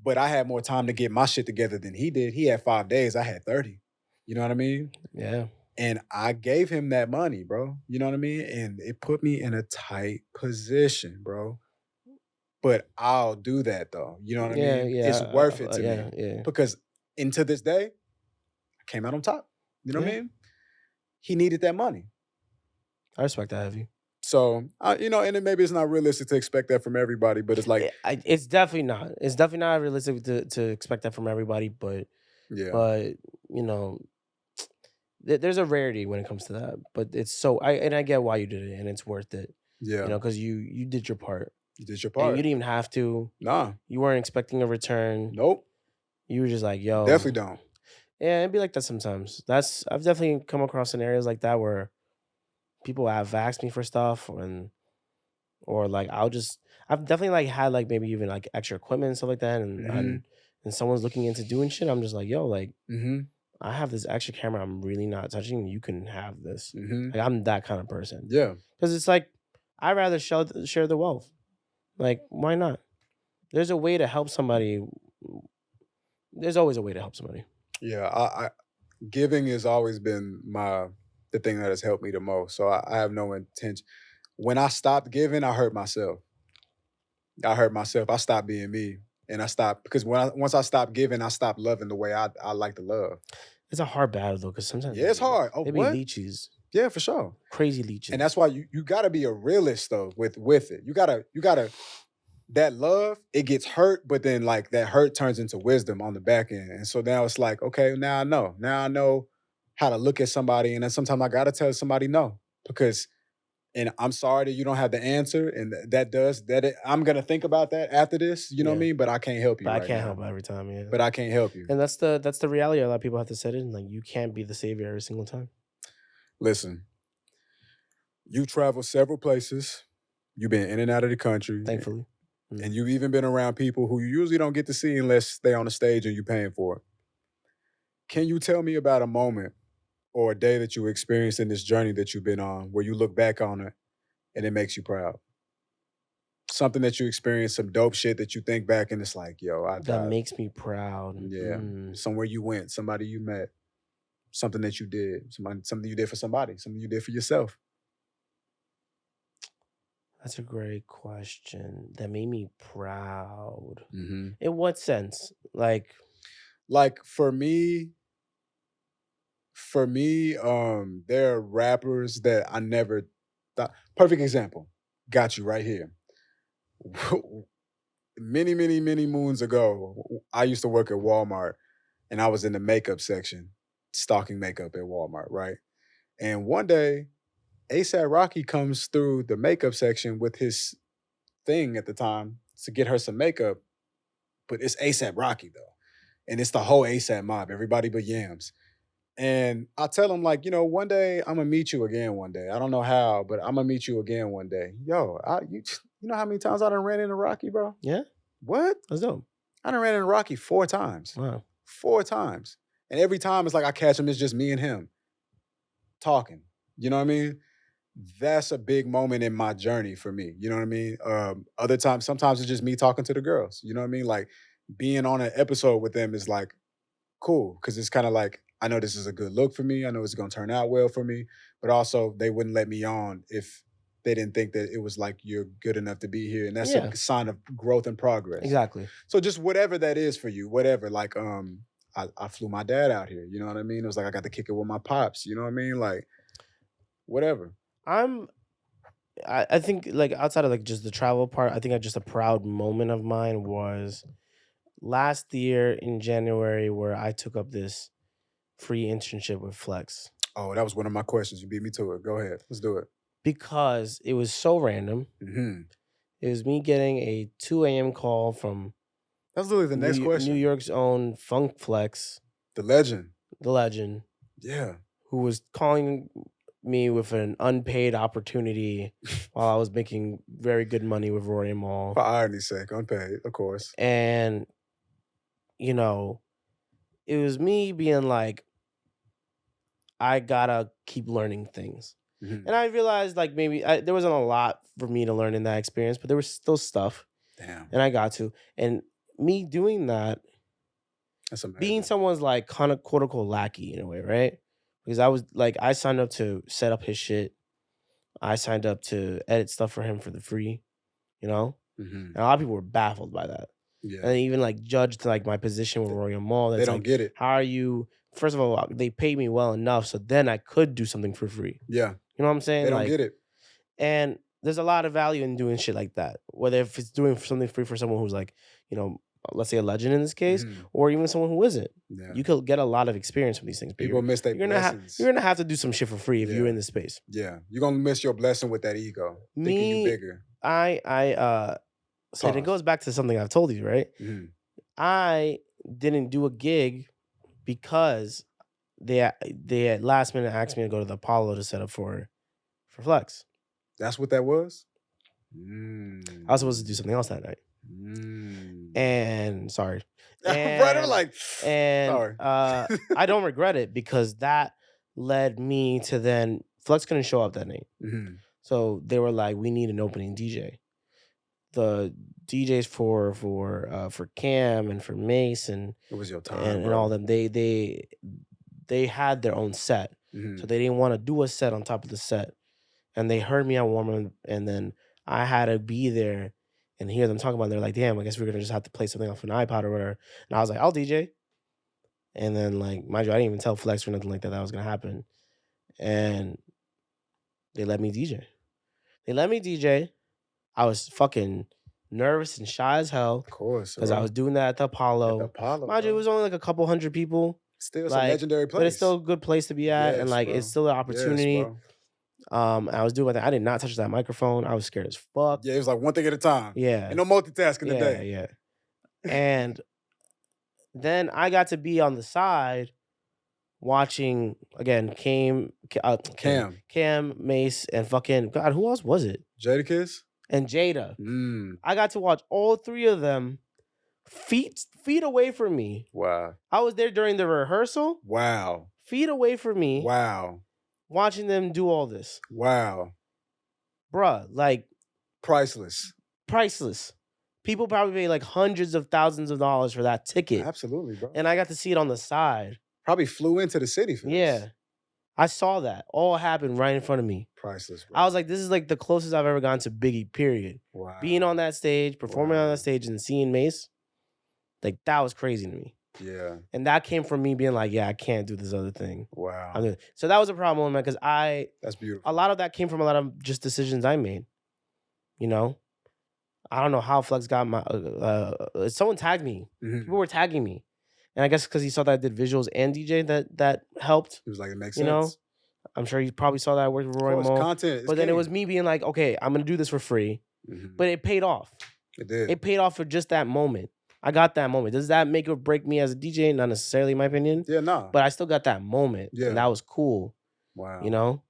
But I had more time to get my shit together than he did. He had 5 days, I had 30. You know what I mean? Yeah. And I gave him that money, bro. You know what I mean? And it put me in a tight position, bro. But I'll do that though. You know what I Yeah, mean? It's yeah. worth it to Yeah, me yeah. because into this day, I came out on top. You know what I Yeah. mean? He needed that money. I respect that of you. So, you know, and then maybe it's not realistic to expect that from everybody, but it's like, It's definitely not. It's definitely not realistic to expect that from everybody, yeah, but you know, there's a rarity when it comes to that. But it's so I get why you did it, and it's worth it. yeah, Because you did your part, you did your and you part. didn't even have to. Nah, You weren't expecting a return. nope, You were just like, "Yo." definitely don't. Yeah, it'd be like that sometimes. I've definitely come across scenarios like that where people have asked me for stuff or like I've definitely like had like maybe even like extra equipment and stuff like that Mhm, and someone's looking into doing shit. I'm just like, yo, like mhm, I have this extra camera I'm really not touching. You can have this. mhm. Like I'm that kind of person. Yeah, Because it's like I'd rather share the wealth. Like, why not? There's a way to help somebody. There's always a way to help somebody. yeah. I giving has always been the thing that has helped me the most. So I have no intention. When I stopped giving, I hurt myself. I hurt myself. I stopped being me, and I stopped because once I stopped giving, I stopped loving the way I like to love. It's a hard battle though, because sometimes Yeah, it's hard. Oh, they be what? leeches, Yeah, for sure. crazy And leeches. that's why you gotta be a realist though with it. You gotta that love, it gets hurt, but then like that hurt turns into wisdom on the back end. And so now it's like, okay, now I know. Now I know how to look at somebody. And then sometimes I gotta tell somebody no. Because and I'm sorry that you don't have the answer. And I'm gonna think about that after this, you know what I Yeah, mean? But I can't help you but I right can't now. help every time. Yeah, But I can't help you. and that's the reality. A lot of people have to set in. Like you can't be the savior every single time. Listen, you travel several places. You've been in and out of the country. Thankfully, And you've even been around people who you usually don't get to see unless they on the stage and you're paying for it. Can you tell me about a moment or a day that you experienced in this journey that you've been on where you look back on it and it makes you proud? Something that you experienced, some dope shit that you think back and it's like, yo, I that died. makes me proud. Yeah. Somewhere you went, somebody you met, something that you did, something you did for somebody, something you did for yourself. That's a great question. That made me proud. Mm-hmm. In what sense? Like for me, there are rappers that I never thought. Perfect example. Got you right here. Many, many, many moons ago, I used to work at Walmart, and I was in the makeup section, stocking makeup at Walmart, right? And one day, ASAP Rocky comes through the makeup section with his thing at the time to get her some makeup, but it's ASAP Rocky though. And it's the whole ASAP mob, everybody but Yams. And I tell him, like, one day I'm gonna meet you again one day. I don't know how, but I'm gonna meet you again one day. Yo, you know how many times I done ran into Rocky, bro? Yeah, What? that's dope. I done ran into Rocky 4 times. Wow. 4 times. And every time it's like I catch him, it's just me and him talking. You know what I mean? That's a big moment in my journey for me. You know what I mean? Other times, sometimes it's just me talking to the girls. You know what I mean? Like being on an episode with them is like cool because it's kind of like I know this is a good look for me. I know it's gonna turn out well for me, but also they wouldn't let me on if they didn't think that it was like you're good enough to be here, and that's Yeah. a sign of growth and progress. Exactly. So just whatever that is for you, whatever. Like I flew my dad out here. You know what I mean? It was like I got to kick it with my pops. You know what I mean? Like whatever. I think like outside of like just the travel part, I think just a proud moment of mine was last year in January where I took up this free internship with Flex Oh, that was one of my questions. You beat me to it. Go ahead. Let's do it. because it was so random. Mm-hmm. It was me getting a 2 a.m. call from That's literally the next question. New York's own Funk Flex, The legend. the legend, Yeah. who was calling me with an unpaid opportunity while I was making very good money with Rory and Mall. For irony's sake, unpaid, of course. And, you know, it was me being like, I gotta keep learning things. Mhm. And I realized like maybe there wasn't a lot for me to learn in that experience, but there was still stuff. Damn. And I got to. And me doing that, That's amazing. being someone's like kind of quote unquote lackey in a way, right? Because I was like, I signed up to set up his shit. I signed up to edit stuff for him for the free, you know? Mhm. And a lot of people were baffled by that. Yeah. And they even like judged like my position with Rory and Mall. They don't like, get it. How are you? First of all, they paid me well enough, so then I could do something for free. Yeah. You know what I'm saying? They don't like, get it. And there's a lot of value in doing shit like that. Whether if it's doing something free for someone who's like, let's say a legend in this case, Mhm. or even someone who isn't. Yeah. You could get a lot of experience from these things. But People miss their you're gonna blessings. you're gonna have to do some shit for free if you're Yeah. in this space. Yeah. You're gonna miss your blessing with that ego. Thinking you bigger. So it goes back to something I've told you, right? Mhm. I didn't do a gig because they at last minute asked me to go to the Apollo to set up for Flex. That's what that was? I was supposed to do something else that night. And sorry. Right, I'm like, sorry. I don't regret it because that led me to then Flex couldn't show up that night. Mhm. So they were like, we need an opening DJ. The DJs for Cam and for Mace and It was your time. and all them, they had their own set. Mhm. So they didn't want to do a set on top of the set. And they heard me on Warm, and then I had to be there and hear them talk about it. They're like, damn, I guess we're gonna just have to play something off an iPod or whatever. And I was like, I'll DJ. And then like, mind you, I didn't even tell Flex or nothing like that was gonna happen. And they let me DJ. I was fucking nervous and shy as hell. Of course. Because I was doing that at the Apollo. Mind you, it was only like a couple hundred people. Still, it's a legendary place. But it's still a good place to be at. Yes, and like, bro. it's still an opportunity. Yes, And I was doing that. I did not touch that microphone. I was scared as fuck. Yeah, it was like one thing at a time. Yeah. And no multitasking today. Yeah. And then I got to be on the side watching, again, Cam, Mace, and fucking, God, who else was it? Jadakiss? And Jada. I got to watch all three of them feet away from me. Wow. I was there during the rehearsal. Wow. Feet away from me. Wow. Watching them do all this. Wow. Bruh, like. Priceless. People probably pay like hundreds of thousands of dollars for that ticket. Absolutely, bro. And I got to see it on the side. Probably flew into the city for this. Yeah. I saw that. All happened right in front of me. Priceless, bro. I was like, this is like the closest I've ever gone to Biggie, period. Wow. Being on that stage, performing on that stage, and seeing Mace, like that was crazy to me. Yeah. And that came from me being like, yeah, I can't do this other thing. Wow. So that was a problem, man, because That's beautiful. a lot of that came from a lot of just decisions I made. You know? I don't know how Flex got my someone tagged me. Mhm. People were tagging me. And I guess because he saw that I did visuals and DJ, that helped. He was like, it makes You know, sense. I'm sure you probably saw that I worked with Of Roy course, Mo. content is But then it king. was me being like, okay, I'm gonna do this for free. But it paid off. It did. It paid off for just that moment. I got that moment. Does that make or break me as a DJ? Not necessarily, in my opinion. Yeah, nah. But I still got that moment. Yeah. And that was cool. Wow. You know?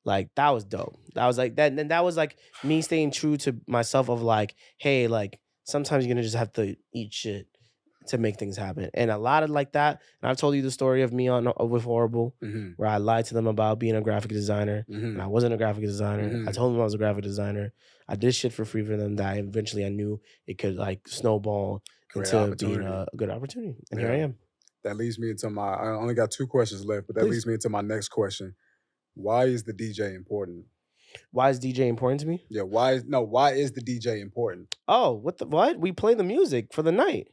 Like, that was dope. That was like that. And that was like me staying true to myself of like, hey, like sometimes you're gonna just have to eat shit to make things happen. And a lot of like that. And I've told you the story of me on with Horrible, where I lied to them about being a graphic designer. And I wasn't a graphic designer. I told them I was a graphic designer. I did shit for free for them that eventually I knew it could like snowball into being a good opportunity. And here I am. That leads me into I only got 2 questions left, but that leads me into my next question. Why is the DJ important? Why is DJ important to me? Yeah, why is the DJ important? Oh, what? We play the music for the night.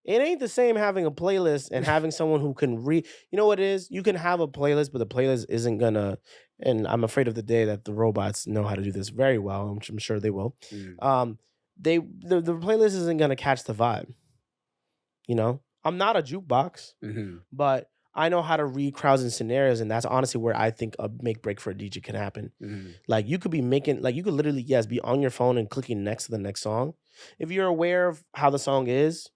It ain't the same having a playlist and having someone who can read. You know what it is? You can have a playlist, but the playlist isn't gonna. And I'm afraid of the day that the robots know how to do this very well. I'm sure they will. The playlist isn't gonna catch the vibe. You know, I'm not a jukebox, but I know how to read crowds and scenarios, and that's honestly where I think a make break for a DJ can happen. Like you could be making, like you could literally be on your phone and clicking next to the next song. If you're aware of how the song is,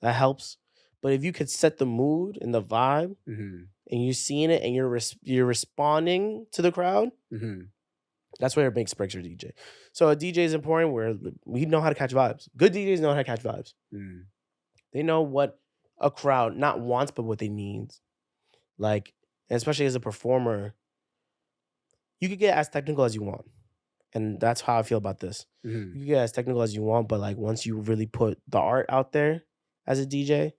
that helps. But if you could set the mood and the vibe, and you're seeing it, and you're responding to the crowd, that's where it makes breaks your DJ. So a DJ is important where we know how to catch vibes. Good DJs know how to catch vibes. They know what a crowd not wants, but what they need. Like, and especially as a performer, you could get as technical as you want. And that's how I feel about this. You can get as technical as you want, but like once you really put the art out there as a DJ,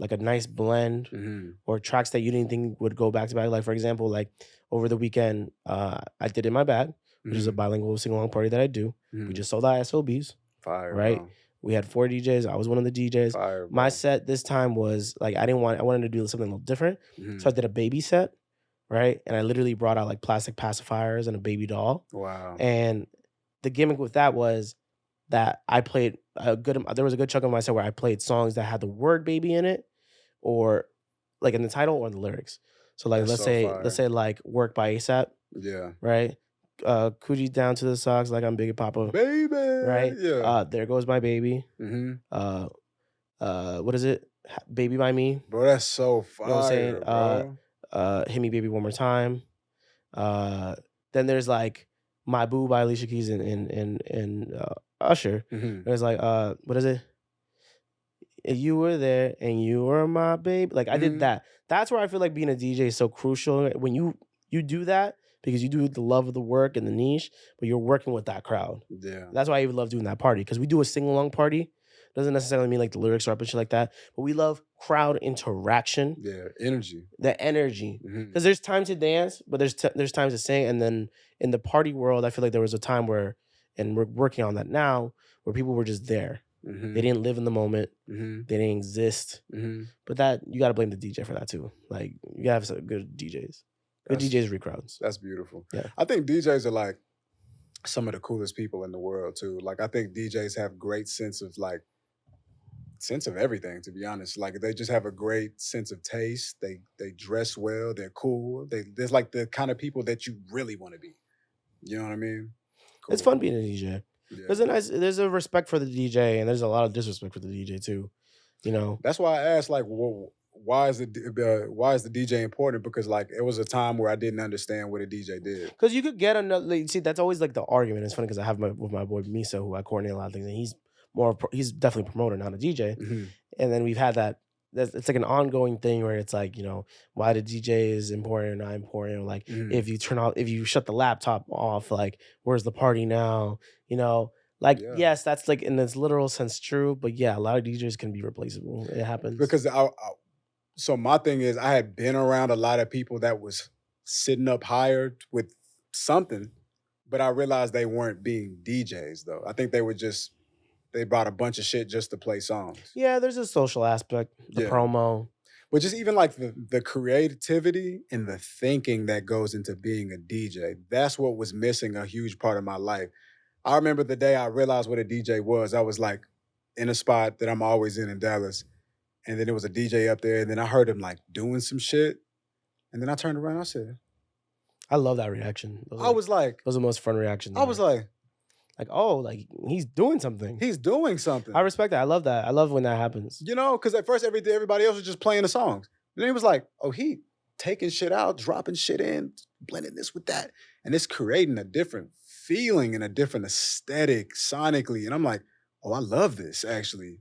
like a nice blend or tracks that you didn't think would go back to back. Like for example, like over the weekend, I did In My Bag, which is a bilingual sing-along party that I do. We just sold out SOBs. Fire, right? bro. We had 4 DJs. I was one of the DJs. Fire, My set this time was like I wanted to do something a little different. So I did a baby set, right? And I literally brought out like plastic pacifiers and a baby doll. Wow. And the gimmick with that was that I played there was a good chunk of my set where I played songs that had the word baby in it, or like in the title or in the lyrics. So like let's say like Work by ASAP. Yeah. Right? Coochie down to the socks like I'm Biggie Papa. Baby. Right? Yeah. There Goes My Baby. What is it? Baby by Me. Bro, that's so fire. You know what I'm saying? Bro. Hit Me Baby One More Time. Then there's like My Boo by Alicia Keys and Usher. There's like what is it? You were there and you were my baby. Like I did that. That's where I feel like being a DJ is so crucial. When you do that because you do the love of the work and the niche, but you're working with that crowd. Yeah. That's why I even love doing that party, because we do a sing-along party. Doesn't necessarily mean like the lyrics are up and shit like that, but we love crowd interaction. Yeah, energy. The energy. Because there's time to dance, but there's times to sing. And then in the party world, I feel like there was a time where, and we're working on that now, where people were just there. They didn't live in the moment. They didn't exist. But that, you got to blame the DJ for that too. Like, you got to have some good DJs. Good DJs read crowds. That's beautiful. Yeah. I think DJs are like some of the coolest people in the world too. Like, I think DJs have great sense of everything, to be honest. Like, they just have a great sense of taste. They dress well. They're cool. There's like the kind of people that you really want to be. You know what I mean? Cool. It's fun being a DJ. Yeah. There's a respect for the DJ, and there's a lot of disrespect for the DJ too. You know, that's why I asked, like, why is the DJ important? Because like it was a time where I didn't understand what a DJ did. Because you could get another. Like, see, that's always like the argument. It's funny because I have with my boy Misa, who I coordinate a lot of things, and he's definitely a promoter, not a DJ. And then we've had that. It's like an ongoing thing where it's like, you know, why the DJ is important or not important. Like if you shut the laptop off, like where's the party now? You know, like yes, that's like in this literal sense true, but yeah, a lot of DJs can be replaceable. It happens because so my thing is, I had been around a lot of people that was sitting up higher with something, but I realized they weren't being DJs though. I think they brought a bunch of shit just to play songs. Yeah, there's a social aspect, the promo. But just even like the creativity and the thinking that goes into being a DJ, that's what was missing a huge part of my life. I remember the day I realized what a DJ was. I was like in a spot that I'm always in Dallas, and then there was a DJ up there, and then I heard him like doing some shit, and then I turned around. I said, I love that reaction. Those are I was like, those are the most fun reactions. I was ever. like, oh, like he's doing something. he's doing something. I respect that. I love that. I love when that happens. You know, because at first everybody else was just playing the songs. And then he was like, oh, he taking shit out, dropping shit in, blending this with that. And it's creating a different feeling and a different aesthetic sonically. And I'm like, oh, I love this actually.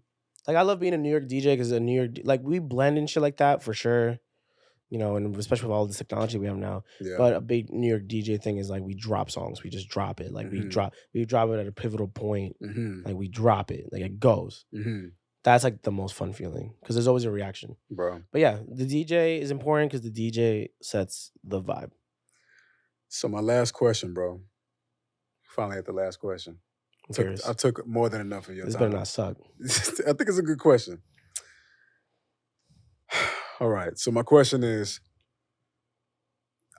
Like I love being a New York DJ because a New York like we blend and shit like that for sure. You know, and especially with all this technology we have now. Yeah. But a big New York DJ thing is like we drop songs. We just drop it. Like we drop it at a pivotal point. Like we drop it. Like it goes. That's like the most fun feeling because there's always a reaction. Bro. But yeah, the DJ is important because the DJ sets the vibe. So my last question, bro. Finally at the last question. I took more than enough of your time. This better not suck. I think it's a good question. All right. So my question is,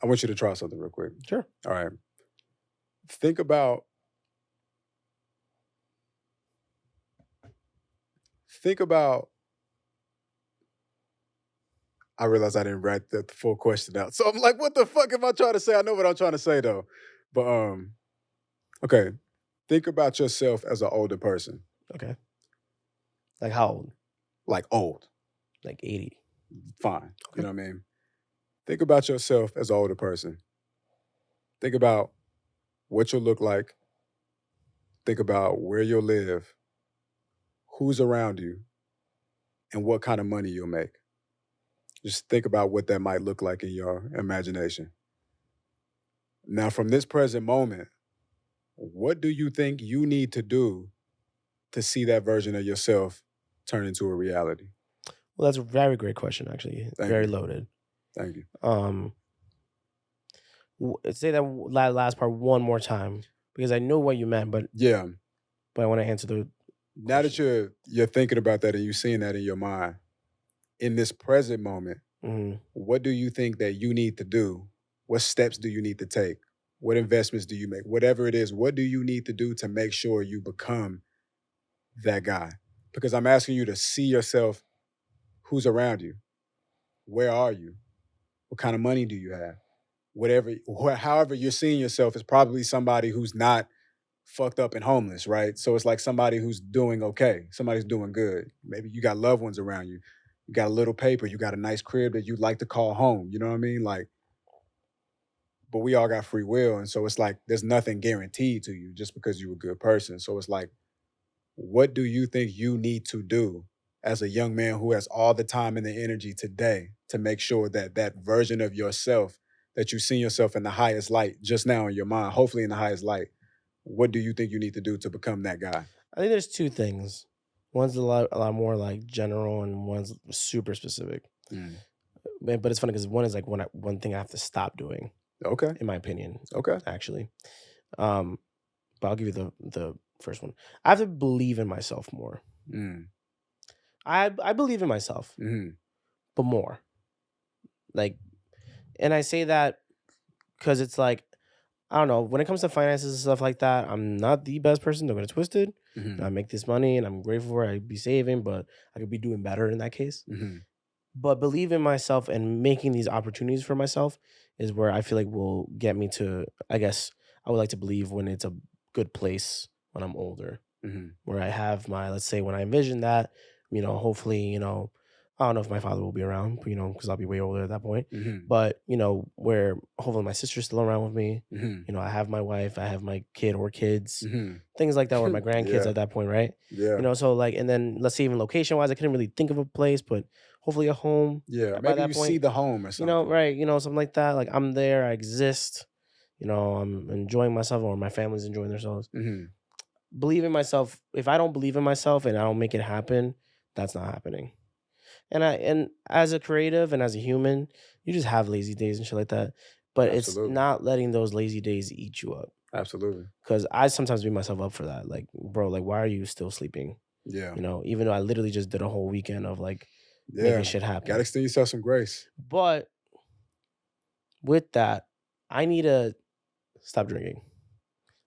I want you to try something real quick. Sure. All right. Think about I realized I didn't write the full question out. So I'm like, what the fuck am I trying to say? I know what I'm trying to say though. But okay. Think about yourself as an older person. Okay. Like how old? Like old. Like 80. Fine. Okay. You know what I mean? Think about yourself as an older person. Think about what you'll look like. Think about where you'll live, who's around you, and what kind of money you'll make. Just think about what that might look like in your imagination. Now, from this present moment, what do you think you need to do to see that version of yourself turn into a reality? Well, that's a very great question, actually. Very loaded. Thank you. Say that last part one more time because I know what you meant, but yeah, but I want to answer the. Now that you're thinking about that and you're seeing that in your mind, in this present moment, what do you think that you need to do? What steps do you need to take? What investments do you make? Whatever it is, what do you need to do to make sure you become that guy? Because I'm asking you to see yourself, who's around you? Where are you? What kind of money do you have? However you're seeing yourself is probably somebody who's not fucked up and homeless, right? So it's like somebody who's doing okay. Somebody's doing good. Maybe you got loved ones around you. You got a little paper. You got a nice crib that you'd like to call home. You know what I mean? Like, but we all got free will. And so it's like, there's nothing guaranteed to you just because you're a good person. So it's like, what do you think you need to do as a young man who has all the time and the energy today to make sure that that version of yourself, that you see yourself in the highest light just now in your mind, hopefully in the highest light, what do you think you need to do to become that guy? I think there's two things. One's a lot more like general and one's super specific. But it's funny because one is like one thing I have to stop doing. Okay. In my opinion. Okay. Actually. But I'll give you the first one. I have to believe in myself more. I believe in myself. But more. Like, and I say that because it's like, I don't know, when it comes to finances and stuff like that, I'm not the best person. Don't get it twisted. I make this money and I'm grateful for it. I'd be saving, but I could be doing better in that case. But believe in myself and making these opportunities for myself is where I feel like will get me to, I guess, I would like to believe when it's a good place when I'm older. Where I have my, let's say when I envision that, you know, hopefully, you know, I don't know if my father will be around, you know, because I'll be way older at that point. But, you know, where hopefully my sister's still around with me. You know, I have my wife, I have my kid or kids, things like that, or my grandkids at that point, right? Yeah. You know, so like, and then let's say even location-wise, I couldn't really think of a place, but hopefully a home. Yeah, maybe you see the home or something. You know, right, you know, something like that. Like I'm there, I exist. You know, I'm enjoying myself or my family's enjoying themselves. Believe in myself. If I don't believe in myself and I don't make it happen, that's not happening. And as a creative and as a human, you just have lazy days and shit like that. But it's not letting those lazy days eat you up. Absolutely. Because I sometimes beat myself up for that. Like, bro, like, why are you still sleeping? Yeah. You know, even though I literally just did a whole weekend of like making shit happen. Gotta extend yourself some grace. But with that, I need to stop drinking.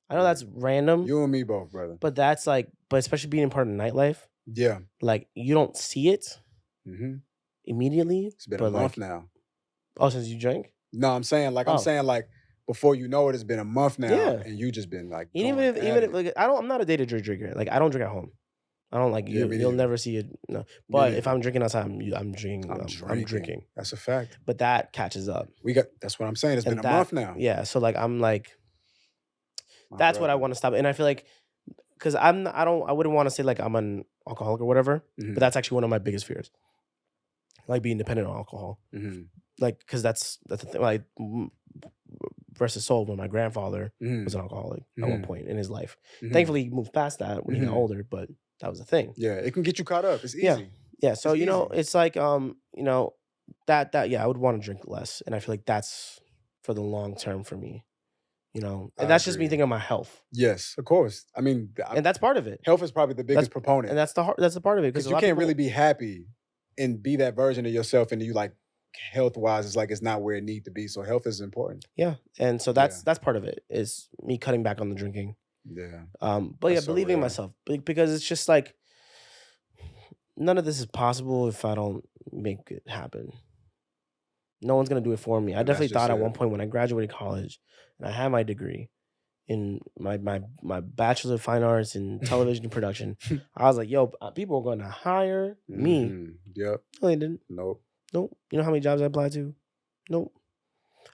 I know that's random. You and me both, brother. But that's like, but especially being part of the nightlife. Yeah. Like, you don't see it. Mm-hmm. immediately. It's been a But month like, now. oh, since you drank? No, I'm saying like Oh. before you know it, it's been a month now, Yeah. and you just been like And going even at if it. like I'm not a day to drink drinker. Like I don't drink at home. I don't like Yeah, me you'll neither. never see it. No. Me But if neither. I'm drinking outside, I'm drinking. I'm I'm drinking. drinking. That's a fact. But that catches up. That's what I'm saying. It's been And a month that now. yeah. So like I'm like My that's what I brother. want to stop. And I feel like because I wouldn't want to say like I'm an alcoholic or whatever. Mhm. But that's actually one of my biggest fears. Like being dependent on alcohol. Mhm. Like because that's the thing. Like versus soul when my grandfather Mhm. was an alcoholic at one Mhm. point in his life. Mhm. Thankfully, he moved past that when he got Mhm. older, but that was the thing. Yeah, it can get you caught up. It's Yeah. easy. Yeah. So, It's you know, easy. it's like, you know, that, yeah, I would want to drink less. And I feel like that's for the long term for me, you know, and I that's just me agree. thinking of my health. Yes, of course. I mean, And that's part of it. health is probably the biggest proponent. And that's the part of it. Because Because a you lot of can't people, really be happy and be that version of yourself, and you like health wise, it's like it's not where it need to be. So health is important. yeah. And so that's part of it is me cutting back on the drinking. Yeah. But yeah, That's so believing in real. myself because it's just like, none of this is possible if I don't make it happen. No one's gonna do it for me. I And that's definitely thought just at one it. point when I graduated college and I had my degree in my Bachelor of Fine Arts in television production, I was like, yo, people are gonna hire me. Mhm. Yep. No, they didn't. Nope. Nope. You know how many jobs I applied to? Nope.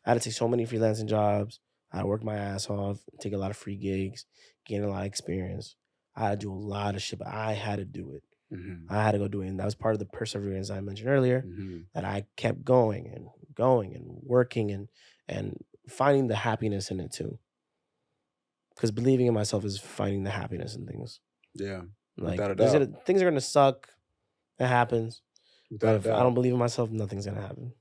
I had to take so many freelancing jobs. I had to work my ass off, take a lot of free gigs, gain a lot of experience. I had to do a lot of shit, but I had to do it. Mhm. I had to go do it. And that was part of the perseverance I mentioned earlier, Mhm. that I kept going and working and finding the happiness in it too. Because believing in myself is finding the happiness in things. Yeah. Like Without a doubt. things are gonna suck. It happens. Without But a if I doubt. don't believe in myself, nothing's gonna happen.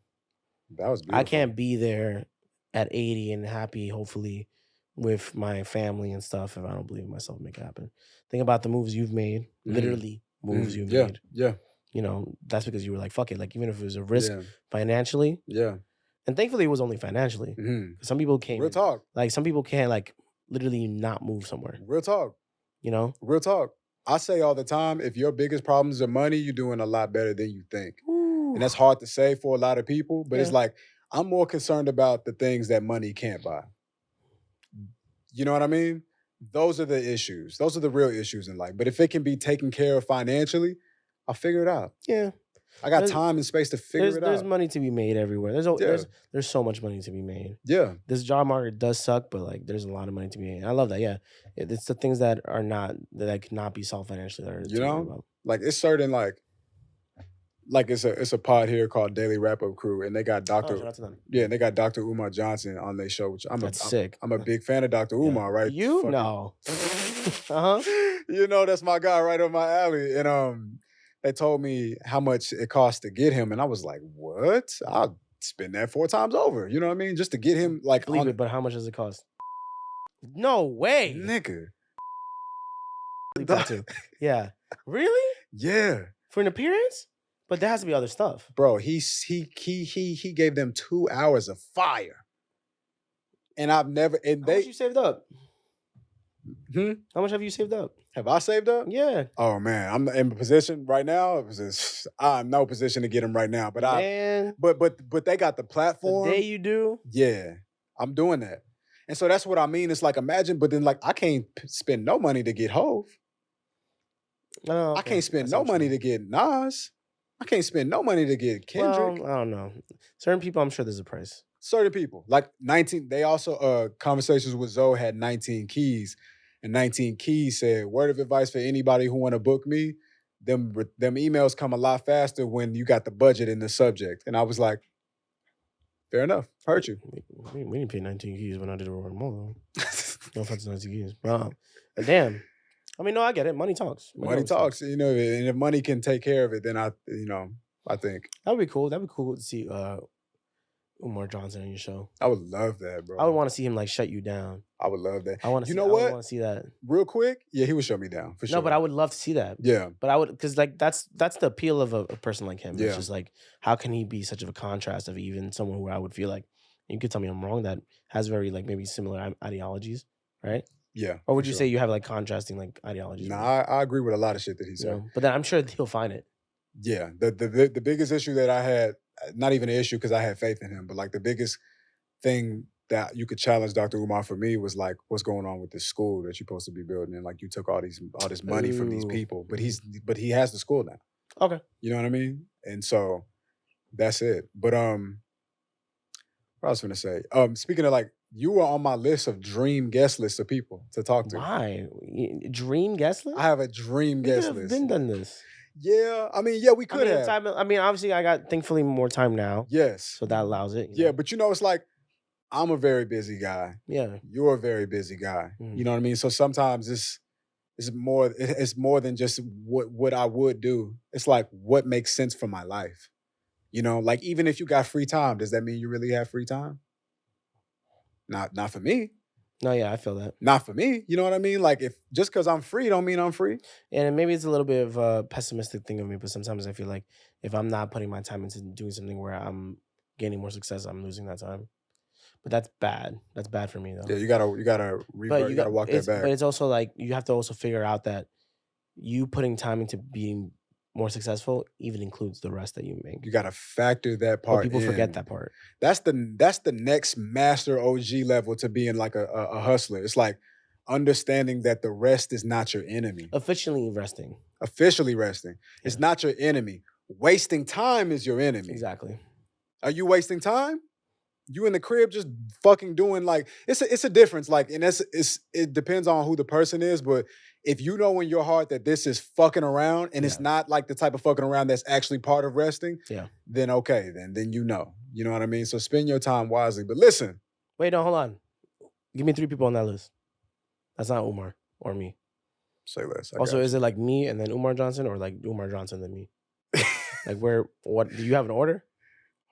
That was I beautiful. can't be there at 80 and happy, hopefully, with my family and stuff if I don't believe in myself and make it happen. Think about the moves you've made, Mhm. literally moves Mhm. you've Yeah. made. Yeah. You know, that's because you were like, fuck it. Like, even if it was a risk Yeah. financially, Yeah. and thankfully it was only financially. Mhm. Some people can't, Real talk. like, some people can't, like, literally not move somewhere, Real talk. you know? Real talk. I say all the time, if your biggest problems are money, you're doing a lot better than you think. And that's hard to say for a lot of people, but it's Yeah. like, I'm more concerned about the things that money can't buy. You know what I mean? Those are the issues. Those are the real issues in life. But if it can be taken care of financially, I'll figure it out. Yeah. I got There's- time and space to figure it There's out. money to be made everywhere. Yeah. There's so much money to be made. Yeah. This job market does suck, but like there's a lot of money to be made. I love that. Yeah, it's the things that are not that cannot be solved financially that are You to worry know? about. Like it's certain like it's a pod here called Daily Wrap Up Crew, and they got Oh, Dr. shout out to them. Yeah, and they got Dr. Umar Johnson on their show, which That's sick. I'm a big fan of Dr. Yeah. Umar, right? You Fucking- know, You know, that's my guy right up my alley. And they told me how much it costs to get him, and I was like, "What? I'll spend that 4 times over." You know what I mean? Just to get him like believe on it, but how much does it cost? No way. nigga. Believe that too. Yeah, really? Yeah, For an appearance? But there has to be other stuff. bro. He gave them 2 hours of fire, and I've never and How much they you saved up? Hmm? How much have you saved up? Have I saved up? Yeah, Oh man, I'm in a position right now. I'm no position to get him right now, but man. but they got the The platform. day you do, Yeah, I'm doing that. And so that's what I mean. It's like, imagine, but then like, I can't spend no money to get Hove. oh, I okay. can't spend see no what you money mean. to get Nas. I can't spend no money to get Kendrick. Well, I don't know. Certain people, I'm sure there's a price. Certain people, like 19, they also, Conversations with Zoe had 19 keys. And 19 keys said, word of advice for anybody who want to book me, them emails come a lot faster when you got the budget in the subject. And I was like, fair enough. Heard you. We didn't pay 19 keys when I did a Royal Mall. No offense to 19 keys. But damn. I mean, no, I get it. Money talks. Money always talks, you know, and if money can take care of it, then I think That would be cool. That'd be cool to see Umar Johnson on your show. I would love that, bro. I would want to see him like shut you down. I would love that. I want to. You see, know I what? want to see that. Real quick, yeah, he would shut me down for sure. No, but I would love to see that. Yeah, But I would, because like that's the appeal of a person like him. Yeah. It's just like, how can he be such of a contrast of even someone who I would feel like, you could tell me I'm wrong, that has very like maybe similar ideologies, right? yeah. Or would for you sure. say you have like contrasting like ideologies? Nah, I agree with a lot of shit that he You said. know? But then I'm sure he'll find it. Yeah, the biggest issue that I had, not even an issue because I had faith in him, but like the biggest thing that you could challenge Dr. Umar for me was like, what's going on with this school that you're supposed to be building? And like, you took all this money from these Ooh. people, but he has the school now. Okay. You know what I mean? And so that's it. But what I was gonna say, speaking of like, you were on my list of dream guest list of people to talk to. Why? Dream guest list? I have a dream We could guest have list. been done this. Yeah, I mean, yeah, we I could mean, have. obviously, I got thankfully more time now, Yes. so that allows it. Yeah, but it's like I'm a very busy guy. Yeah. You're a very busy guy. Mhm. You know what I mean? So sometimes it's more than just what I would do. It's like what makes sense for my life. You know, like even if you got free time, does that mean you really have free time? Not for me. No, yeah, I feel that. Not for me. You know what I mean? Like if just because I'm free don't mean I'm free. And maybe it's a little bit of a pessimistic thing of me, but sometimes I feel like if I'm not putting my time into doing something where I'm gaining more success, I'm losing that time. But that's bad. That's bad for me though. Yeah, you gotta revert, you gotta walk that back. But it's also like you have to also figure out that you putting time into being more successful even includes the rest that you make. You gotta factor that But part. people forget that part. That's the next master OG level to being like a hustler. It's like understanding that the rest is not your enemy. Officially resting. Officially resting. It's not your enemy. Wasting time is your enemy. Exactly. Are you wasting time? You in the crib just fucking doing like it's a difference. Like, and it depends on who the person is, but if you know in your heart that this is fucking around and it's not like the type of fucking around that's actually part of resting, then okay, then you know. You know what I mean? So spend your time wisely. But listen. Wait, no, hold on. Give me 3 people on that list. That's not Umar or me. Say less. Also, is it like me and then Umar Johnson or like Umar Johnson then me? Like what do you have an order?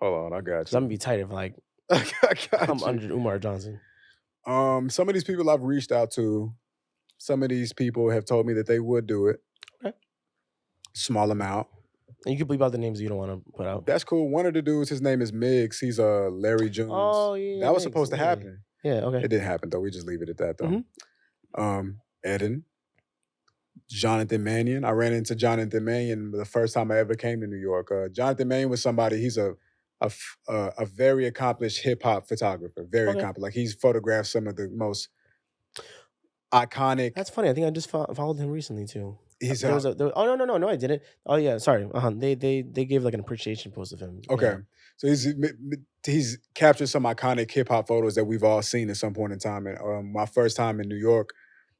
Hold on, I got you. Because I'm gonna be tight if like I'm under Umar Johnson. Some of these people I've reached out to, some of these people have told me that they would do it. Okay. Small amount. And you can bleep out the names you don't want to put out. That's cool. One of the dudes, his name is Miggs. He's Larry Jones. Oh, yeah. That was supposed to happen. Yeah, okay. It didn't happen though. We just leave it at that though. Eddin. Jonathan Mannion. I ran into Jonathan Mannion the first time I ever came to New York. Jonathan Mannion was somebody, he's a very accomplished hip hop photographer. Very accomplished. Like he's photographed some of the most iconic. That's funny. I think I just followed him recently too. He's oh no, I didn't. Oh yeah, sorry. They gave like an appreciation post of him. Okay, yeah. So he's captured some iconic hip hop photos that we've all seen at some point in time. And my first time in New York,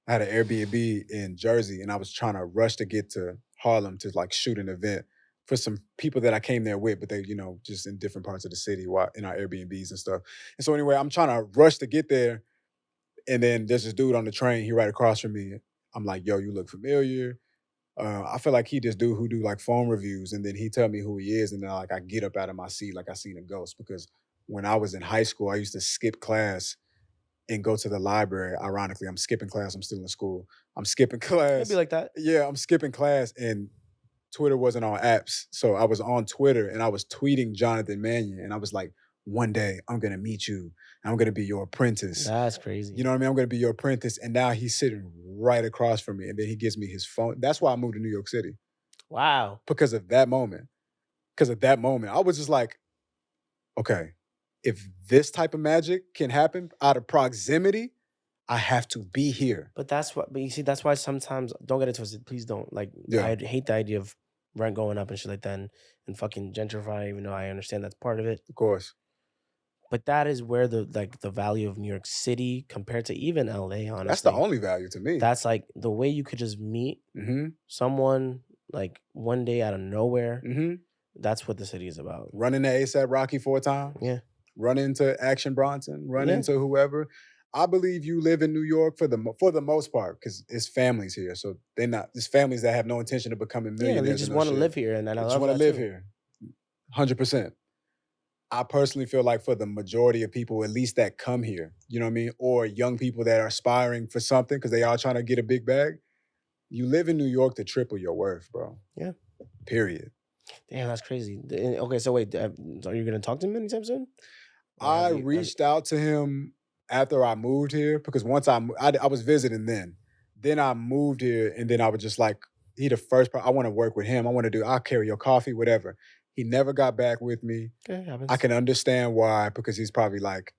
I had an Airbnb in Jersey, and I was trying to rush to get to Harlem to like shoot an event for some people that I came there with, but they, just in different parts of the city while in our Airbnbs and stuff. And so anyway, I'm trying to rush to get there. And then there's this dude on the train, he right across from me. I'm like, yo, you look familiar. I feel like he this dude who do like phone reviews, and then he tell me who he is, and then like I get up out of my seat like I seen a ghost. Because when I was in high school, I used to skip class and go to the library. Ironically, I'm skipping class. I'm still in school. I'm skipping class. It'd be like that. Yeah, I'm skipping class, and Twitter wasn't on apps. So I was on Twitter, and I was tweeting Jonathan Mannion, and I was like, one day I'm going to meet you. And I'm going to be your apprentice. That's crazy. You know what I mean? I'm going to be your apprentice. And now he's sitting right across from me. And then he gives me his phone. That's why I moved to New York City. Wow. Because of that moment. I was just like, okay, if this type of magic can happen out of proximity, I have to be here. But you see, that's why sometimes, don't get it twisted. Please don't. Like, I hate the idea of rent going up and shit like that and fucking gentrifying, even though I understand that's part of it. Of course. But that is where the value of New York City compared to even LA, honestly. That's the only value to me. That's like the way you could just meet someone like one day out of nowhere. That's what the city is about. Run into A$AP Rocky 4 times. Yeah. Run into Action Bronson. Run into whoever. I believe you live in New York for the most part because it's families here. So they're not. It's families that have no intention of becoming millionaires. Yeah, they just want to live here, and I just want to live here. 100%. I personally feel like for the majority of people, at least that come here, you know what I mean? Or young people that are aspiring for something because they are trying to get a big bag. You live in New York to triple your worth, bro. Yeah. Period. Damn, that's crazy. Okay, so wait, are you going to talk to him anytime soon? I reached out to him after I moved here because once I was visiting then. Then I moved here and then I was just like, he the first I want to work with him. I'll carry your coffee, whatever. He never got back with me. Okay, I happens. can understand why, because he's probably like,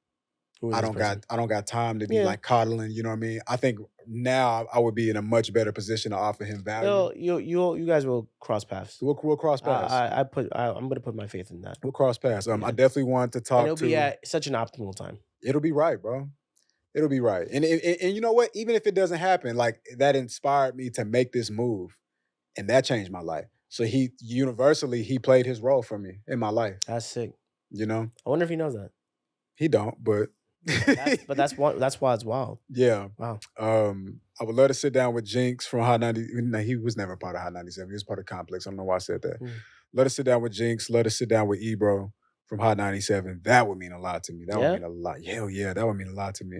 Who is this person? I don't got time to be Yeah. like coddling, you know what I mean? I think now I would be in a much better position to offer him value. You guys will cross paths. We'll cross paths. I'm gonna put my faith in that. We'll cross paths. I Yeah. definitely want to And talk it'll to. be at such an optimal time. It'll be right, bro. It'll be right. And you know what? Even if it doesn't happen, like that inspired me to make this move, and that changed my life. So he played his role for me in my life. That's sick. You know, I wonder if he knows that. he don't, but that's why it's wild. Yeah. Wow. I would love to sit down with Jinx from Hot 90. No, he was never part of Hot 97. He was part of Complex. I don't know why I said that. Let us sit down with Jinx. Let us sit down with Ebro from Hot 97. That would mean a lot to me. That would mean a lot. Hell yeah, that would mean a lot to me.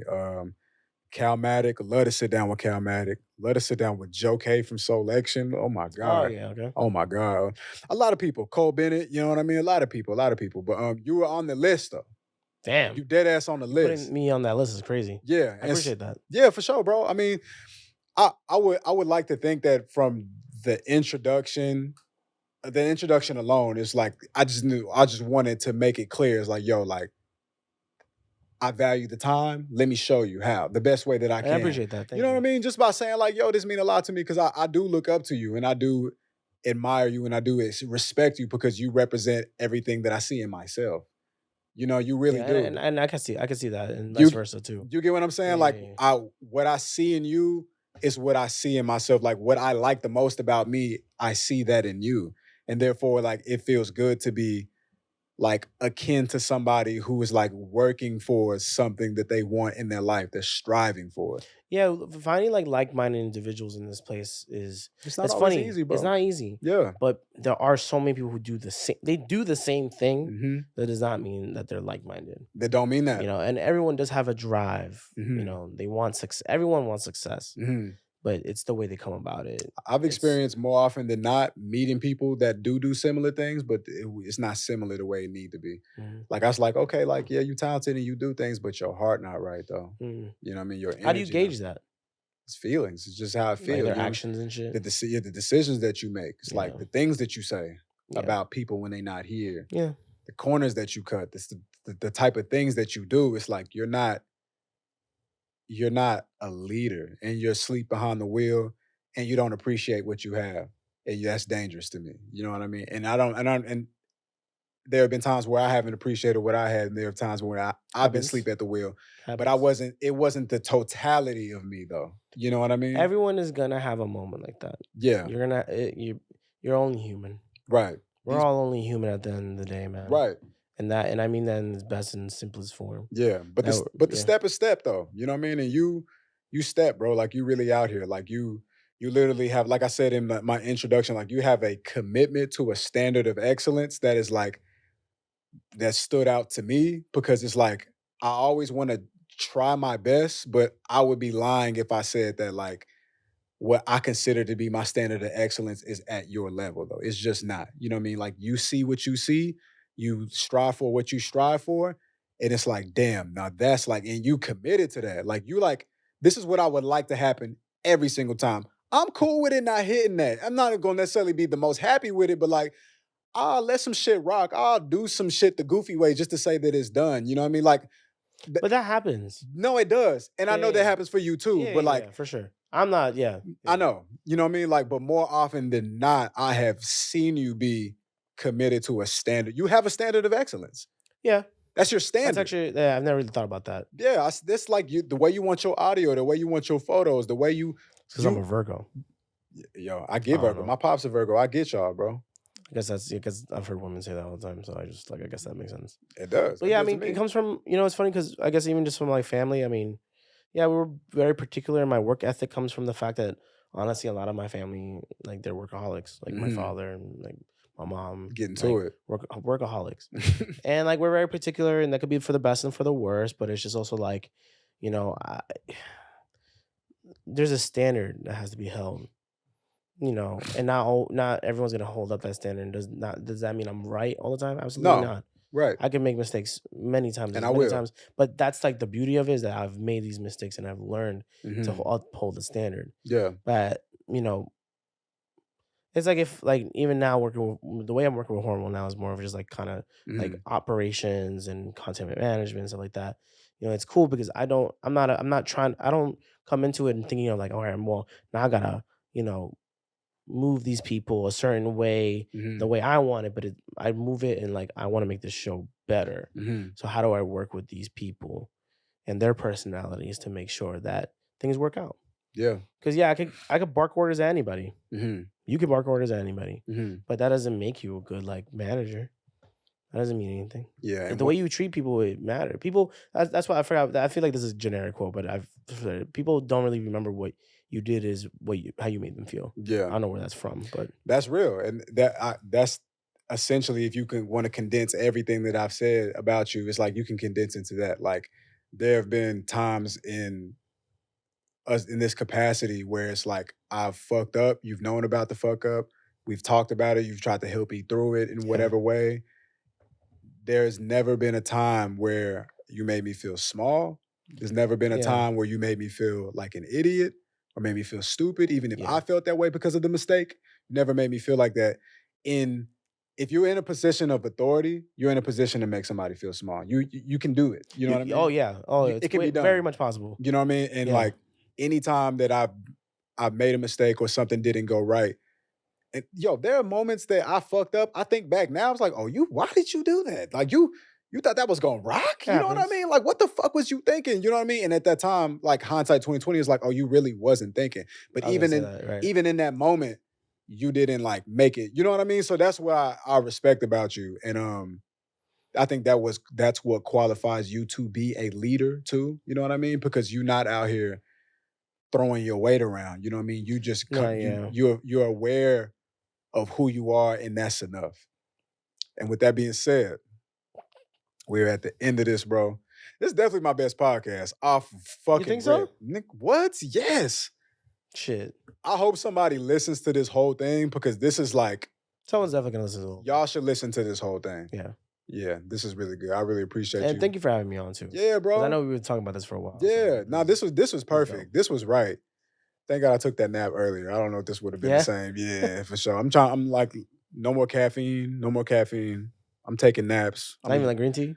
Calmatic. Love to sit down with Calmatic. Let us sit down with Joe K from Solection. Oh my God. Oh yeah, okay. Oh my God. A lot of people. Cole Bennett, you know what I mean? A lot of people. But you were on the list though. Damn. You dead ass on the list. Putting me on that list is crazy. Yeah. I appreciate that. Yeah, for sure, bro. I mean, I would like to think that from the introduction alone, it's like I just wanted to make it clear. It's like, yo, like I value the time. Let me show you how. The best way that I can. I appreciate that. Thank you know what I mean? Just by saying like, yo, this mean a lot to me because I do look up to you and I do admire you and I do respect you because you represent everything that I see in myself. You know, you really do. And I can see that and vice versa too. You get what I'm saying? What I see in you is what I see in myself. Like what I like the most about me, I see that in you. And therefore, like it feels good to be like akin to somebody who is like working for something that they want in their life. They're striving for it. Yeah, finding like-minded individuals in this place is it's funny. Easy, bro. It's not easy. Yeah. But there are so many people who do the same. They do the same thing. Mm-hmm. That does not mean that they're like-minded. That don't mean that. You know, and everyone does have a drive. Mm-hmm. You know, they want success. Everyone wants success. Mm-hmm. But it's the way they come about it. I've experienced more often than not meeting people that do similar things, but it's not similar the way it need to be. Mm-hmm. Like I was like, okay, like yeah, you talented and you do things, but your heart not right though. Mm-hmm. You know what I mean? Your energy, how do you gauge that? It's feelings. It's just how I feel. Like their actions and shit. The decisions that you make. It's like the things that you say about people when they're not here. Yeah. The corners that you cut. The type of things that you do. It's like you're not a leader and you're asleep behind the wheel and you don't appreciate what you have. And that's dangerous to me. You know what I mean? And there have been times where I haven't appreciated what I had, and there are times where I've been asleep at the wheel. But it wasn't the totality of me though. You know what I mean? Everyone is gonna have a moment like that. Yeah. You're only human. Right. We're all only human at the end of the day, man. Right. And I mean that in its best and simplest form. Yeah. But the step is step though. You know what I mean? And you step, bro. Like you really out here. Like you literally have, like I said in my introduction, like you have a commitment to a standard of excellence that is like, that stood out to me because it's like, I always want to try my best, but I would be lying if I said that like what I consider to be my standard of excellence is at your level though. It's just not, you know what I mean? Like you see what you see, you strive for what you strive for. And it's like, damn, now that's like, and you committed to that. Like you like, this is what I would like to happen every single time. I'm cool with it not hitting that. I'm not going to necessarily be the most happy with it, but like, I'll let some shit rock. I'll do some shit the goofy way just to say that it's done. You know what I mean? Like, but that happens. No, it does. And I know that happens for you too. But like, for sure. I'm not, I know. You know what I mean? Like, but more often than not, I have seen you be committed to a standard. You have a standard of excellence. Yeah. That's your standard. That's actually, I've never really thought about that. Yeah, that's like the way you want your audio, the way you want your photos, the way you. Because I'm a Virgo. Yo, I get Virgo. My pop's a Virgo. I get y'all, bro. I guess that's because I've heard women say that all the time. So I just like, I guess that makes sense. It does. But yeah, I mean, it comes from, it's funny because I guess even just from my family, I mean, yeah, we were very particular. My work ethic comes from the fact that honestly, a lot of my family, like they're workaholics, like my father and like my mom. Getting to it. Workaholics. And like, we're very particular, and that could be for the best and for the worst, but it's just also like, there's a standard that has to be held. And not everyone's gonna hold up that standard. Does that mean I'm right all the time? Absolutely not. Right. I can make mistakes many times, and I will. Times, but that's like the beauty of it is that I've made these mistakes and I've learned to uphold the standard. Yeah. But It's like if like even now working with the way I'm working with Hormone now is more of just like kind of like Mhm. operations and content management and stuff like that. It's cool because I'm not trying I don't come into it and thinking of like, all right, well, now I gotta, you know, move these people a certain way, the Mhm. way I want it, but I move it and like I want to make this show better. Mhm. So how do I work with these people and their personalities to make sure that things work out? Yeah. Because yeah, I could bark orders at anybody. Mhm. You can bark orders at anybody, Mhm. but that doesn't make you a good like manager. That doesn't mean anything. Yeah, and The way you treat people it matter. People that's why I forgot. I feel like this is a generic quote, but people don't really remember what you did is how you made them feel. I yeah. don't know where that's from, but That's real, and that's essentially if you can wanna condense everything that I've said about you, it's like you can condense into that, like, there have been times in us in this capacity where it's like, I've fucked up, you've known about the fuck up, we've talked about it, you've tried to help me through it in yeah, whatever way. There's never been a time where you made me feel small. There's never been a yeah, time where you made me feel like an idiot or made me feel stupid, even if yeah. I felt that way because of the mistake. Never made me feel like that. In If you're in a position of authority, you're in a position to make somebody feel small. You can do it. You know what I Oh mean? yeah, oh It it's can be very done. much possible. You know what I mean? And Yeah, like anytime that I've made a mistake or something didn't go right, and yo, there are moments that I fucked up. I think back now, I was like, oh, why did you do that? Like you thought that was gonna rock? it You know what I happens. mean? Like, what the fuck was you thinking? You know what I mean? And at that time, like hindsight 2020 is like, oh, you really wasn't thinking. But I was gonna say that right. even in that moment, you didn't like make it. You know what I mean? So that's what I respect about you. And I think that's what qualifies you to be a leader too. You know what I mean? Because you're not out here throwing your weight around. You know what I mean? You just No, yeah. you're aware of who you are, and that's enough. And with that being said, we're at the end of this, bro. This is definitely my best podcast. Off You fucking think so? rip. Nick, what? Yes. Shit, I hope somebody listens to this whole thing because this is like, someone's definitely gonna listen to a little bit. y'all should listen to this whole thing. Yeah, Yeah, this is really good. I really appreciate and you. thank you for having me on too. Yeah, Because I bro. know we were talking about this for a while. Yeah. So No, this was this is dope. perfect. This was right. Thank God I took that nap earlier. I don't know if this would have been the Yeah, same. Yeah, for sure. I'm like, no more caffeine, no more caffeine. I'm taking naps. not even like green tea.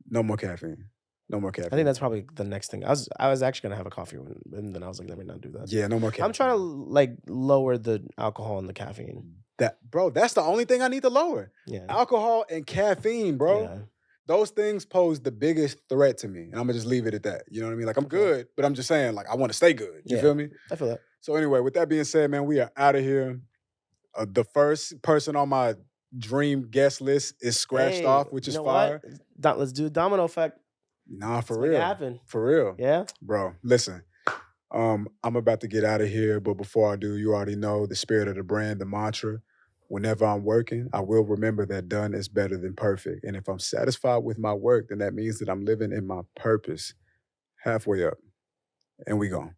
No more caffeine. No more I think caffeine. that's probably the next thing. I was actually gonna have a coffee and then I was like, let me not do that. Yeah, no more I'm trying to caffeine. like lower the alcohol and the caffeine. That's the only thing I need to lower. Yeah, Alcohol and caffeine, bro. yeah. Those things pose the biggest threat to me. And I'm gonna just leave it at that. You know what I mean? Like I'm I feel that. good, but I'm just saying, like, I want to stay good. You Yeah, feel me? I feel that. So anyway, with that being said, man, we are out of here. The first person on my dream guest list is scratched Hey, off, which you is know what? fire. Let's do a domino effect. Nah, Let's for make it real. happen. For real. Yeah. Bro, listen. I'm about to get out of here, but before I do, you already know the spirit of the brand, the mantra. Whenever I'm working, I will remember that done is better than perfect. And if I'm satisfied with my work, then that means that I'm living in my purpose. Halfway up, and we gone.